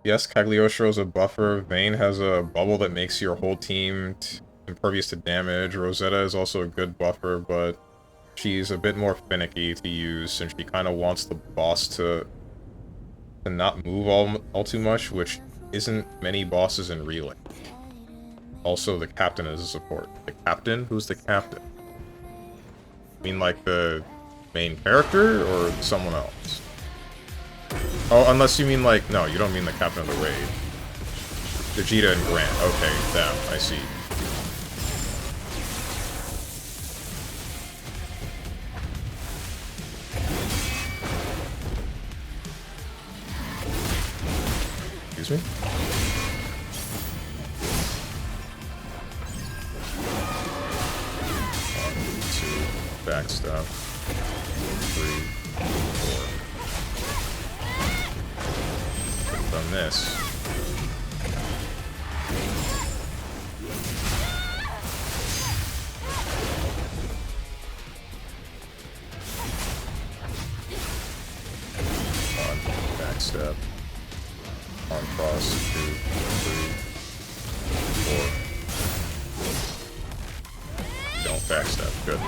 S1: Yes, Cagliostro's a buffer. Vayne has a bubble that makes your whole team impervious to damage. Rosetta is also a good buffer, but she's a bit more finicky to use since she kind of wants the boss to not move all too much, which isn't many bosses in Relay. Also, the captain is a support. The captain? Who's the captain? I mean, like, the main character, or someone else? Oh, unless you mean, like, no, you don't mean the captain of the raid. Vegeta and Grant. Okay, them, I see. Excuse me? Backstab. 3, 4. Done this. One. Backstab. On cross. 2, 3, 4. Don't backstab. Good.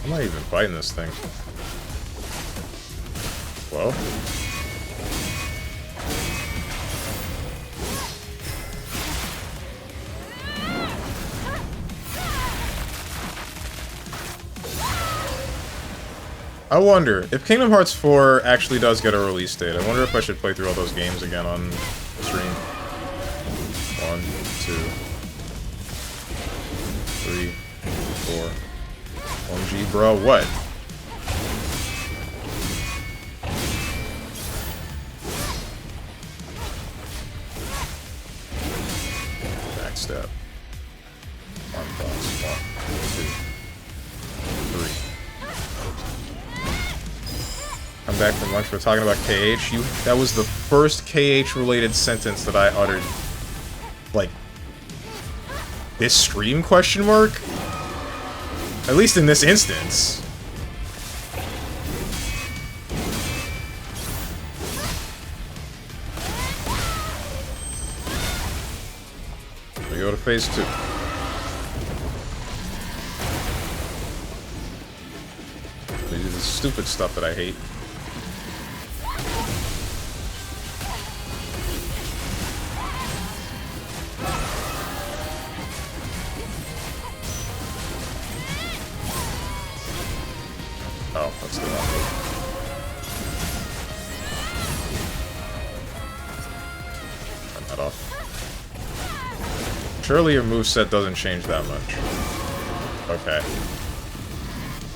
S1: I'm not even fighting this thing. Well. I wonder, if Kingdom Hearts 4 actually does get a release date, I wonder if I should play through all those games again on stream. 1, 2, 3, 4. 1G, bro, what? Backstab. On cross. 1, 2, 3. Come back from lunch, we're talking about KH. That was the first KH-related sentence that I uttered. Like, this stream, question mark? At least in this instance. We go to phase 2. We do the stupid stuff that I hate. Oh, that's the wrong move. Turn that off. Surely your moveset doesn't change that much. Okay.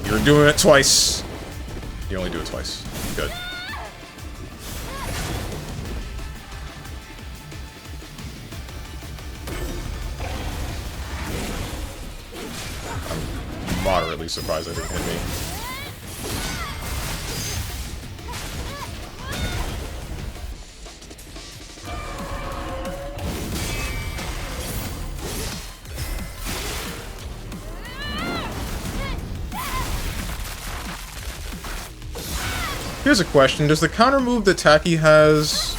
S1: You're doing it twice. You only do it twice. Good. I'm moderately surprised that it didn't hit me. Here's a question. Does the counter move that Taki has...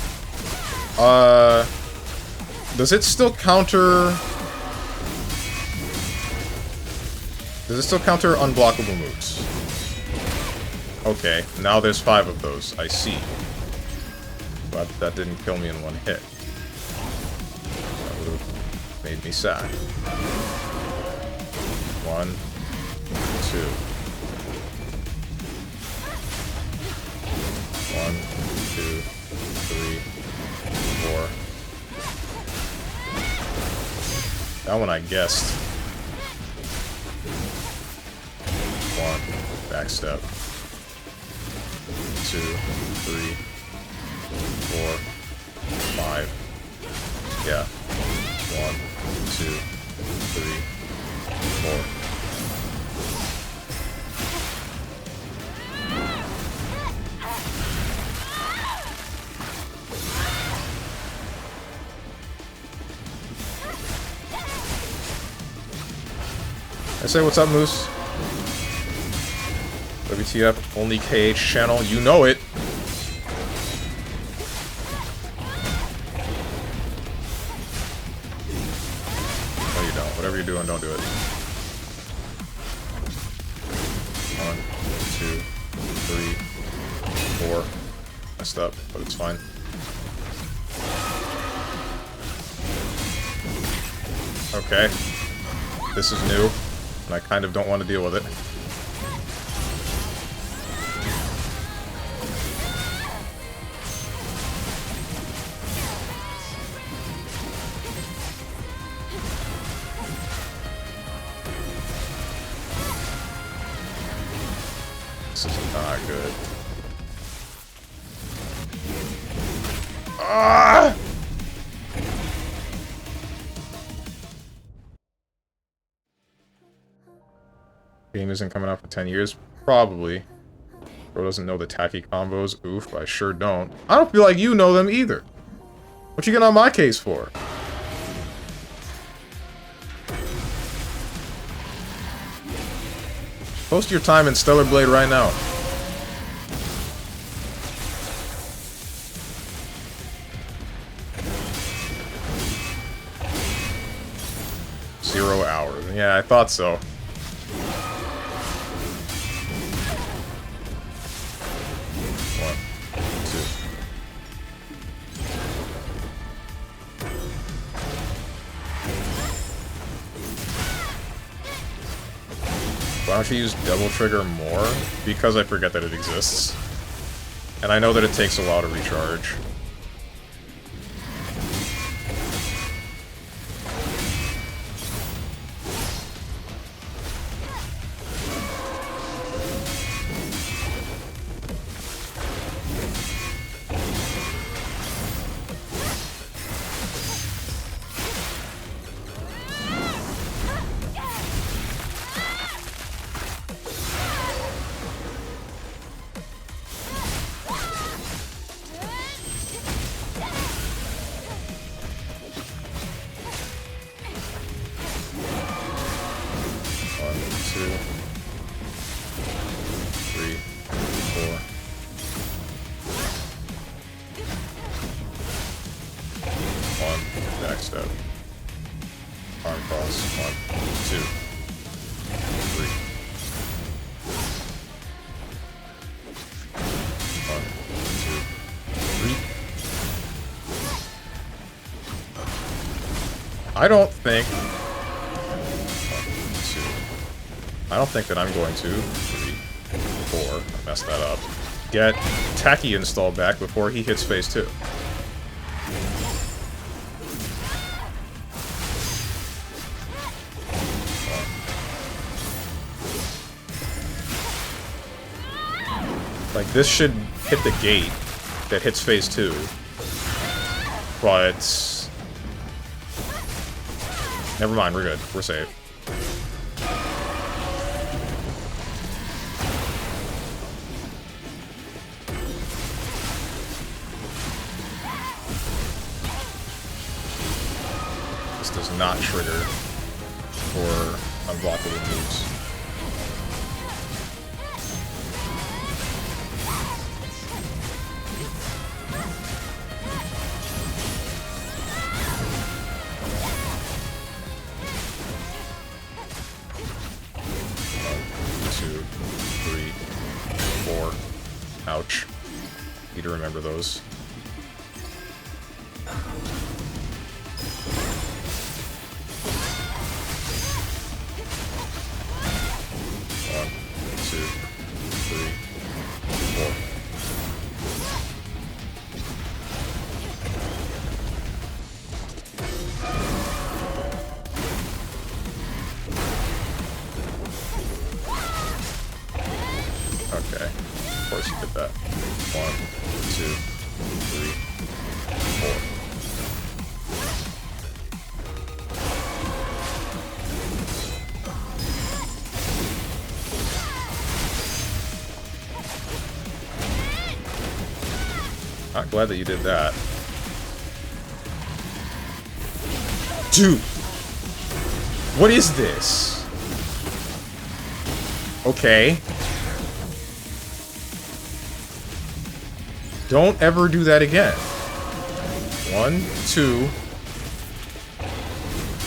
S1: Does it still counter... Does it still counter unblockable moves? Okay, now there's 5 of those. I see. But that didn't kill me in one hit. Made me sad. 1, 2. 1, 2, 3, 4. That one I guessed. 1. Backstep. 2, 3, 4, 5. Yeah. 1, 2, 3, 4. I say what's up, Moose? WTF, only KH channel, you know it. No, you don't. Whatever you're doing, don't do it. 1, 2, 3, 4. Messed up, but it's fine. Okay. This is new, and I kind of don't want to deal with it. This is not good. Ah! Game isn't coming out for 10 years? Probably. Bro doesn't know the tacky combos. Oof, I sure don't. I don't feel like you know them either. What you getting on my case for? Post your time in Stellar Blade right now. Zero hours. Yeah, I thought so. Why don't you use double trigger more? Because I forget that it exists. And I know that it takes a while to recharge. Backstep. Arm cross. 1, 2, 3. 1, 2, 3. I don't think. 1, 2. I don't think that I'm going to. 3, 4. I messed that up. Get Tacky installed back before he hits phase 2. Like, this should hit the gate that hits phase 2. But... never mind, we're good. We're safe. This does not trigger for unblockable moves. Ouch. Need to remember those. course you did that. 1, 2, 3, 4. Not glad that you did that. Dude! What is this? Okay. Don't ever do that again. 1, 2,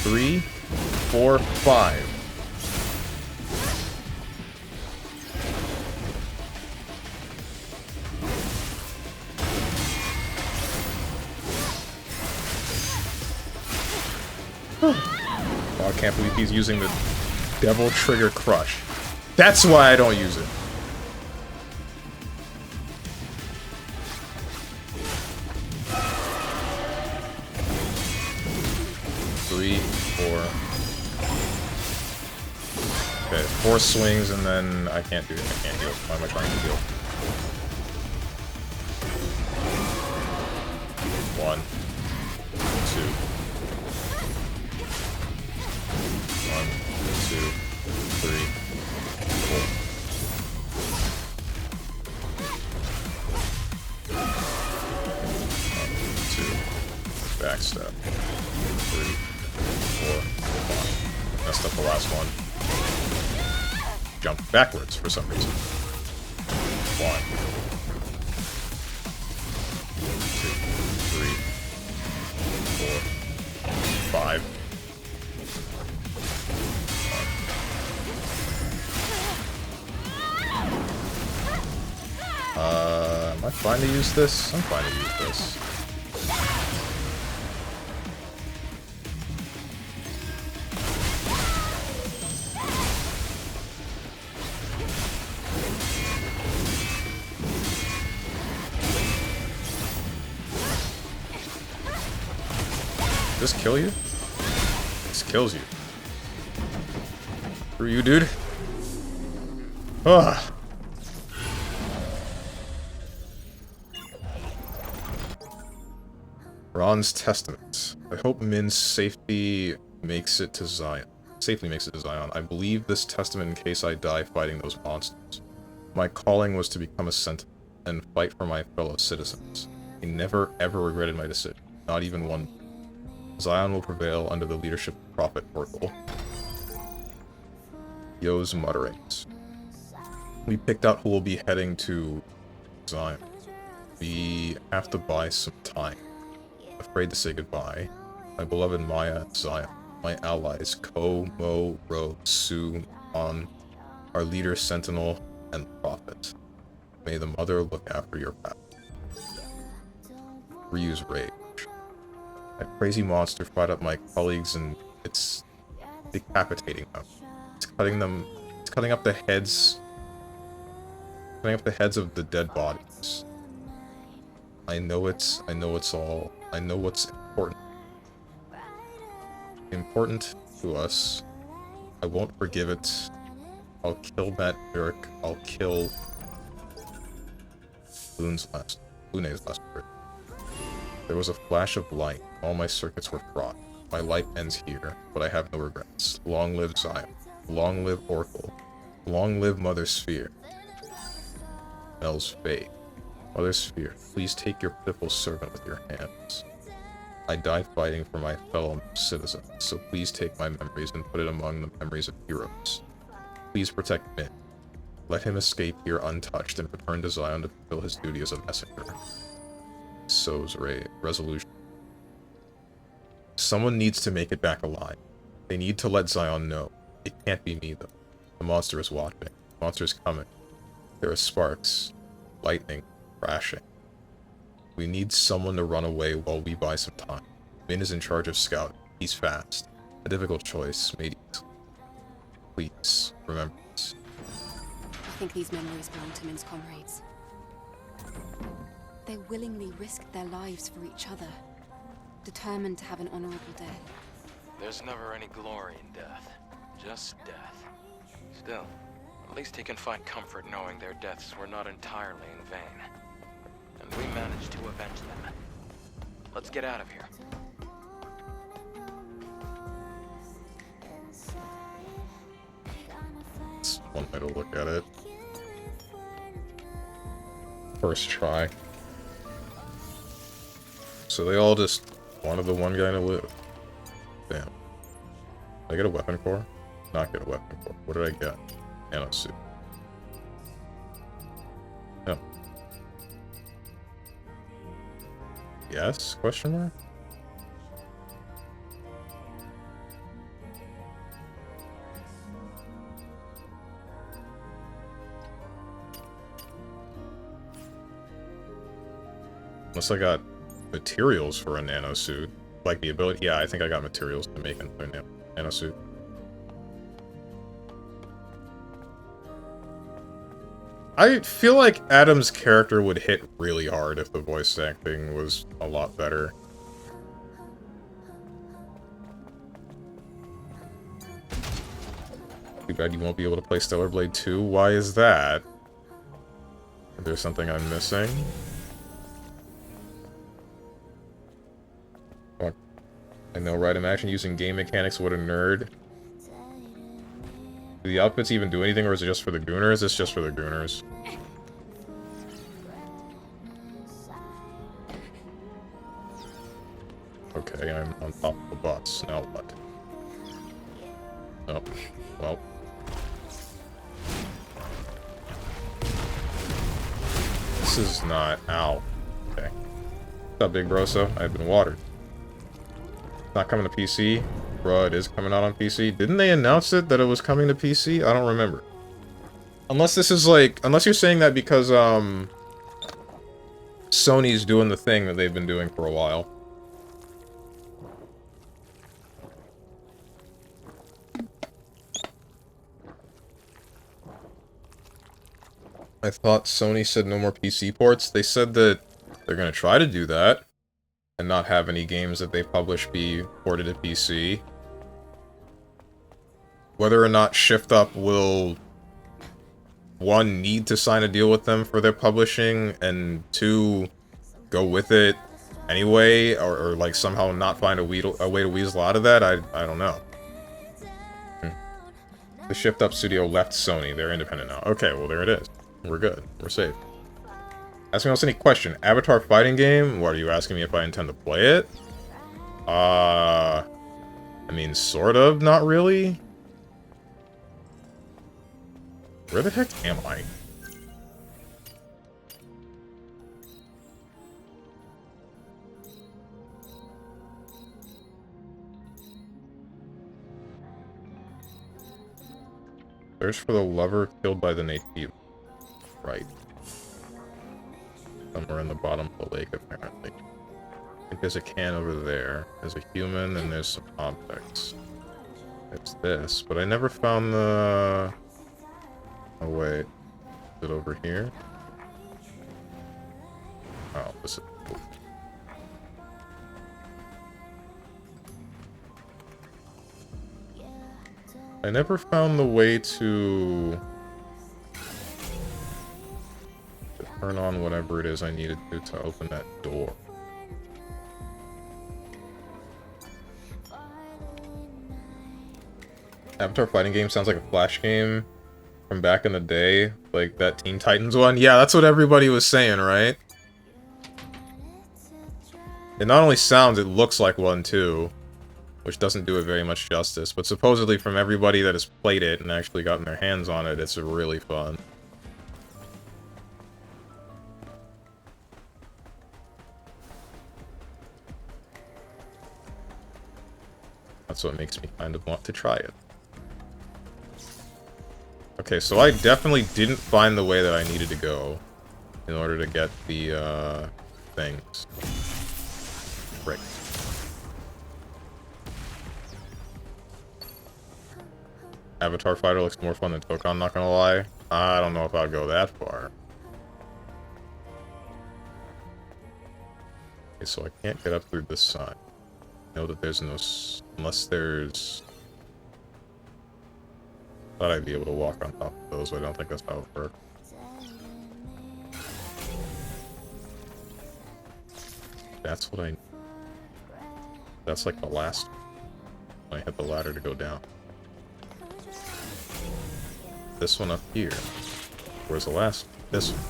S1: 3, 4, 5. Oh, I can't believe he's using the Devil Trigger Crush. That's why I don't use it. Three, 4. Okay, 4 swings and then I can't do it. I can't do it. Why am I trying to do it? 1, 2. 1, 2, 3, 4. 1, 2. Backstep. 3, 4, 5. Messed up the last one. Jumped backwards for some reason. 1, 2, 3, 4, 5. Am I fine to use this? I'm fine to use this. Does this kill you? This kills you. Screw you, dude. Ugh. Ron's Testament. I hope Min's safely makes it to Zion. I believe this testament in case I die fighting those monsters. My calling was to become a sentinel and fight for my fellow citizens. I never ever regretted my decision, not even one. Zion will prevail under the leadership of Prophet Oracle. Yo's mutterings. We picked out who will be heading to Zion. We have to buy some time. Afraid to say goodbye. My beloved Maya and Zion. My allies Ko, Mo, Ro, Su, On. Our leader Sentinel and Prophet. May the Mother look after your path. Ryu's rage. That crazy monster fired up my colleagues and it's decapitating them. It's cutting up the heads. Cutting up the heads of the dead bodies. I know what's important. Important to us. I won't forgive it. I'll kill Matt Burke. I'll kill Lune's last word. There was a flash of light. All my circuits were fraught. My life ends here, but I have no regrets. Long live Zion. Long live Oracle. Long live Mother Sphere. Mel's fate. Mother Sphere, please take your pitiful servant with your hands. I died fighting for my fellow citizens, so please take my memories and put it among the memories of heroes. Please protect Min. Let him escape here untouched and return to Zion to fulfill his duty as a messenger. So's resolution. Someone needs to make it back alive. They need to let Zion know. It can't be me, though. The monster is watching. The monster is coming. There are sparks. Lightning. Crashing. We need someone to run away while we buy some time. Min is in charge of scouting. He's fast. A difficult choice, made easily. Please, remember this.
S2: I think these memories belong to Min's comrades. They willingly risked their lives for each other, determined to have an honorable death.
S3: There's never any glory in death, just death. Still, At least he can find comfort knowing their deaths were not entirely in vain. And we managed to avenge them. Let's get out of here.
S1: That's one way to look at it. First try. So they all just wanted the one guy to live. Damn. Did I get a weapon core? Not get a weapon core. What did I get? Nano suit. No. Yes? Question mark? Unless I got materials for a nano suit. Like the ability. Yeah, I think I got materials to make another nano suit. I feel like Adam's character would hit really hard if the voice acting was a lot better. Too bad you won't be able to play Stellar Blade 2. Why is that? Is there something I'm missing? I know, right? Imagine using game mechanics. What a nerd. Do the outfits even do anything, or is it just for the gooners? It's just for the gooners. Okay, I'm on top of the bus. Now what? Oh, well. This is not... Ow. Okay. What's up, Big Broso? I've been watered. Not coming to PC? Bruh, it is coming out on PC. Didn't they announce it, that it was coming to PC? I don't remember. Unless this is like... Unless you're saying that because, Sony's doing the thing that they've been doing for a while. I thought Sony said no more PC ports. They said that they're gonna try to do that. And not have any games that they publish be ported to PC. Whether or not Shift Up will, one, need to sign a deal with them for their publishing, and two, go with it anyway, or like somehow not find a way to weasel out of that, I don't know. The Shift Up studio left Sony. They're independent now. Okay, well there it is. We're good. We're safe. Asking us any question. Avatar fighting game? What, are you asking me if I intend to play it? I mean, sort of, not really. Where the heck am I? Search for the lover killed by the native. Right. Somewhere in the bottom of the lake, apparently. I think there's a can over there. There's a human, and there's some objects. It's this, but I never found the... Oh, wait. Is it over here? Oh, this is cool. I never found the way to turn on whatever it is I needed to open that door. Avatar fighting game sounds like a Flash game from back in the day, like that Teen Titans one. Yeah, that's what everybody was saying, right? It not only sounds, it looks like one too, which doesn't do it very much justice, but supposedly from everybody that has played it and actually gotten their hands on it, it's really fun. That's what makes me kind of want to try it. Okay, so I definitely didn't find the way that I needed to go in order to get the, things. Frick. Avatar Fighter looks more fun than Tokon, not gonna lie. I don't know if I'd go that far. Okay, so I can't get up through this side. I know that there's no... unless there's... Thought I'd be able to walk on top of those, but I don't think that's how it works. That's what I... That's like the last... When I hit the ladder to go down. This one up here. Where's the last? This one.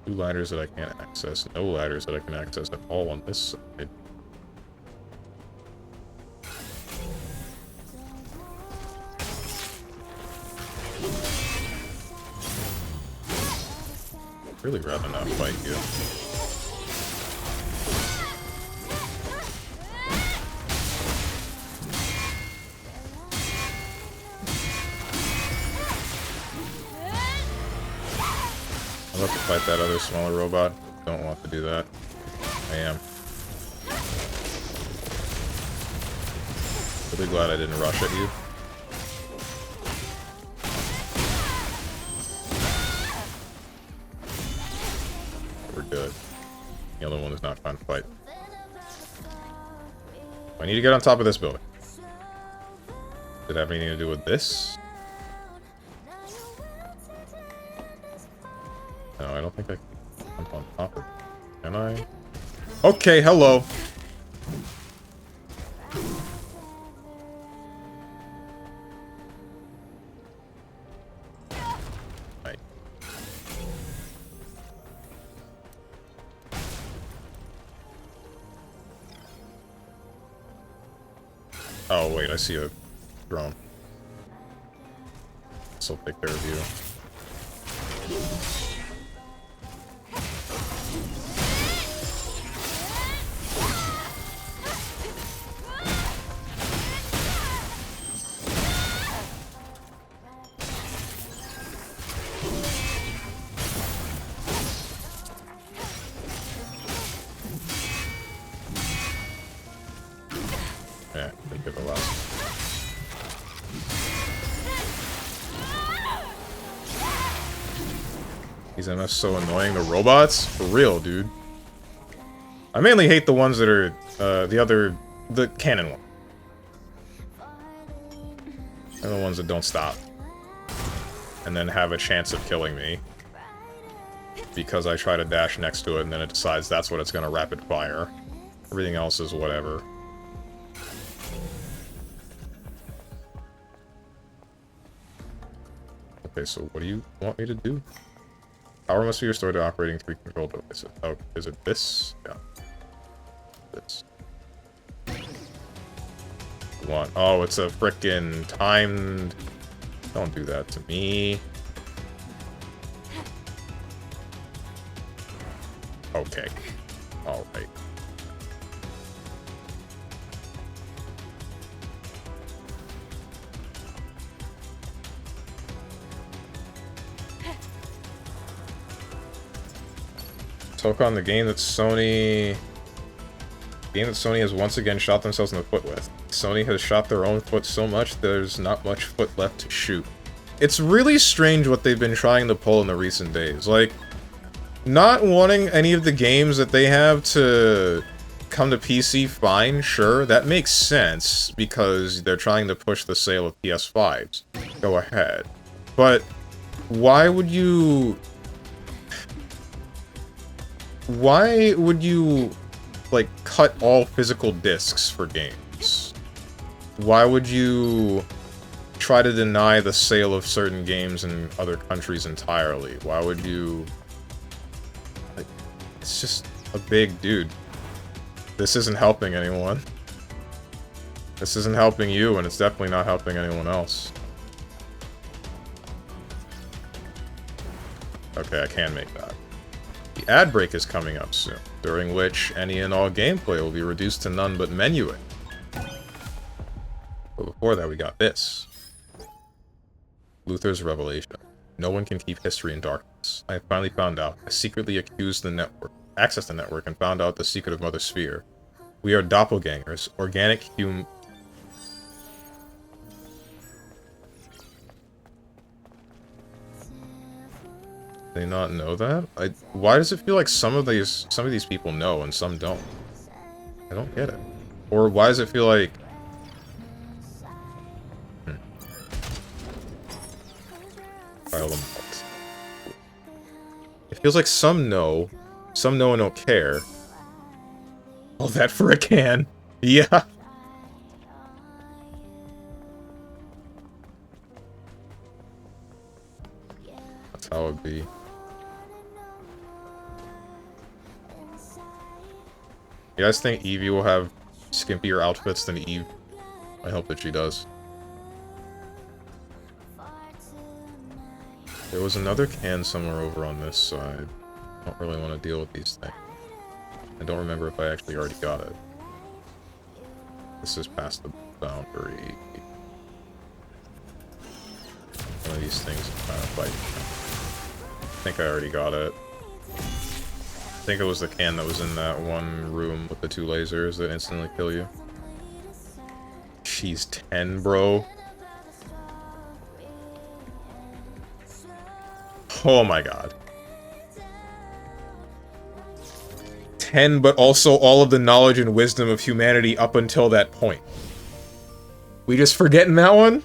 S1: 2 ladders that I can't access. No ladders that I can access at all on this side. Really rather not fight you. I'll have to fight that other smaller robot. Don't want to do that. I am. Really glad I didn't rush at you. We're good. The other one is not trying to fight. I need to get on top of this building. Did it have anything to do with this? No, I don't think I can jump on top of it. Can I? Okay, hello! Right. Oh, wait, I see a drone. This'll take care of you. Yeah, I think the last. These MFs so annoying. The robots? For real, dude. I mainly hate the ones that are, the cannon one. They're the ones that don't stop. And then have a chance of killing me. Because I try to dash next to it and then it decides that's what it's gonna rapid fire. Everything else is whatever. Okay, so what do you want me to do? Power must be restored to operating 3 control devices. Oh, is it this? Yeah. This. One. Oh, it's a frickin' timed... Don't do that to me. Okay. Alright. Took on the game that Sony has once again shot themselves in the foot with. Sony has shot their own foot so much there's not much foot left to shoot. It's really strange what they've been trying to pull in the recent days. Like, not wanting any of the games that they have to come to PC, fine, sure, that makes sense because they're trying to push the sale of PS5s. Go ahead. But why would you, like, cut all physical discs for games? Why would you try to deny the sale of certain games in other countries entirely? Why would you... Like, it's just a big dude. This isn't helping anyone. This isn't helping you, and it's definitely not helping anyone else. Okay, I can make that. The ad break is coming up soon, during which any and all gameplay will be reduced to none but menuing. But before that, we got this. Luther's revelation. No one can keep history in darkness. I have finally found out. I secretly accused the network, accessed the network, and found out the secret of Mother Sphere. We are doppelgangers, organic hum... They not know that? Why does it feel like some of these people know and some don't? I don't get it. Or why does it feel like Pile them out. It feels like some know and don't care. All that for a can. Yeah. That's how it'd be. You guys think Evie will have skimpier outfits than Eve? I hope that she does. There was another can somewhere over on this side. I don't really want to deal with these things. I don't remember if I actually already got it. This is past the boundary. One of these things is kind of like... I think I already got it. I think it was the can that was in that one room with the 2 lasers that instantly kill you. She's 10, bro. Oh my god. 10, but also all of the knowledge and wisdom of humanity up until that point. We just forgetting that one?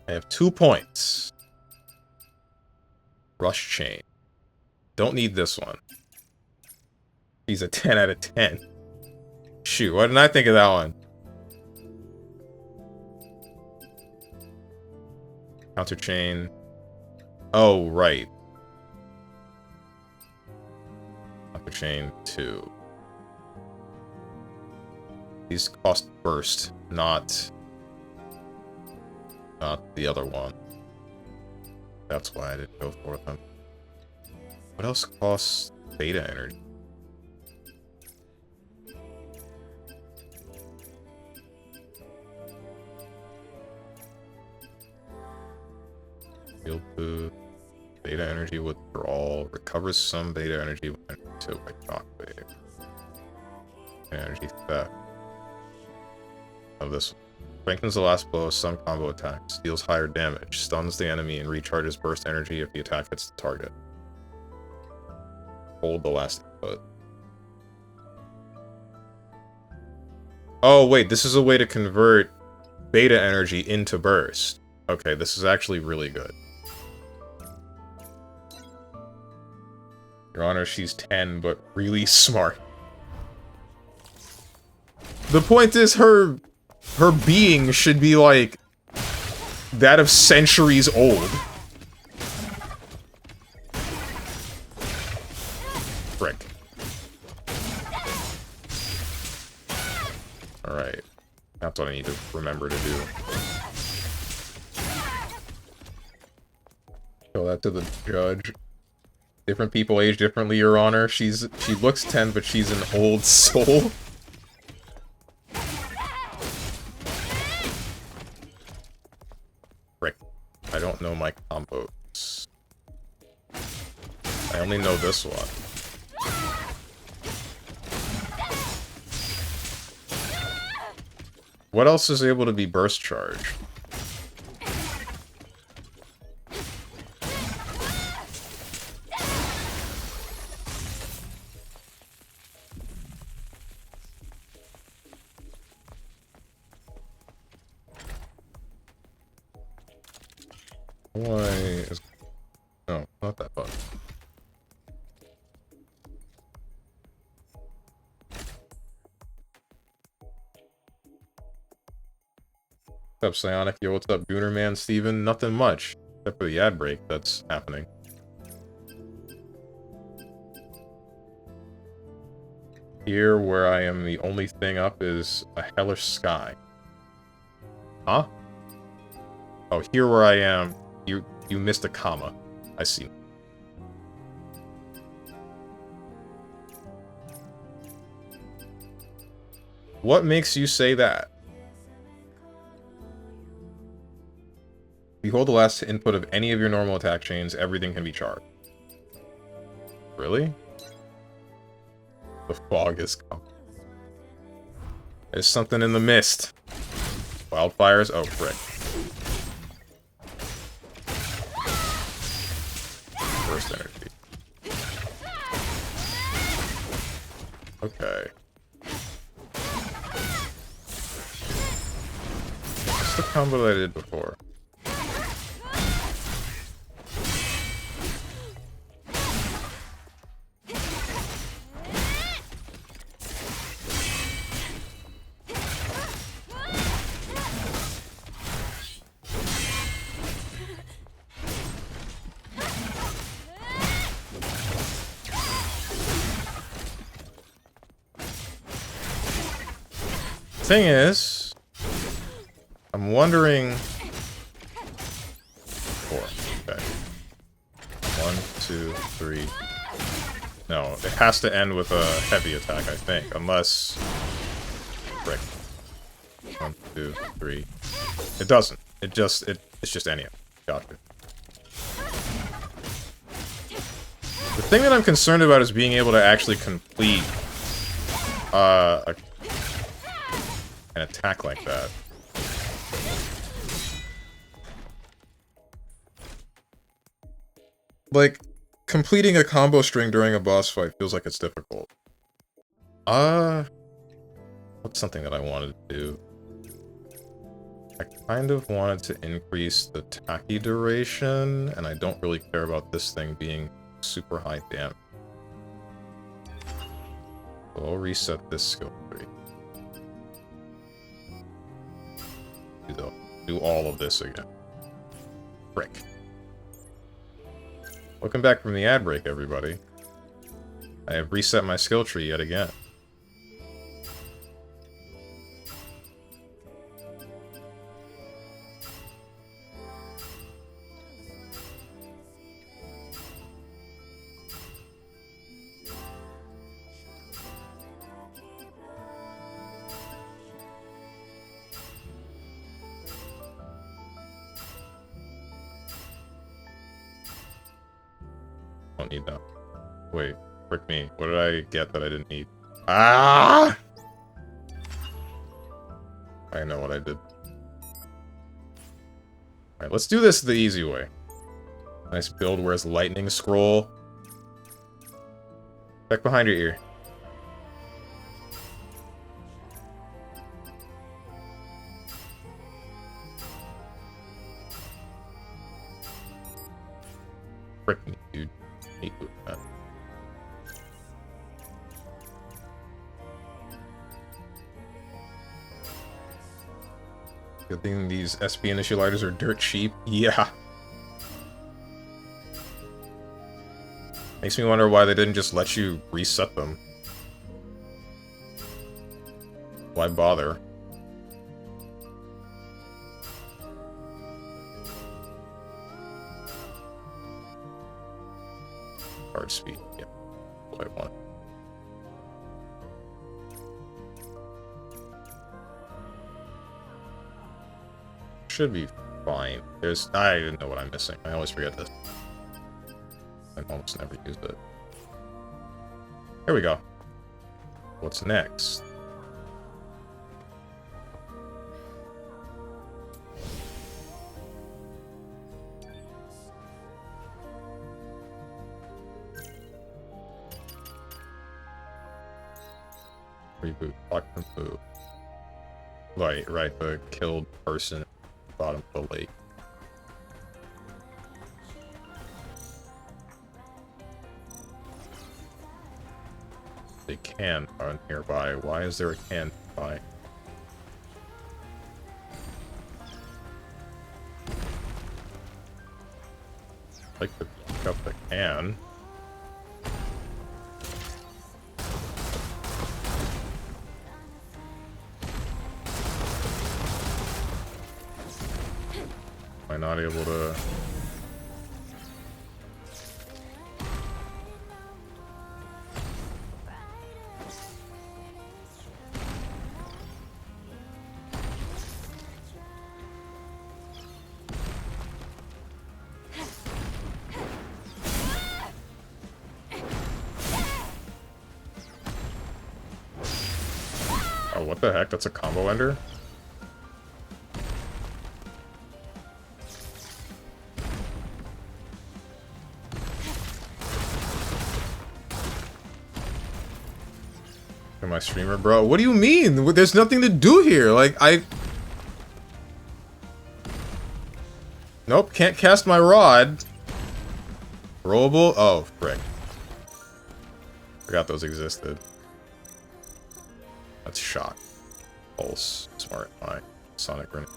S1: I have 2 points. Rush chain. Don't need this one. He's a 10 out of 10. Shoot, why didn't I think of that one? Counter chain. Oh, right. Counter chain 2. These cost burst, not the other one. That's why I didn't go for them. What else costs beta energy? Field food, beta energy withdrawal, recovers some beta energy when took by shockwave. Energy theft. Of this one. Strengthens the last blow of some combo attacks, deals higher damage, stuns the enemy, and recharges burst energy if the attack hits the target. Hold the last input. Oh wait, this is a way to convert beta energy into burst. Okay, this is actually really good. Your Honor, she's 10, but really smart. The point is, her being should be, like, that of centuries old. Frick. Alright. That's what I need to remember to do. Show that to the judge. Different people age differently, Your Honor. She looks 10, but she's an old soul. Frick. I don't know my combos. I only know this one. What else is able to be burst charged? Why is... No, not that button. What's up, Psionic? Yo, what's up, StrongmanSteven? Nothing much. Except for the ad break that's happening. Here, where I am, the only thing up is a hellish sky. Huh? Oh, here where I am, you missed a comma. I see. What makes you say that? Behold the last input of any of your normal attack chains, everything can be charged. Really? The fog is coming. There's something in the mist. Wildfires? Oh, frick. Burst energy. Okay. What's the combo that I did before? Thing is, I'm wondering. 4. Okay. 1, 2, 3. No, it has to end with a heavy attack, I think, unless. Frick. 1, 2, 3. It doesn't. It's just any of them. Gotcha. The thing that I'm concerned about is being able to actually complete an attack like that. Like, completing a combo string during a boss fight feels like it's difficult. What's something that I wanted to do? I kind of wanted to increase the tacky duration, and I don't really care about this thing being super high damage. So I'll reset this skill tree. Do all of this again. Frick. Welcome back from the ad break, everybody. I have reset my skill tree yet again. Don't need that. Wait, frick me. What did I get that I didn't need? Ah! I know what I did. Alright, let's do this the easy way. Nice build, where's lightning scroll? Back behind your ear. Frick me, dude. I hate doing that. Good thing these SP initializers are dirt cheap. Yeah. Makes me wonder why they didn't just let you reset them. Why bother? Hard speed, yeah. What I want. Should be fine. I didn't know what I'm missing. I always forget this. I almost never use it. Here we go. What's next? Reboot. Lock and move. Right, the killed person at the bottom of the lake. A can are nearby. Why is there a can nearby? I'd like to pick up the can. Am I not able to... Oh, what the heck? That's a combo ender? Am I streamer, bro? What do you mean? There's nothing to do here. Like, Nope, can't cast my rod. Rollable? Oh, frick. Forgot those existed. That's shock. Pulse. Smart mine. Sonic grenade.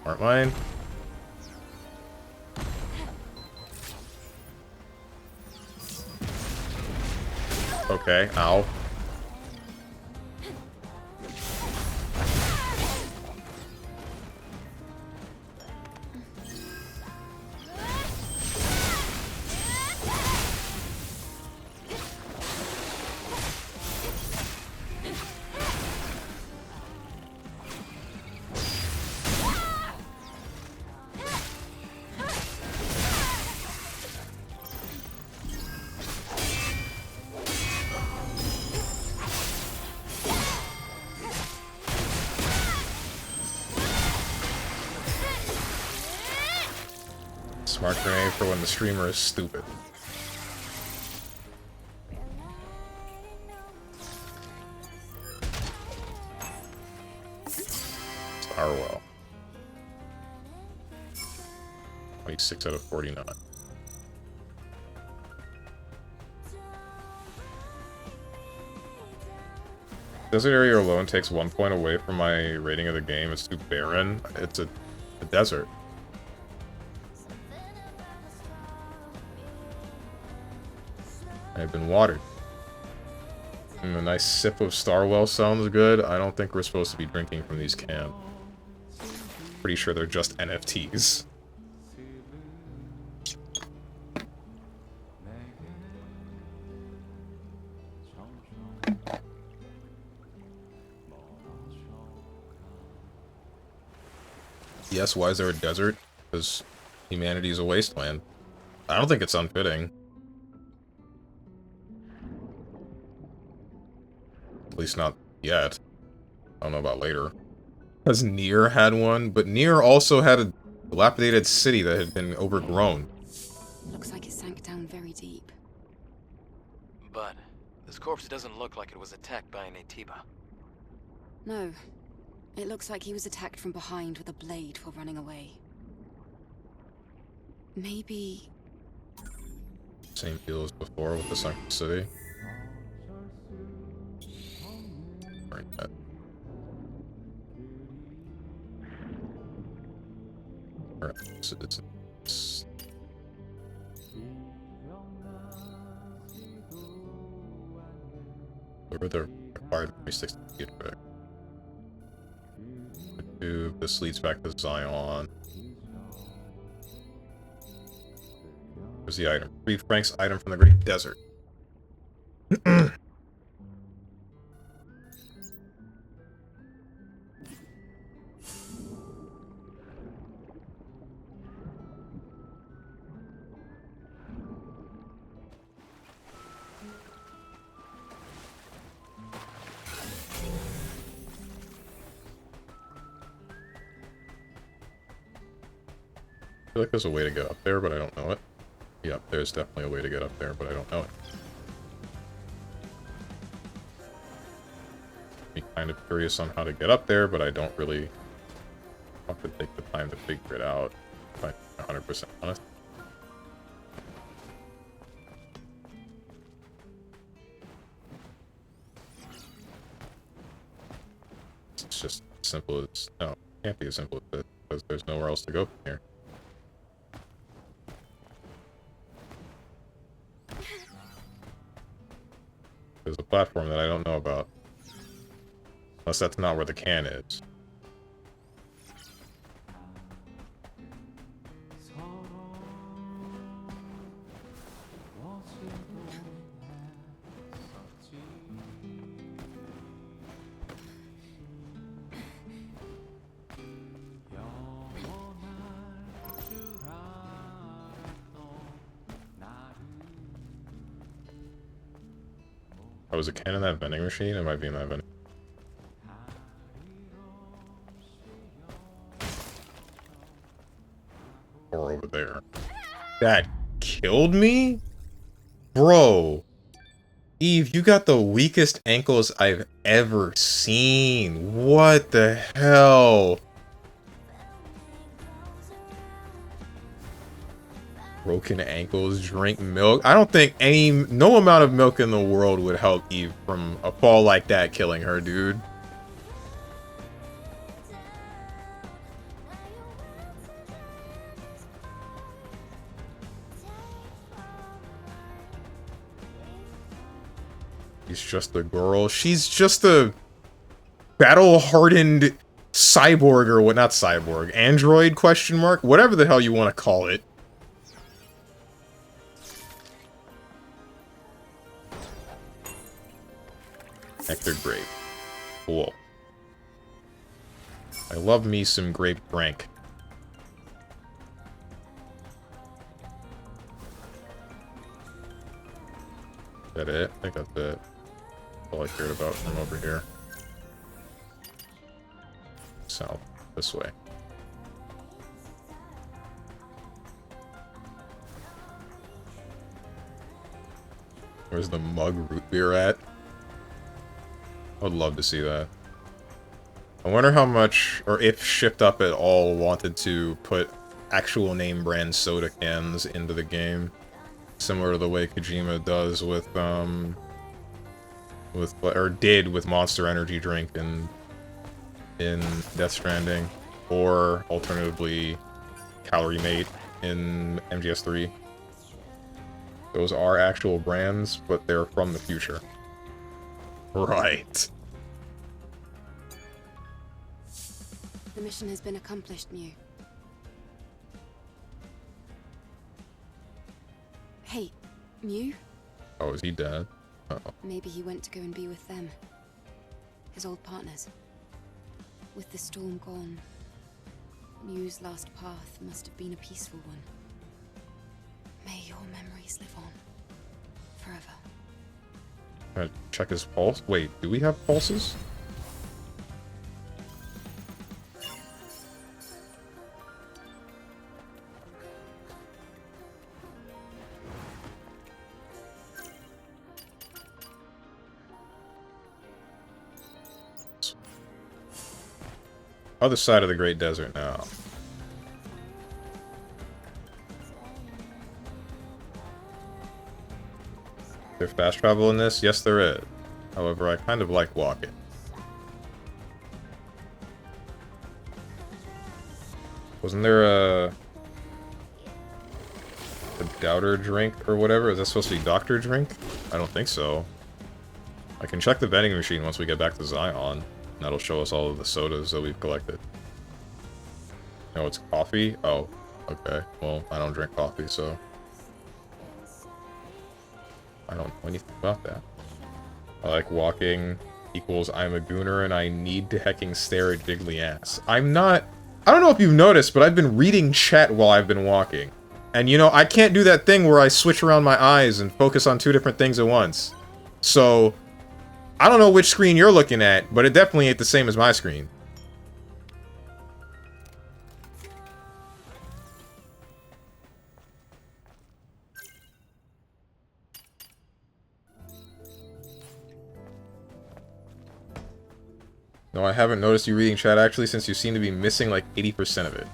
S1: Smart mine. Okay, ow. Smart grenade for when the streamer is stupid. Starwell. 26 out of 49. Desert area alone takes 1 point away from my rating of the game. It's too barren. It's a desert. I've been watered. And a nice sip of Starwell sounds good. I don't think we're supposed to be drinking from these cans. Pretty sure they're just NFTs. Yes, why is there a desert? Because humanity is a wasteland. I don't think it's unfitting. At least not yet. I don't know about later. Because Nier had one, but Nier also had a dilapidated city that had been overgrown.
S2: Looks like it sank down very deep.
S3: But this corpse doesn't look like it was attacked by an Atiba.
S2: No. It looks like he was attacked from behind with a blade while running away. Maybe...
S1: Same deal as before with the sunken city. Right, that. Alright, so it's where the required 360 feedback. This leads back to Zion. Where's the item? 3 Frank's item from the Great Desert. I feel like there's a way to get up there, but I don't know it. Yep, there's definitely a way to get up there, but I don't know it. I'm kind of curious on how to get up there, but I don't really want to take the time to figure it out, if I'm 100% honest. It's just as simple as... No, it can't be as simple as this, because there's nowhere else to go from here. There's a platform that I don't know about. Unless that's not where the can is. Oh, was a can in that vending machine? It might be in that vending. Or over there. That killed me? Bro. Eve, you got the weakest ankles I've ever seen. What the hell? Broken ankles, drink milk. I don't think no amount of milk in the world would help Eve from a fall like that killing her, dude. She's just a girl. She's just a battle-hardened cyborg or what? Not cyborg. Android? Question mark? Whatever the hell you want to call it. Nectar grape. Cool. I love me some grape drink. Is that it? I think that's it. All I cared about from over here. South. This way. Where's the mug root beer at? I would love to see that. I wonder how much, or if Shipped Up at all wanted to put actual name brand soda cans into the game. Similar to the way Kojima does with, or did with Monster Energy drink in Death Stranding. Or, alternatively, Calorie Mate in MGS3. Those are actual brands, but they're from the future. Right.
S2: The mission has been accomplished, Mew. Hey, Mew?
S1: Oh, is he dead? Uh-oh.
S2: Maybe he went to go and be with them. His old partners. With the storm gone, Mew's last path must have been a peaceful one. May your memories live on. Forever.
S1: Check his pulse. Wait, do we have pulses? Other side of the Great Desert now. There's fast travel in this? Yes, there is. However, I kind of like walking. Wasn't there a doubter drink or whatever? Is that supposed to be doctor drink? I don't think so. I can check the vending machine once we get back to Zion. That'll show us all of the sodas that we've collected. No, it's coffee? Oh, okay. Well, I don't drink coffee, so I don't know anything about that. I like walking equals I'm a gooner and I need to hecking stare at Jiggly ass. I'm not... I don't know if you've noticed, but I've been reading chat while I've been walking. And you know, I can't do that thing where I switch around my eyes and focus on two different things at once. So, I don't know which screen you're looking at, but it definitely ain't the same as my screen. No, I haven't noticed you reading chat actually, since you seem to be missing like 80% of it.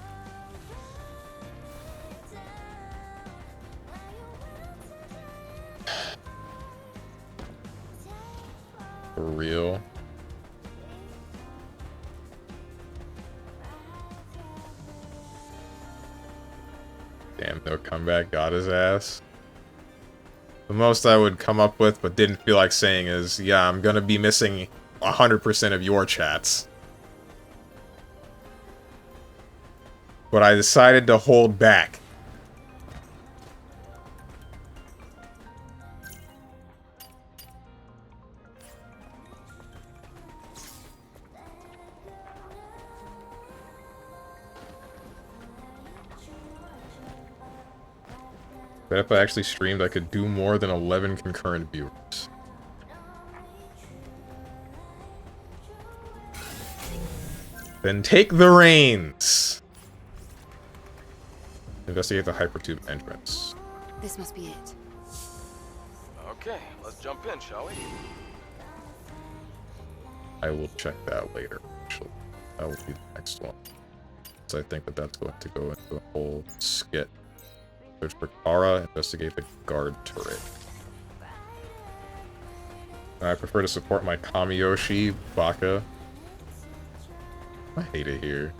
S1: For real? Damn, no comeback, got his ass. The most I would come up with, but didn't feel like saying is, yeah, I'm gonna be missing 100% of your chats. But I decided to hold back. But if I actually streamed, I could do more than 11 concurrent viewers. Then take the reins! Investigate the hypertube entrance.
S2: This must be it.
S3: Okay, let's jump in, shall we?
S1: I will check that later, actually. That will be the next one. So I think that that's going to go into a whole skit. Search for Kara, investigate the guard turret. I prefer to support my Kamiyoshi, Baka. I hate it here.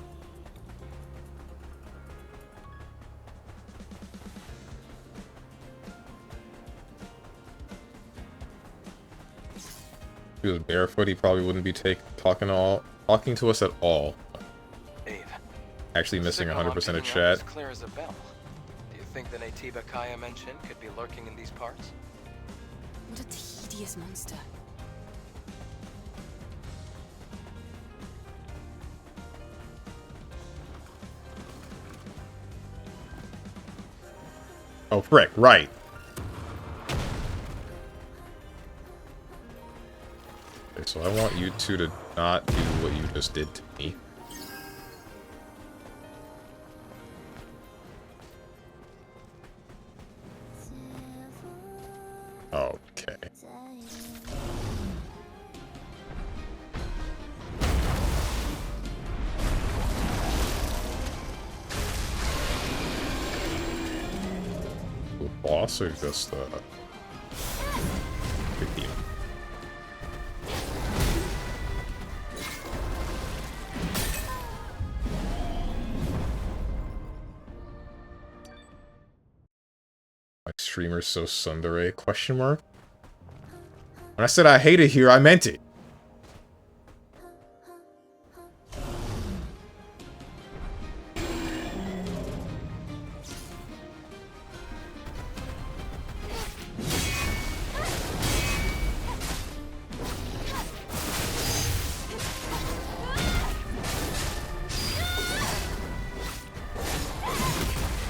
S1: If he was barefoot, he probably wouldn't be talking to us at all.
S3: Eve.
S1: Actually missing 100% of
S3: As
S1: chat.
S3: clear as a bell. Do you think the Natiba Kaya mentioned could be lurking in these parts?
S2: What a tedious monster.
S1: Oh, frick, right. Okay, so I want you two to not do what you just did to me. Okay. The boss or just the team? My streamer's so tsundere? Question mark? When I said I hate it here, I meant it.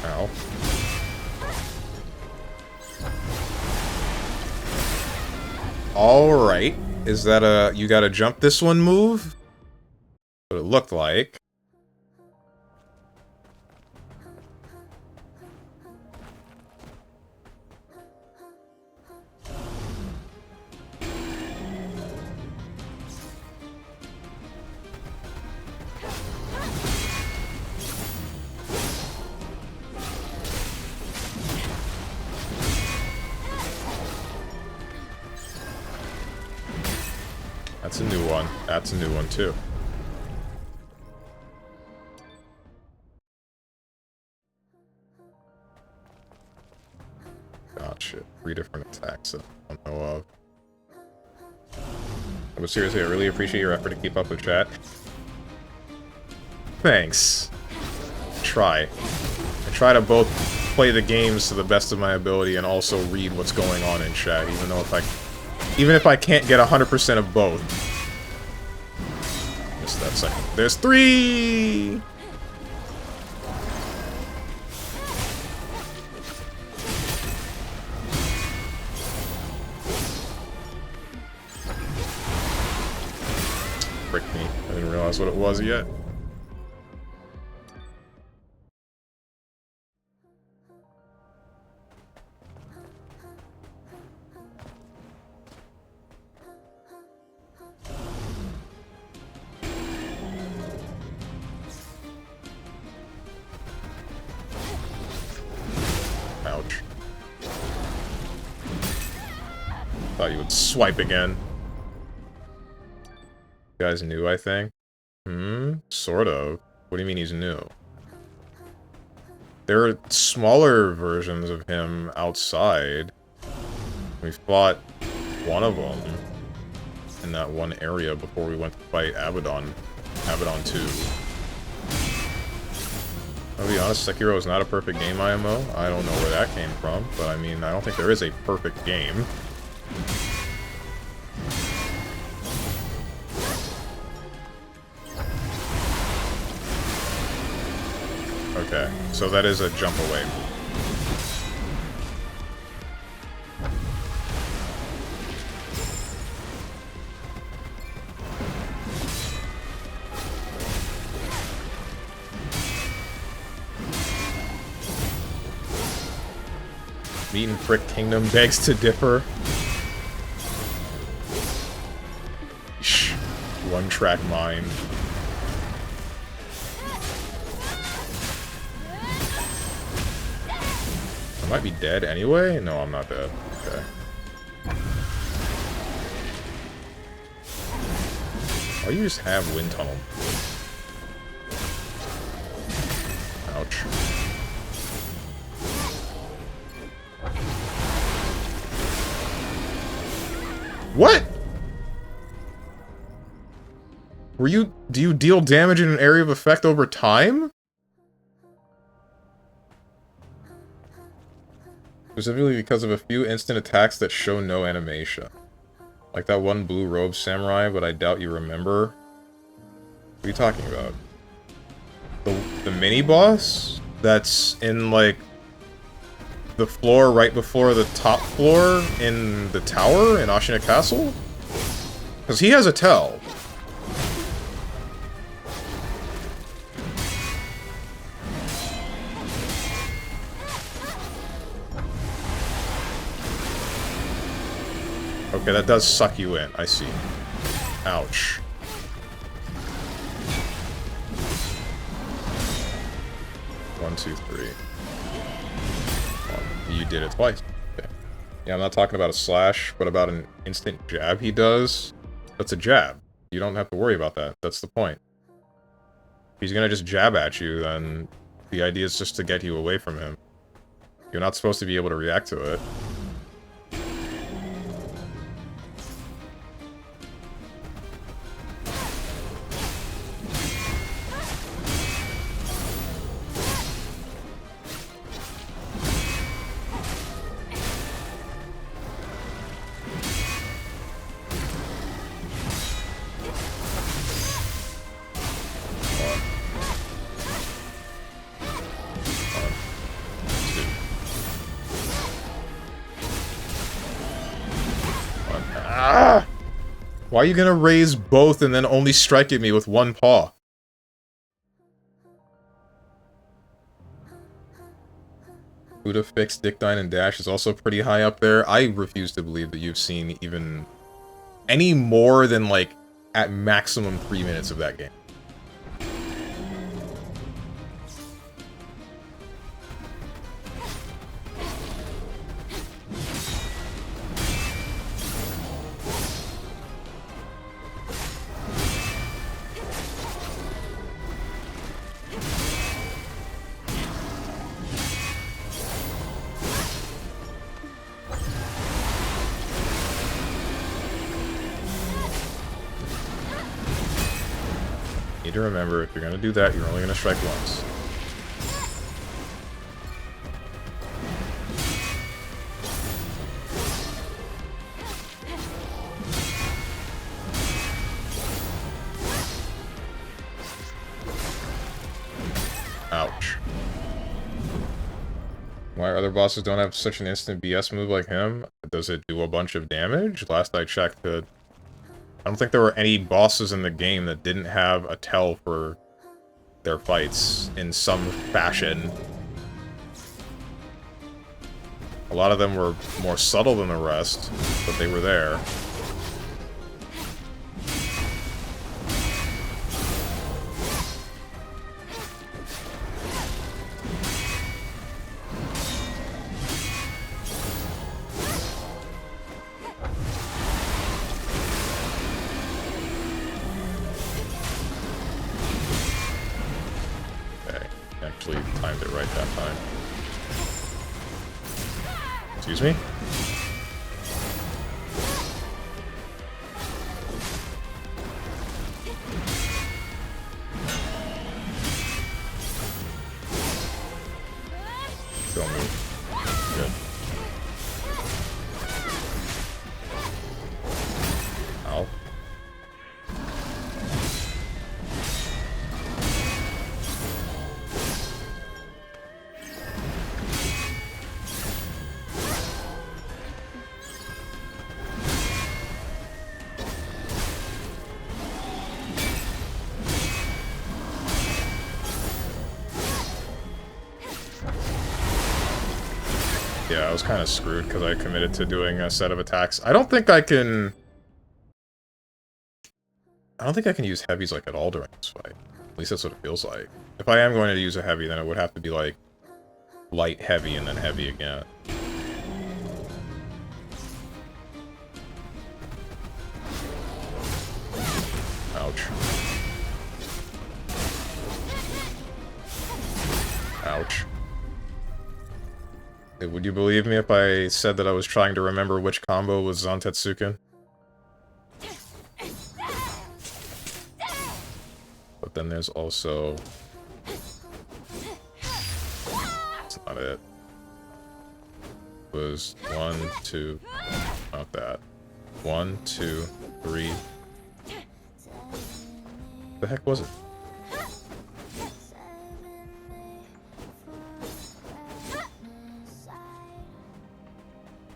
S1: Ow. Alright. Is that a you gotta jump this one move? What it looked like. That's a new one. That's a new one, too. Gotcha. 3 different attacks that I don't know of. But seriously, I really appreciate your effort to keep up with chat. Thanks. I try to both play the games to the best of my ability and also read what's going on in chat, even if I can't get 100% of both. Missed that second. There's 3! Frick me. I didn't realize what it was yet. Ouch. Thought you would swipe again. You guys new, I think? Sort of. What do you mean he's new? There are smaller versions of him outside. We fought one of them in that one area before we went to fight Abaddon. Abaddon 2. I'll be honest, Sekiro is not a perfect game IMO. I don't know where that came from, but I mean, I don't think there is a perfect game. Okay, so that is a jump away. Meat and Frick Kingdom begs to differ. One-track mind. I might be dead anyway? No, I'm not dead. Okay. Why do you just have wind tunnel? Ouch. What? Do you deal damage in an area of effect over time? Specifically because of a few instant attacks that show no animation. Like that one blue robe samurai, but I doubt you remember. What are you talking about? The mini-boss? That's in, like, the floor right before the top floor in the tower in Ashina Castle? Because he has a tell. Okay, that does suck you in. I see. Ouch. One, two, three. You did it twice. Okay. Yeah, I'm not talking about a slash, but about an instant jab he does. That's a jab. You don't have to worry about that. That's the point. If he's gonna just jab at you, then the idea is just to get you away from him. You're not supposed to be able to react to it. Why are you gonna raise both and then only strike at me with one paw? Buddha Fix, Dick Dine, and Dash is also pretty high up there. I refuse to believe that you've seen even any more than, like, at maximum 3 minutes of that game. Need to remember, if you're gonna do that, you're only gonna strike once. Ouch. Why other bosses don't have such an instant BS move like him? Does it do a bunch of damage? Last I checked, I don't think there were any bosses in the game that didn't have a tell for their fights in some fashion. A lot of them were more subtle than the rest, but they were there. Timed it right that time. Excuse me? Don't move. Good. Ow. Yeah, I was kind of screwed because I committed to doing a set of attacks. I don't think I can... I don't think I can use heavies, like, at all during this fight. At least that's what it feels like. If I am going to use a heavy, then it would have to be, like, light heavy and then heavy again. Ouch. Ouch. Would you believe me if I said that I was trying to remember which combo was Zantetsuken? But then there's also... That's not it. It was 1, 2... Not that. 1, 2, 3... The heck was it?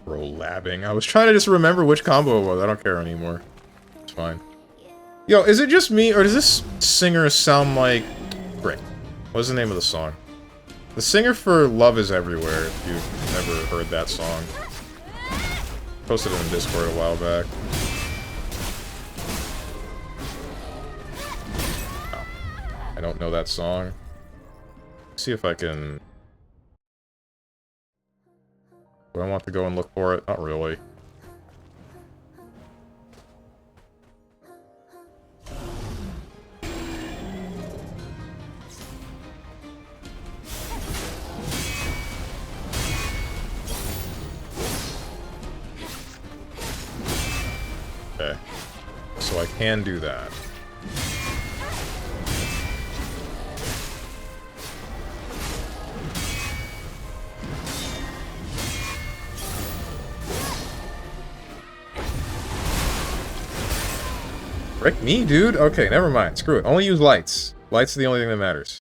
S1: Bro, labbing. I was trying to just remember which combo it was. I don't care anymore. It's fine. Yo, is it just me, or does this singer sound like... Frick. What's the name of the song? The singer for Love Is Everywhere, if you've never heard that song. Posted it in Discord a while back. Oh, I don't know that song. Let's see if I can... Do I want to go and look for it? Not really. Okay. So I can do that. Frick me, dude? Okay, never mind. Screw it. Only use lights. Lights are the only thing that matters.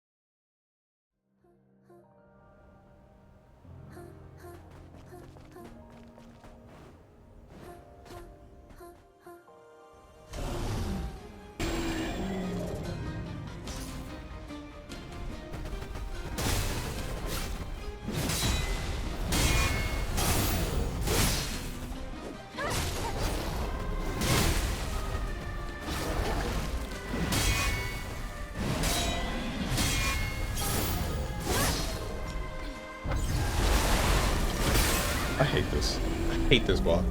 S1: I hate this. I hate this block.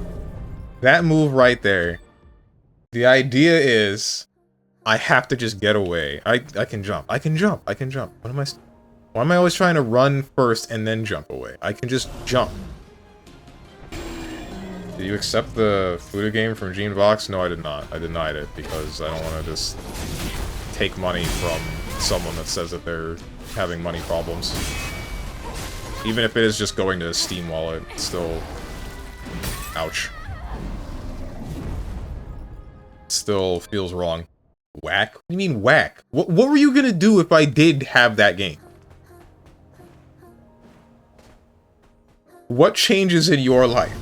S1: That move right there. The idea is, I have to just get away. I can jump. I can jump. I can jump. What am I... Why am I always trying to run first and then jump away? I can just jump. Did you accept the Fuda game from Gene Vox? No, I did not. I denied it because I don't want to just take money from someone that says that they're having money problems. Even if it is just going to a Steam wallet, it's still... Ouch. Still feels wrong. Whack? What do you mean whack? What were you gonna do if I did have that game? What changes in your life?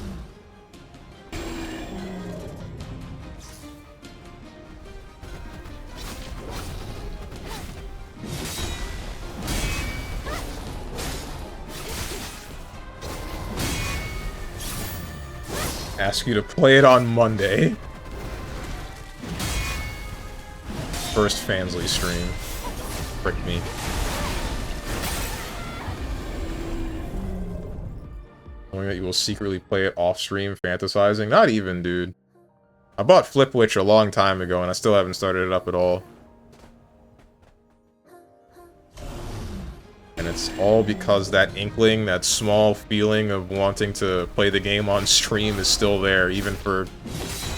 S1: Ask you to play it on Monday. First Fansly stream. Frick me. Knowing that you will secretly play it off stream, fantasizing? Not even, dude. I bought Flipwitch a long time ago and I still haven't started it up at all. And it's all because that inkling, that small feeling of wanting to play the game on stream is still there, even for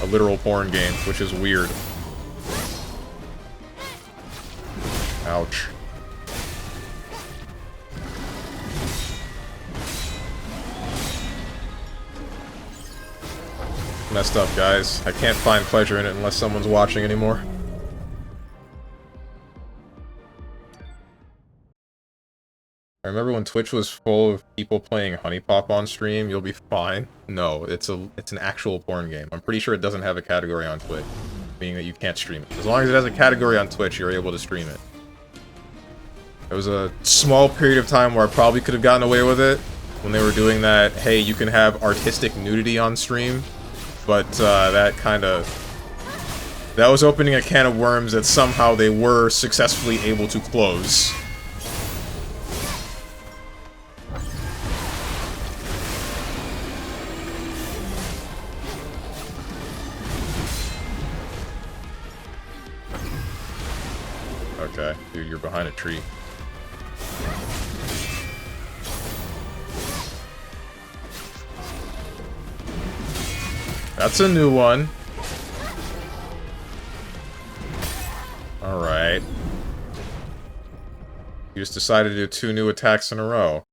S1: a literal porn game, which is weird. Ouch. Messed up, guys. I can't find pleasure in it unless someone's watching anymore. I remember when Twitch was full of people playing Honey Pop on stream, you'll be fine. No, it's an actual porn game. I'm pretty sure it doesn't have a category on Twitch, meaning that you can't stream it. As long as it has a category on Twitch, you're able to stream it. There was a small period of time where I probably could have gotten away with it, when they were doing that, hey, you can have artistic nudity on stream, but that kind of That was opening a can of worms that somehow they were successfully able to close. Okay, dude, you're behind a tree. That's a new one. Alright. You just decided to do 2 new attacks in a row.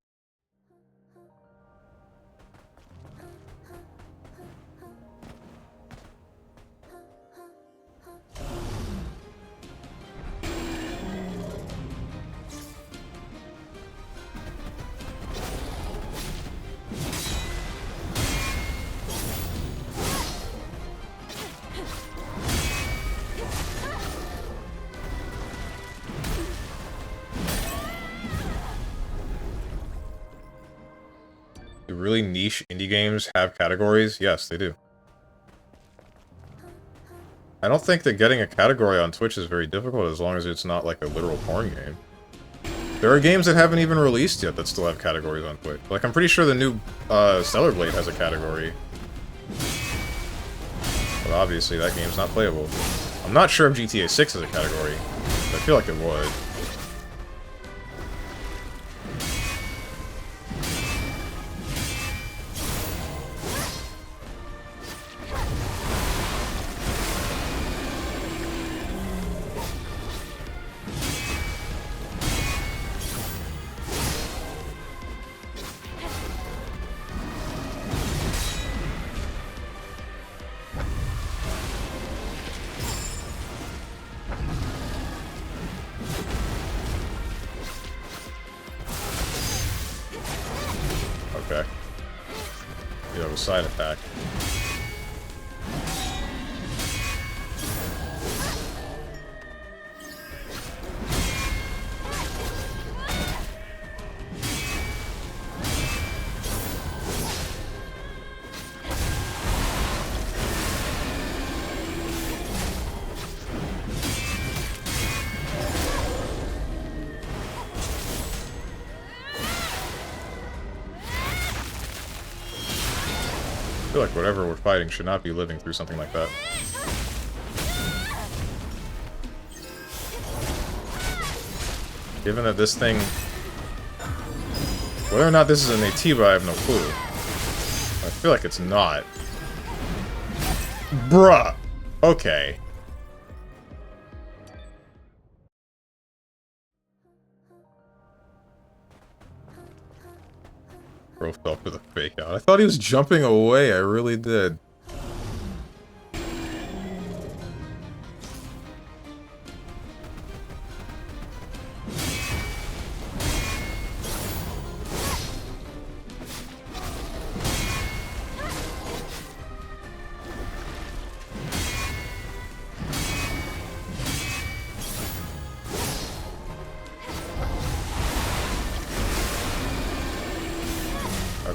S1: Do really niche indie games have categories? Yes, they do. I don't think that getting a category on Twitch is very difficult as long as it's not like a literal porn game. There are games that haven't even released yet that still have categories on Twitch. Like, I'm pretty sure the new Stellar Blade has a category. But obviously that game's not playable. I'm not sure if GTA 6 has a category. But I feel like it would. Okay. You have a side attack. I feel like whatever we're fighting should not be living through something like that. Given that this thing... Whether or not this is an AT, I have no clue. I feel like it's not. Bruh! Okay. Bro fell for the fake out. I thought he was jumping away, I really did.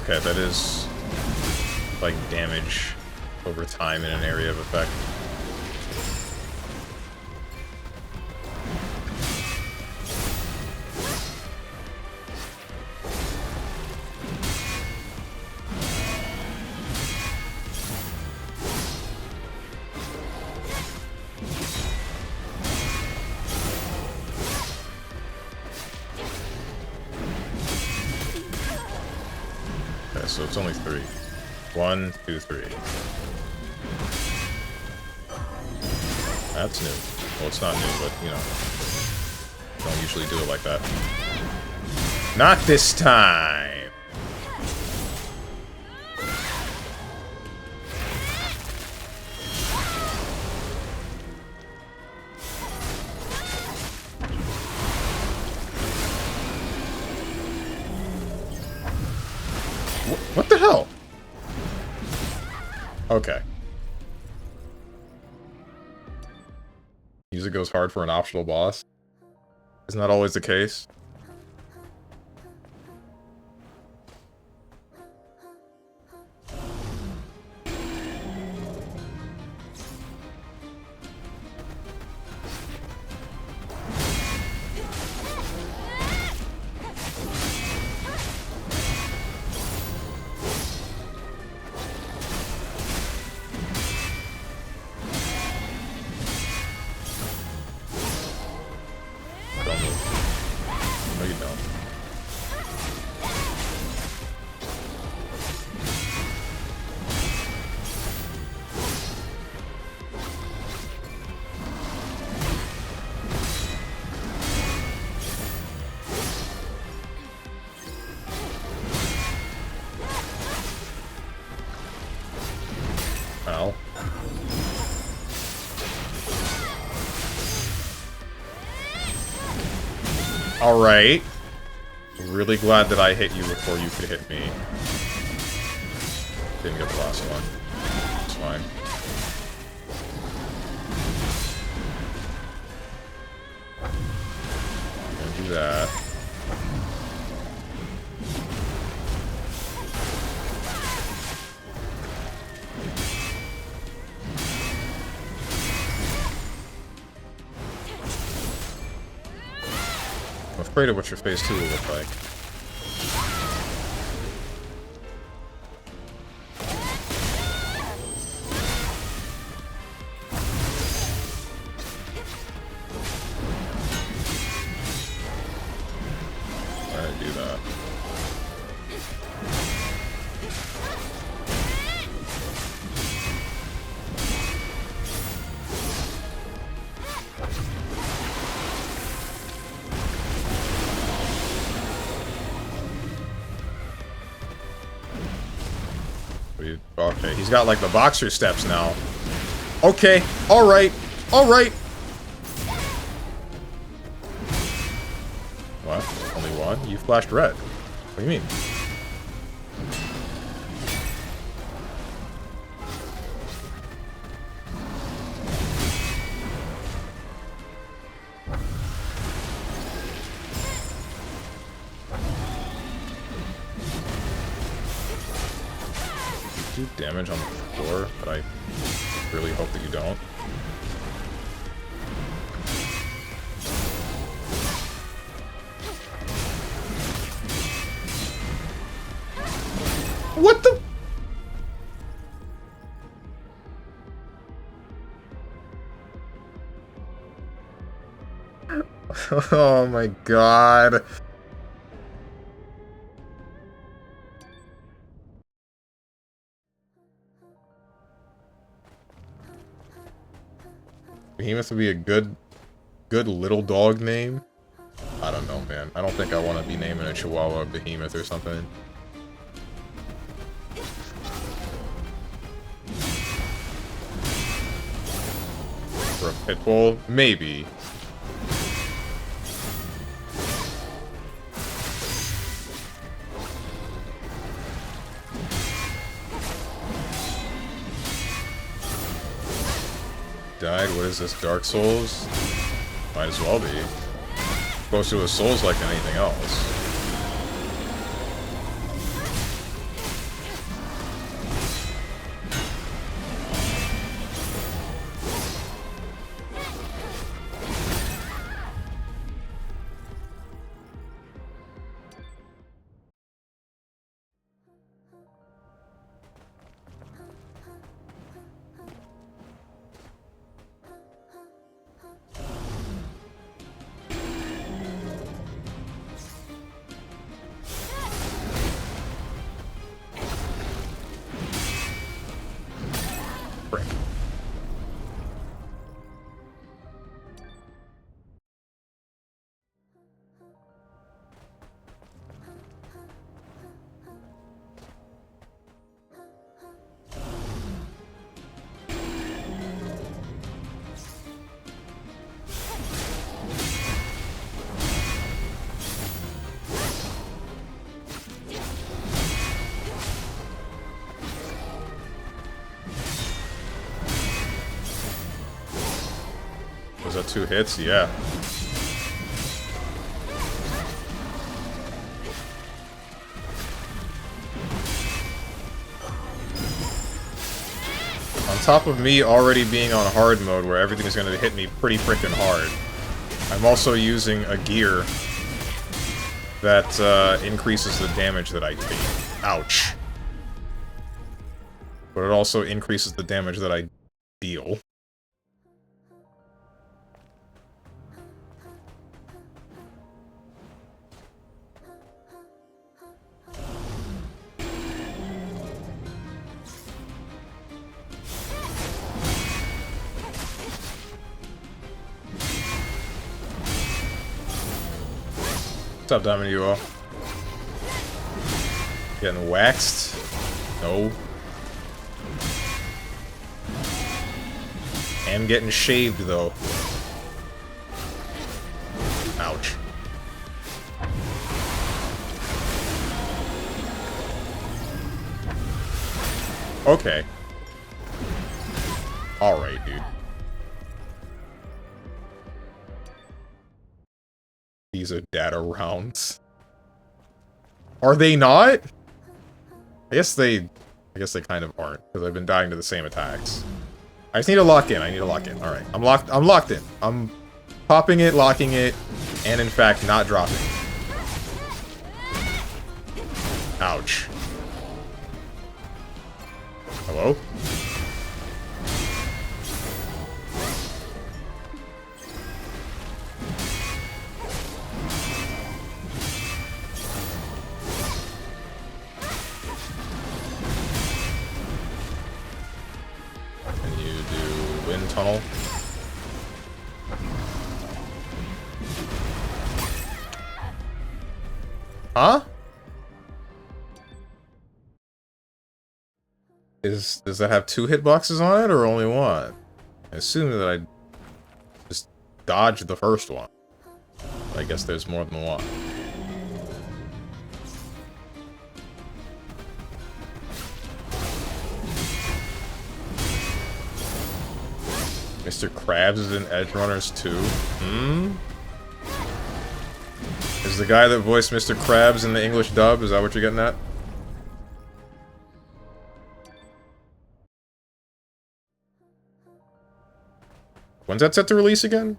S1: Okay, that is like damage over time in an area of effect. Okay, so it's only 3. 1, 2, 3. That's new. Well, it's not new, but, you know, don't usually do it like that. Not this time! What the hell? Okay. Usually goes hard for an optional boss. Isn't that always the case? know. Ow. Alright. Really glad that I hit you before you could hit me. Didn't get the last one. It's fine. I'm gonna do that. I'm afraid of what your phase 2 will look like. Alright, do that. Okay, he's got like the boxer steps now. Okay, alright, alright. What? Only one? You flashed red. What do you mean? Do damage on the floor, but I really hope that you don't. What the? Oh my god. Behemoth would be a good little dog name. I don't know, man. I don't think I want to be naming a Chihuahua Behemoth or something. For a pit bull? Maybe. Died? What is this? Dark Souls? Might as well be. Close to a Souls like anything else. Was that 2 hits? Yeah. On top of me already being on hard mode where everything's going to hit me pretty freaking hard, I'm also using a gear that increases the damage that I take. Ouch. But it also increases the damage that I deal. What's up, Diamond, you all? Getting waxed? No. Am getting shaved, though. Ouch. Okay. Alright, dude. These are data rounds. Are they not? I guess they kind of aren't, because I've been dying to the same attacks. I just need to lock in. I need to lock in. Alright. I'm locked in. I'm popping it, locking it, and in fact not dropping. Ouch. Hello? Can you do wind tunnel? Huh? Does that have 2 hitboxes on it, or only one? I assume that I just dodged the first one. But I guess there's more than one. Mr. Krabs is in Edge Runners 2. Is the guy that voiced Mr. Krabs in the English dub, is that what you're getting at? When's that set to release again?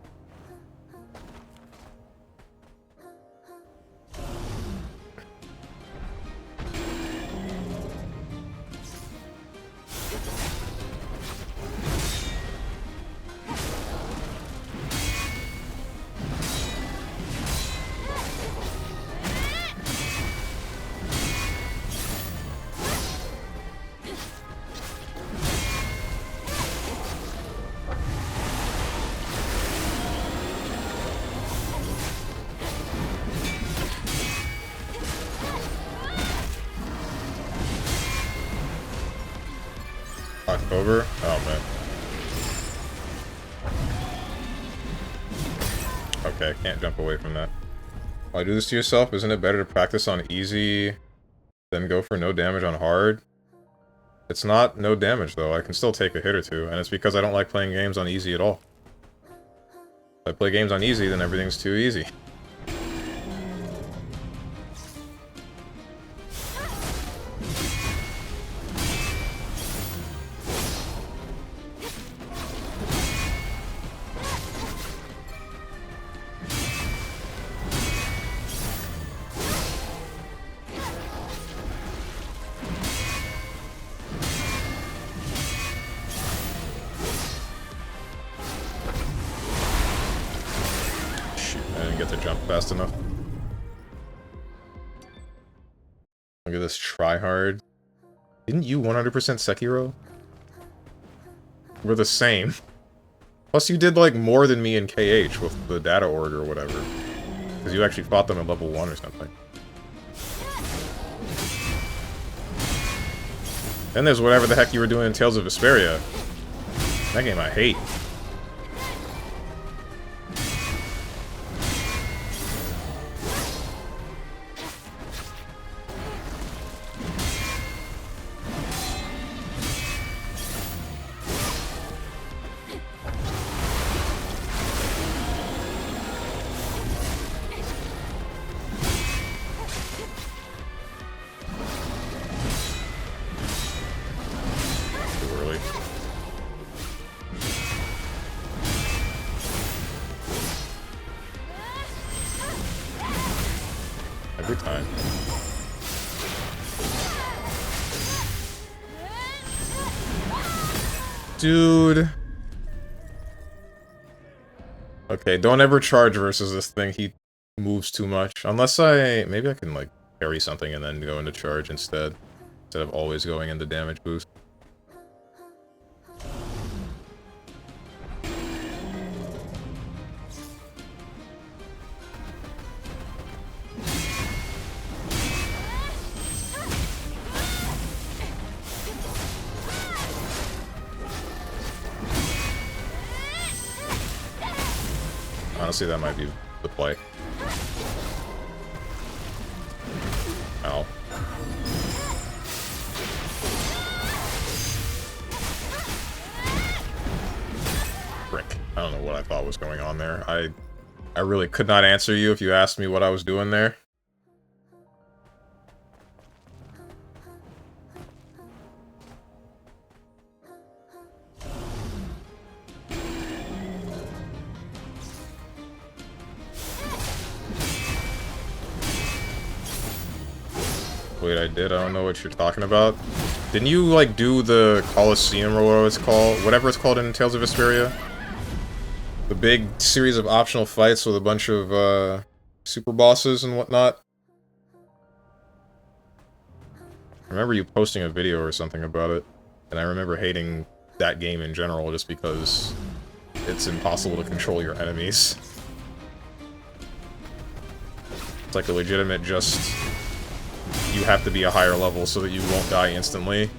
S1: October? Oh, man. Okay, can't jump away from that. Why do this to yourself? Isn't it better to practice on easy than go for no damage on hard? It's not no damage, though. I can still take a hit or two, and it's because I don't like playing games on easy at all. If I play games on easy, then everything's too easy. Fast enough. Look at this tryhard. Didn't you 100% Sekiro? We're the same. Plus you did like more than me in KH with the data org or whatever. Because you actually fought them at level 1 or something. Then there's whatever the heck you were doing in Tales of Vesperia. That game I hate. Every time. Dude. Okay, don't ever charge versus this thing. He moves too much. Unless maybe I can, like, parry something and then go into charge instead. Instead of always going into damage boost. Honestly, that might be the play. Ow. Frick. I don't know what I thought was going on there. I really could not answer you if you asked me what I was doing there. Wait, I did? I don't know what you're talking about. Didn't you, like, do the Coliseum or whatever it's called? Whatever it's called in Tales of Vesperia? The big series of optional fights with a bunch of, super bosses and whatnot? I remember you posting a video or something about it, and I remember hating that game in general just because it's impossible to control your enemies. It's like a legitimate just... You have to be a higher level so that you won't die instantly.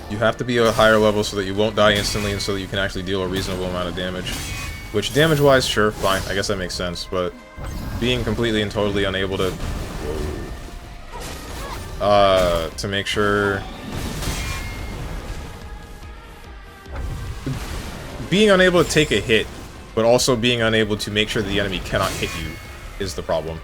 S1: You have to be a higher level so that you won't die instantly and so that you can actually deal a reasonable amount of damage. Which, damage-wise, sure, fine, I guess that makes sense, but being completely and totally unable to... to make sure... Being unable to take a hit, but also being unable to make sure the enemy cannot hit you is the problem.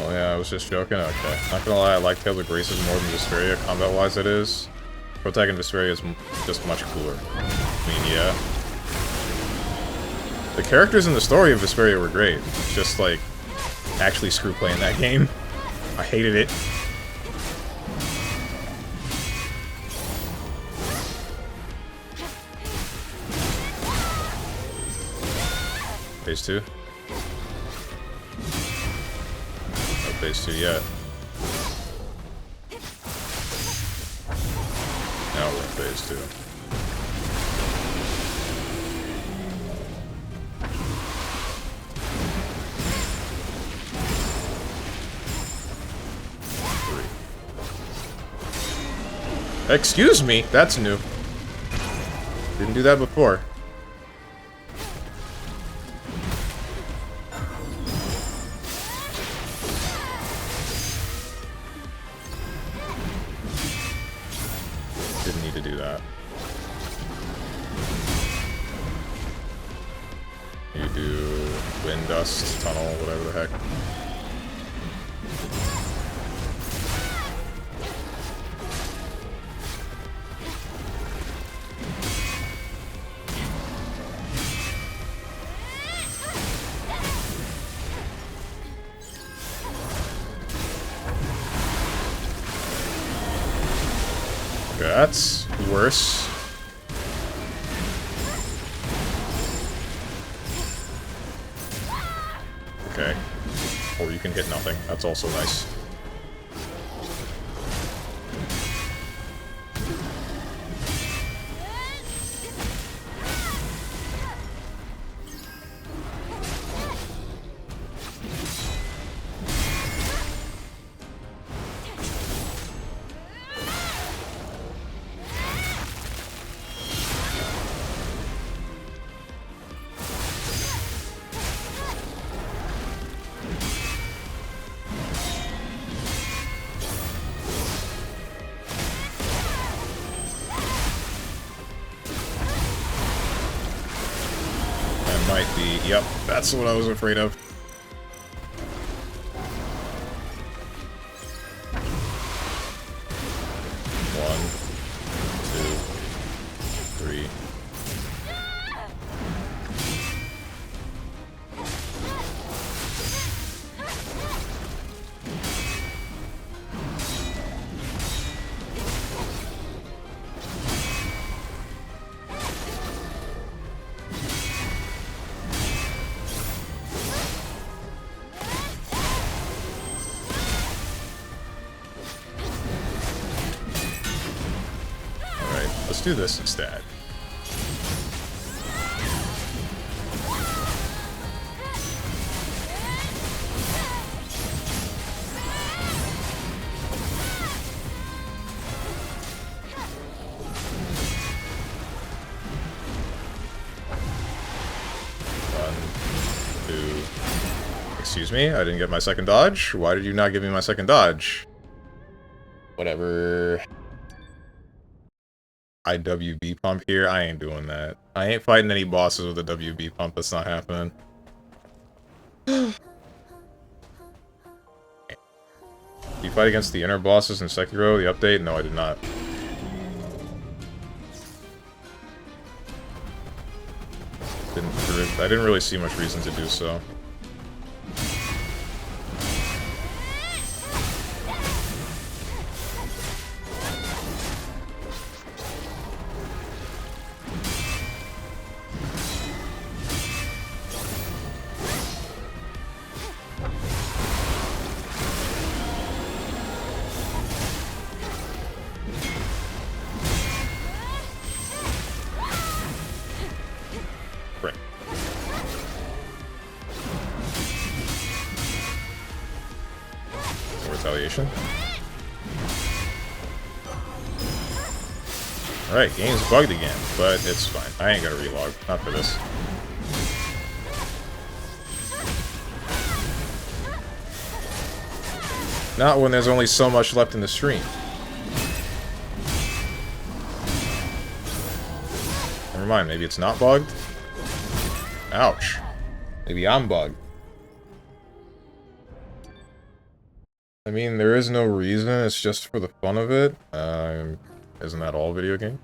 S1: Oh yeah, I was just joking? Okay. Not gonna lie, I like Tales of Graces more than Vesperia, combat-wise it is. Protag and Vesperia is just much cooler. I mean, yeah. The characters in the story of Vesperia were great. It's just, like, actually screw playing that game. I hated it. Phase 2? Phase 2 yet. Now we're in phase 2. Excuse me, that's new. Didn't do that before. Didn't need to do that. You do wind dust tunnel, whatever the heck. That's worse. Okay. Or you can hit nothing. That's also nice. Might be. Yep, that's what I was afraid of. One, two. let's do this instead. Excuse me, I didn't get my second dodge? Why did you not give me my second dodge? Whatever. IWB pump here? I ain't doing that. I ain't fighting any bosses with a WB pump, that's not happening. Did you fight against the inner bosses in Sekiro, the update? No, I did not. I didn't really see much reason to do so. Retaliation. Alright, game's bugged again, but it's fine. I ain't gonna relog. Not for this. Not when there's only so much left in the stream. Never mind, maybe it's not bugged? Ouch. Maybe I'm bugged. I mean, there is no reason, it's just for the fun of it. Isn't that all video game?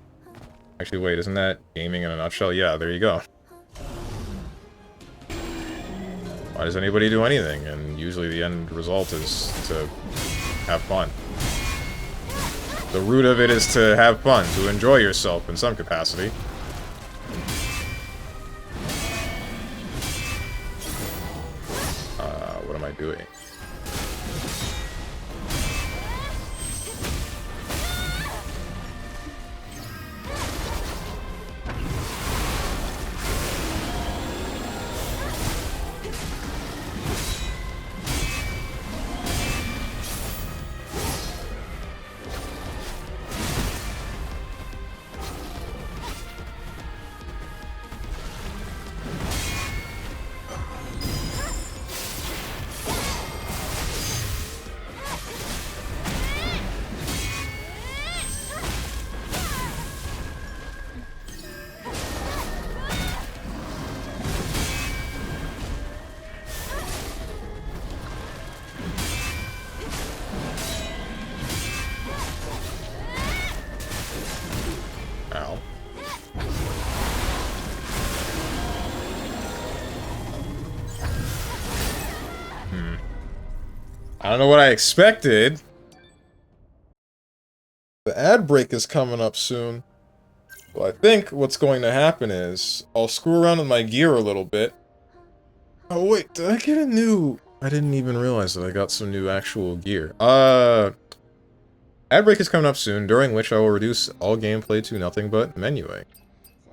S1: Actually, wait, isn't that gaming in a nutshell? Yeah, there you go. Why does anybody do anything? And usually the end result is to have fun. The root of it is to have fun, to enjoy yourself in some capacity. What am I doing? Ow. I don't know what I expected. The ad break is coming up soon. Well, I think what's going to happen is I'll screw around with my gear a little bit. Oh wait, did I get a new... I didn't even realize that I got some new actual gear. Ad break is coming up soon, during which I will reduce all gameplay to nothing but menuing.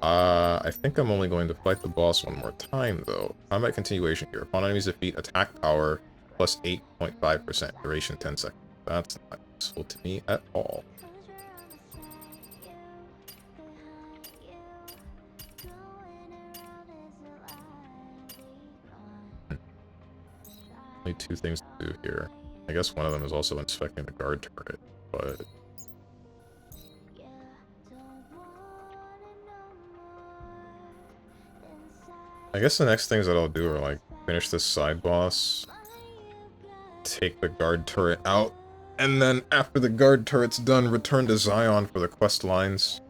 S1: I think I'm only going to fight the boss one more time, though. Combat continuation here. Upon enemies defeat, attack power plus 8.5%. Duration 10 seconds. That's not useful to me at all. Only two things to do here. I guess one of them is also inspecting the guard turret, but... I guess the next things that I'll do are, like, finish this side boss, take the guard turret out, and then after the guard turret's done, return to Zion for the quest lines,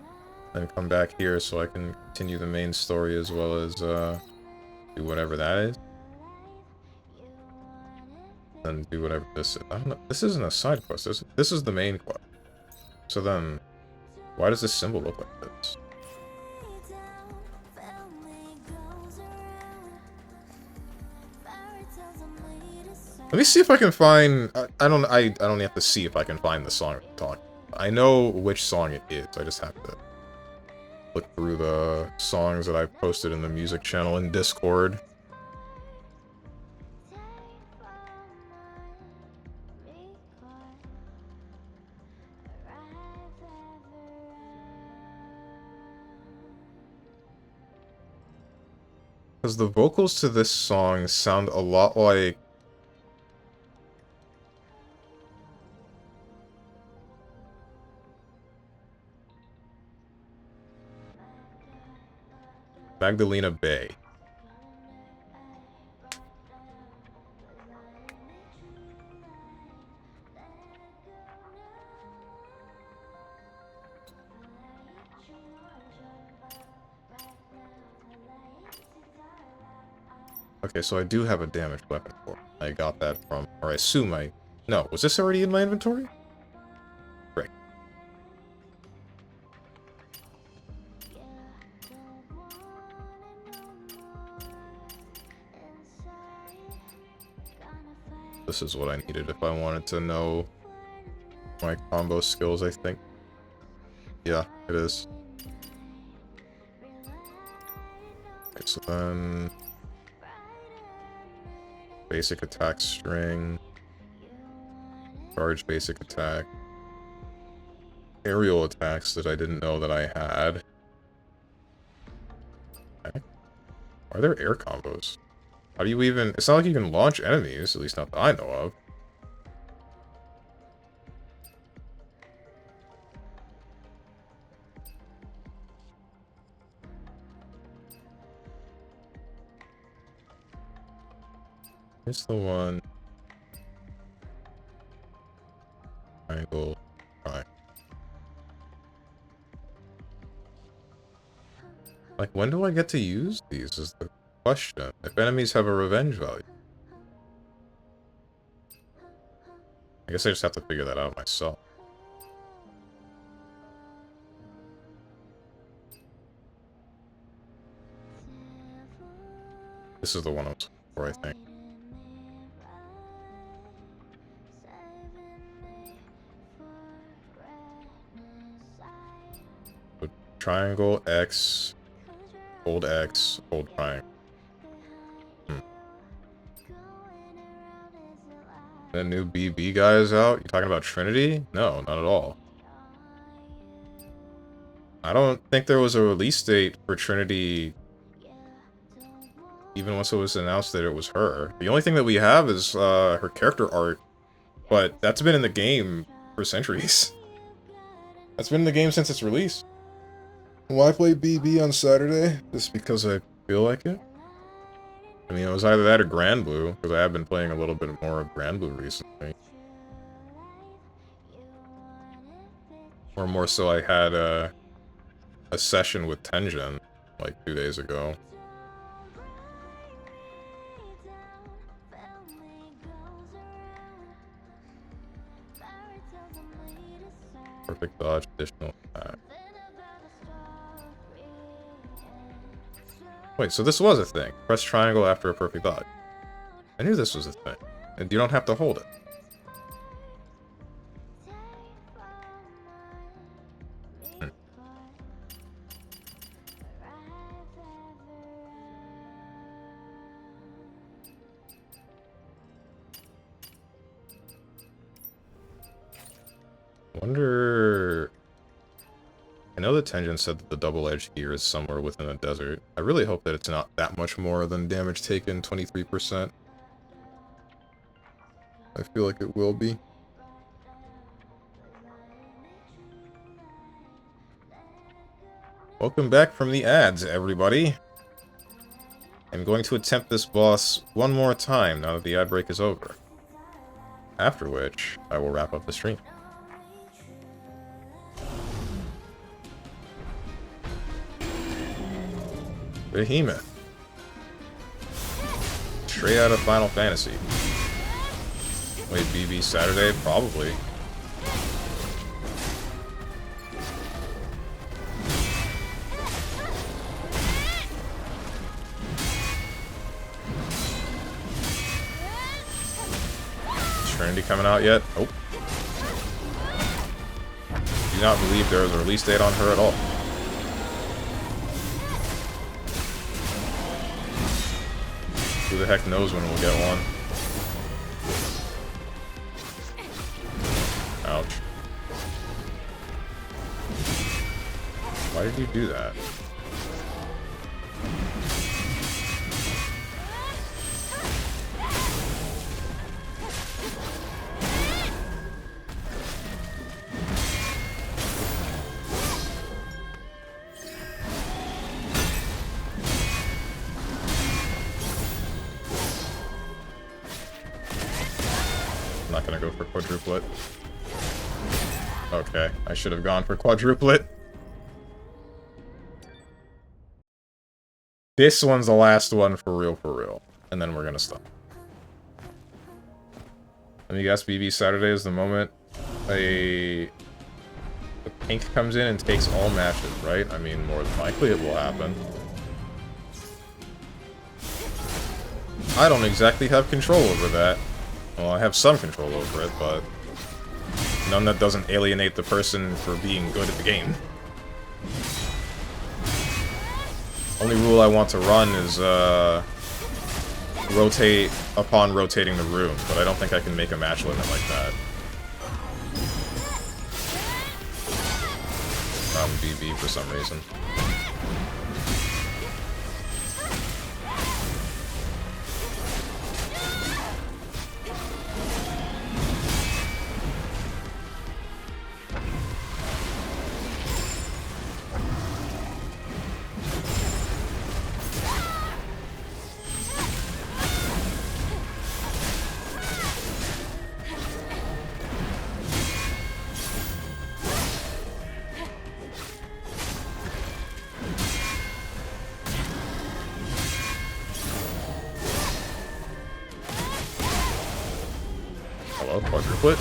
S1: then come back here so I can continue the main story as well as, do whatever that is. Then do whatever this is. I don't know. This isn't a side quest. This is the main quest. So then, why does this symbol look like this? Let me see if I can find... I don't have to see if I can find the song I'm talking about. I know which song it is. I just have to look through the songs that I've posted in the music channel in Discord. Because the vocals to this song sound a lot like Magdalena Bay. Okay, so I do have a damaged weapon for it. I got that from, or I assume I... No, was this already in my inventory? Right. This is what I needed if I wanted to know my combo skills, I think. Yeah, it is. Okay, so then... Basic attack string. Charge basic attack. Aerial attacks that I didn't know that I had. Okay. Are there air combos? How do you even... It's not like you can launch enemies, at least not that I know of. Here's the one. Triangle. Right. Like, when do I get to use these is the question. If enemies have a revenge value. I guess I just have to figure that out myself. This is the one I was looking for, I think. So, triangle, X, hold triangle. The new BB guy is out? You talking about Trinity? No, not at all. I don't think there was a release date for Trinity even once it was announced that it was her. The only thing that we have is her character art, but that's been in the game for centuries. That's been in the game since its release. Why play BB on Saturday? Just because I feel like it? I mean, it was either that or Grand Blue, because I have been playing a little bit more of Grand Blue recently. Or more so, I had a session with Tenjin, like 2 days ago. Perfect dodge, additional attack. Wait, so this was a thing. Press triangle after a perfect dodge. I knew this was a thing. And you don't have to hold it. Wonder... I know that Tenjin said that the double-edged gear is somewhere within the desert. I really hope that it's not that much more than damage taken, 23%. I feel like it will be. Welcome back from the ads, everybody. I'm going to attempt this boss one more time now that the ad break is over. After which, I will wrap up the stream. Behemoth. Straight out of Final Fantasy. Wait, BB Saturday? Probably. Is Trinity coming out yet? Nope. Do not believe there is a release date on her at all. Who the heck knows when we'll get one? Ouch. Why did you do that? I'm not gonna go for quadruplet. Okay, I should have gone for quadruplet. This one's the last one for real. And then we're gonna stop. Let me guess, BB Saturday is the moment the pink comes in and takes all matches, right? I mean, more than likely it will happen. I don't exactly have control over that. Well, I have some control over it, but none that doesn't alienate the person for being good at the game. Only rule I want to run is, rotate upon rotating the room, but I don't think I can make a match limit like that. BB for some reason. Hello, quadruplet?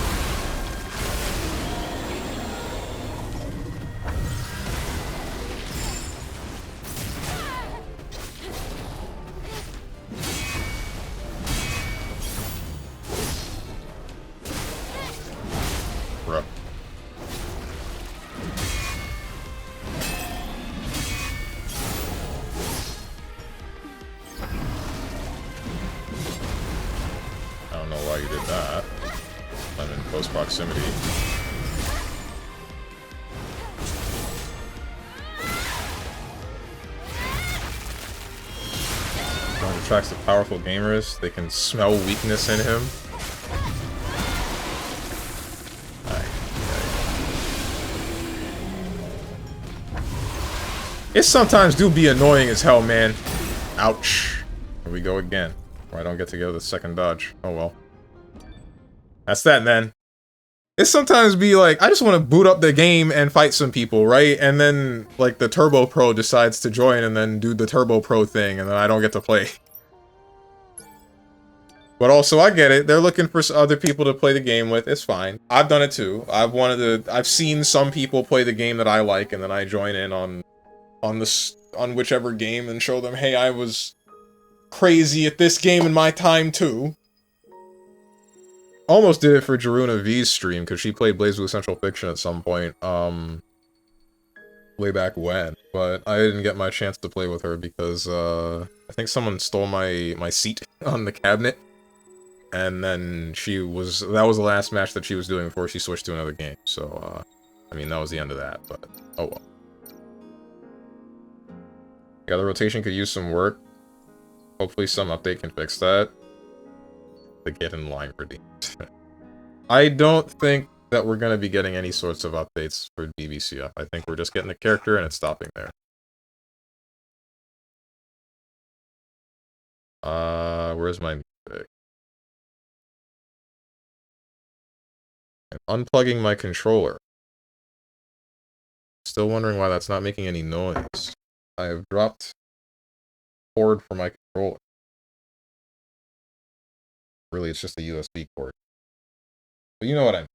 S1: Bruh. I don't know why you did that. I'm in close proximity. One attracts the powerful gamers. They can smell weakness in him. It sometimes do be annoying as hell, man. Ouch. Here we go again. Or I don't get to go to the second dodge. Oh well. That's that, man. It sometimes be like, I just want to boot up the game and fight some people, right? And then, like, the Turbo Pro decides to join and then do the Turbo Pro thing, and then I don't get to play. But also, I get it. They're looking for other people to play the game with. It's fine. I've done it too. I've seen some people play the game that I like, and then I join in on whichever game and show them, hey, I was crazy at this game in my time too. Almost did it for Jaruna V's stream, because she played BlazBlue Central Fiction at some point, way back when. But I didn't get my chance to play with her because, I think someone stole my seat on the cabinet. And then that was the last match that she was doing before she switched to another game. So, I mean, that was the end of that, but, oh well. Yeah, the rotation could use some work. Hopefully some update can fix that. The get in line redeemed. I don't think that we're going to be getting any sorts of updates for DBCF. I think we're just getting the character and it's stopping there. Where's my music? I'm unplugging my controller. Still wondering why that's not making any noise. I have dropped cord for my controller. Really, it's just a USB cord. But you know what I mean.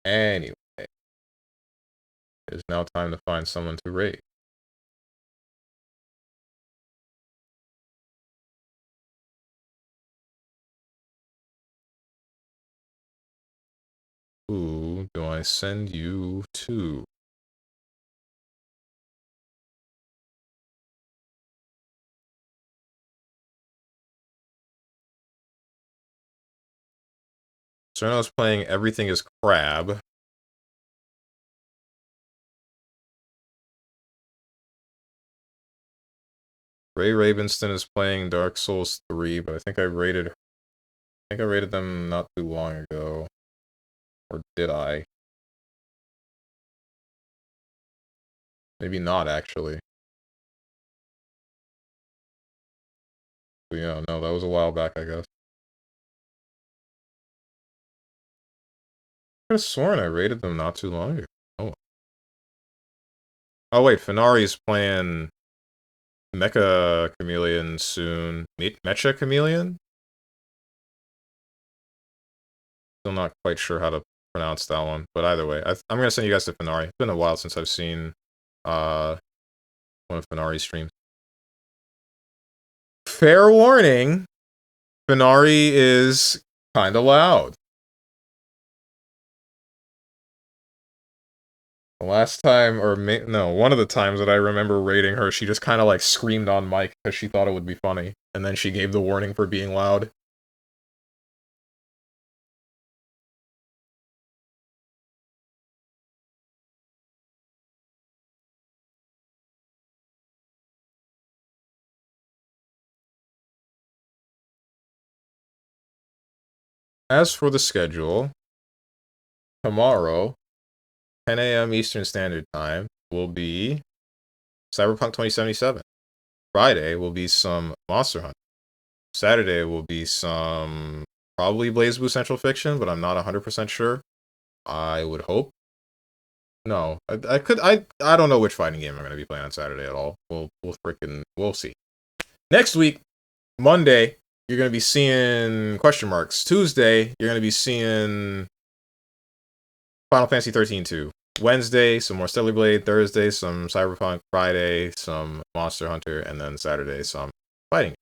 S1: Anyway. It is now time to find someone to raid. Who do I send you to? Cerno's playing Everything is Crab. Ray Ravenston is playing Dark Souls 3, but I think I rated them not too long ago. Or did I? Maybe not, actually. But yeah, no, that was a while back, I guess. I could have sworn I rated them not too long ago. Oh wait, Fenari's playing Mecha Chameleon soon. Mecha Chameleon? Still not quite sure how to pronounce that one, but either way, I'm gonna send you guys to Fenari. It's been a while since I've seen one of Fenari's streams. Fair warning, Fenari is kinda loud. The last time, or no, one of the times that I remember rating her, she just kind of like screamed on mic because she thought it would be funny, and then she gave the warning for being loud. As for the schedule, tomorrow, 10 a.m. Eastern Standard Time, will be Cyberpunk 2077. Friday will be some Monster Hunter. Saturday will be some probably BlazBlue Central Fiction, but I'm not 100% sure. I would hope. No, I don't know which fighting game I'm going to be playing on Saturday at all. We'll see. Next week, Monday, you're going to be seeing question marks. Tuesday, you're going to be seeing Final Fantasy 13 2. Wednesday, some more Stellar Blade. Thursday, some Cyberpunk. Friday, some Monster Hunter. And then Saturday, some fighting.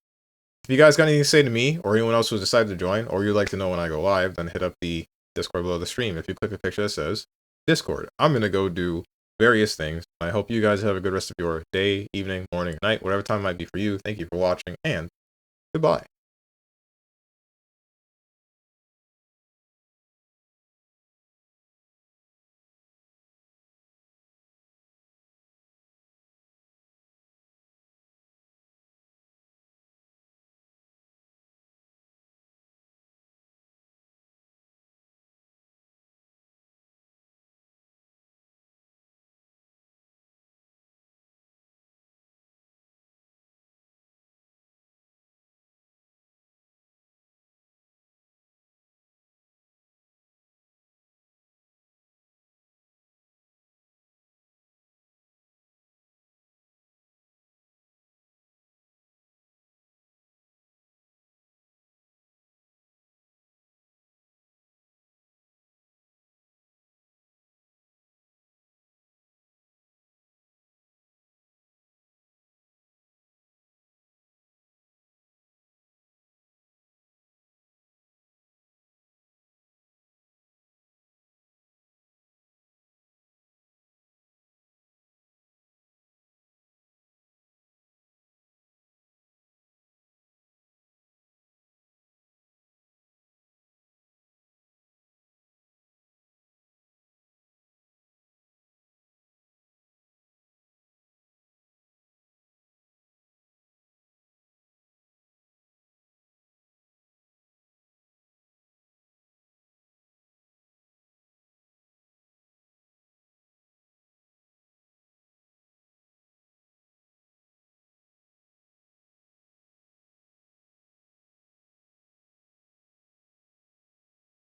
S1: If you guys got anything to say to me, or anyone else who's decided to join, or you'd like to know when I go live, then hit up the Discord below the stream. If you click a picture that says Discord, I'm going to go do various things. I hope you guys have a good rest of your day, evening, morning, night, whatever time it might be for you. Thank you for watching, and goodbye.